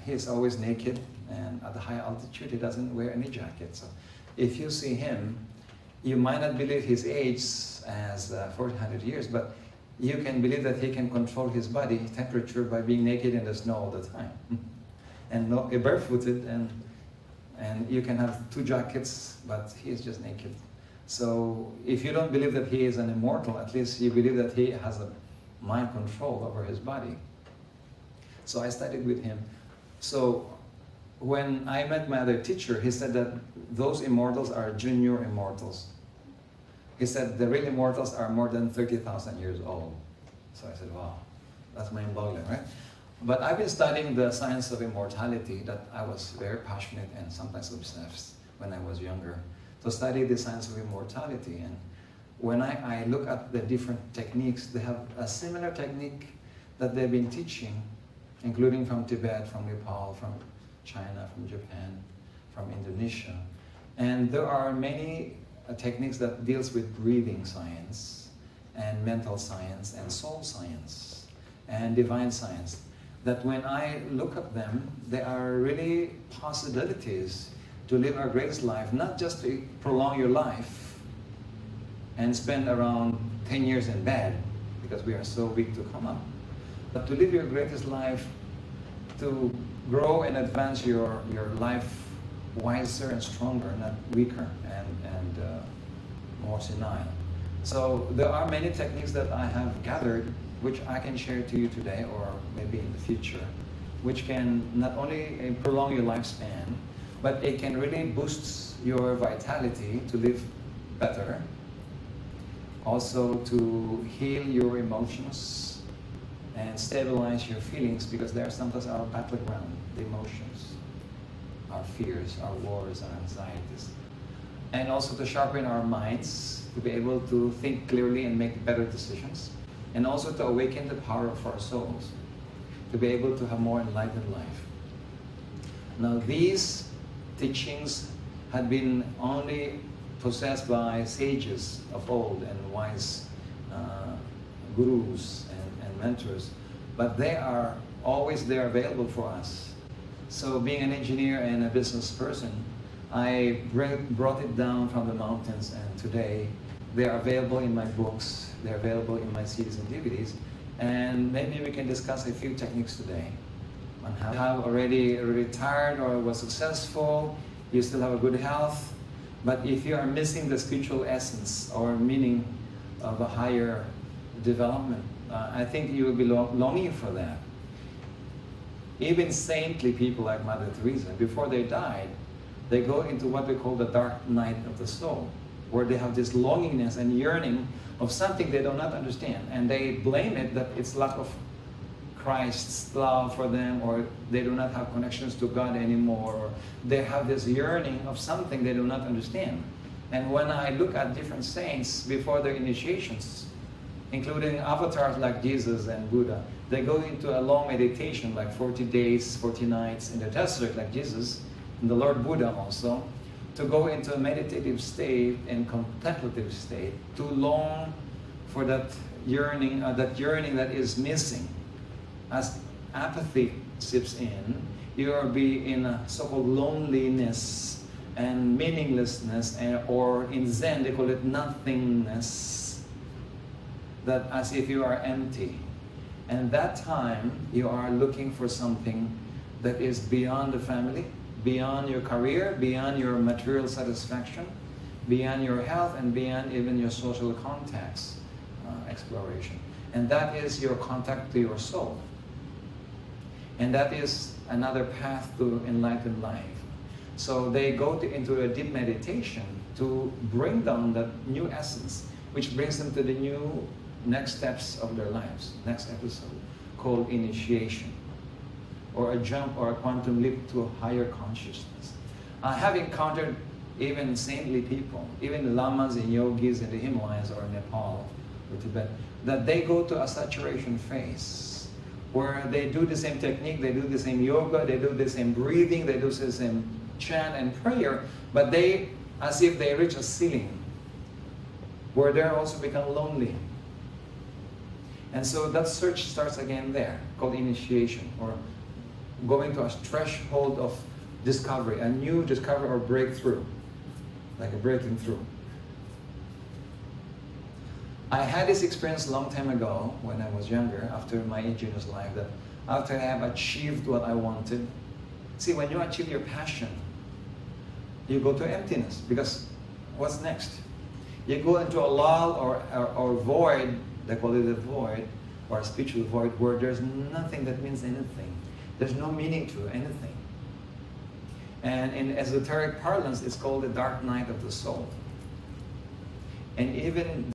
he's always naked. And at the high altitude, he doesn't wear any jacket. So if you see him, you might not believe his age as 400 years, but you can believe that he can control his body temperature by being naked in the snow all the time. And barefooted, and you can have 2 jackets, but he is just naked. So if you don't believe that he is an immortal, at least you believe that he has a mind control over his body. So I studied with him. So when I met my other teacher, he said that those immortals are junior immortals. He said the real immortals are more than 30,000 years old. So I said, wow, that's mind-boggling, right? But I've been studying the science of immortality that I was very passionate and sometimes obsessed when I was younger. To study the science of immortality. And when I look at the different techniques, they have a similar technique that they've been teaching, including from Tibet, from Nepal, from China, from Japan, from Indonesia. And there are many techniques that deals with breathing science and mental science and soul science and divine science. That when I look at them, there are really possibilities to live our greatest life, not just to prolong your life and spend around 10 years in bed because we are so weak to come up, but to live your greatest life, to grow and advance your life wiser and stronger, not weaker and more senile. So there are many techniques that I have gathered which I can share to you today or maybe in the future, which can not only prolong your lifespan, but it can really boost your vitality to live better, also to heal your emotions and stabilize your feelings, because they are sometimes our battleground, the emotions, our fears, our wars, our anxieties. And also to sharpen our minds, to be able to think clearly and make better decisions. And also to awaken the power of our souls, to be able to have more enlightened life. Now these teachings had been only possessed by sages of old and wise gurus and mentors, but they are always there available for us. So being an engineer and a business person, I brought it down from the mountains, and today they are available in my books, they're available in my CDs and DVDs, and maybe we can discuss a few techniques today on how you have already retired or was successful, you still have a good health, but if you are missing the spiritual essence or meaning of a higher development, I think you will be longing for that. Even saintly people like Mother Teresa, before they died, they go into what we call the dark night of the soul, where they have this longingness and yearning of something they do not understand, and they blame it that it's lack of Christ's love for them, or they do not have connections to God anymore, or they have this yearning of something they do not understand. And when I look at different saints before their initiations, including avatars like Jesus and Buddha, they go into a long meditation, like 40 days, 40 nights in the desert like Jesus, and the Lord Buddha also, to go into a meditative state and contemplative state, to long for that yearning that is missing. As apathy seeps in, you will be in a so-called loneliness and meaninglessness, or in Zen they call it nothingness, that as if you are empty. And that time you are looking for something that is beyond the family, beyond your career, beyond your material satisfaction, beyond your health, and beyond even your social contacts exploration. And that is your contact to your soul. And that is another path to enlightened life. So they go into a deep meditation to bring down that new essence, which brings them to the new next steps of their lives, next episode, called initiation. or a jump or a quantum leap to a higher consciousness. I have encountered even saintly people, even lamas and yogis in the Himalayas or Nepal or Tibet, that they go to a saturation phase where they do the same technique, they do the same yoga, they do the same breathing, they do the same chant and prayer, but they, as if they reach a ceiling where they also become lonely. And so that search starts again there, called initiation, or going to a threshold of discovery, a new discovery or breakthrough, like a breaking through. I had this experience a long time ago when I was younger, after my indigenous life, that after I have achieved what I wanted, see, when you achieve your passion, you go to emptiness, because what's next? You go into a lull or void, they call it a void, or a spiritual void, where there's nothing that means anything. There's no meaning to anything. And in esoteric parlance, it's called the dark night of the soul. And even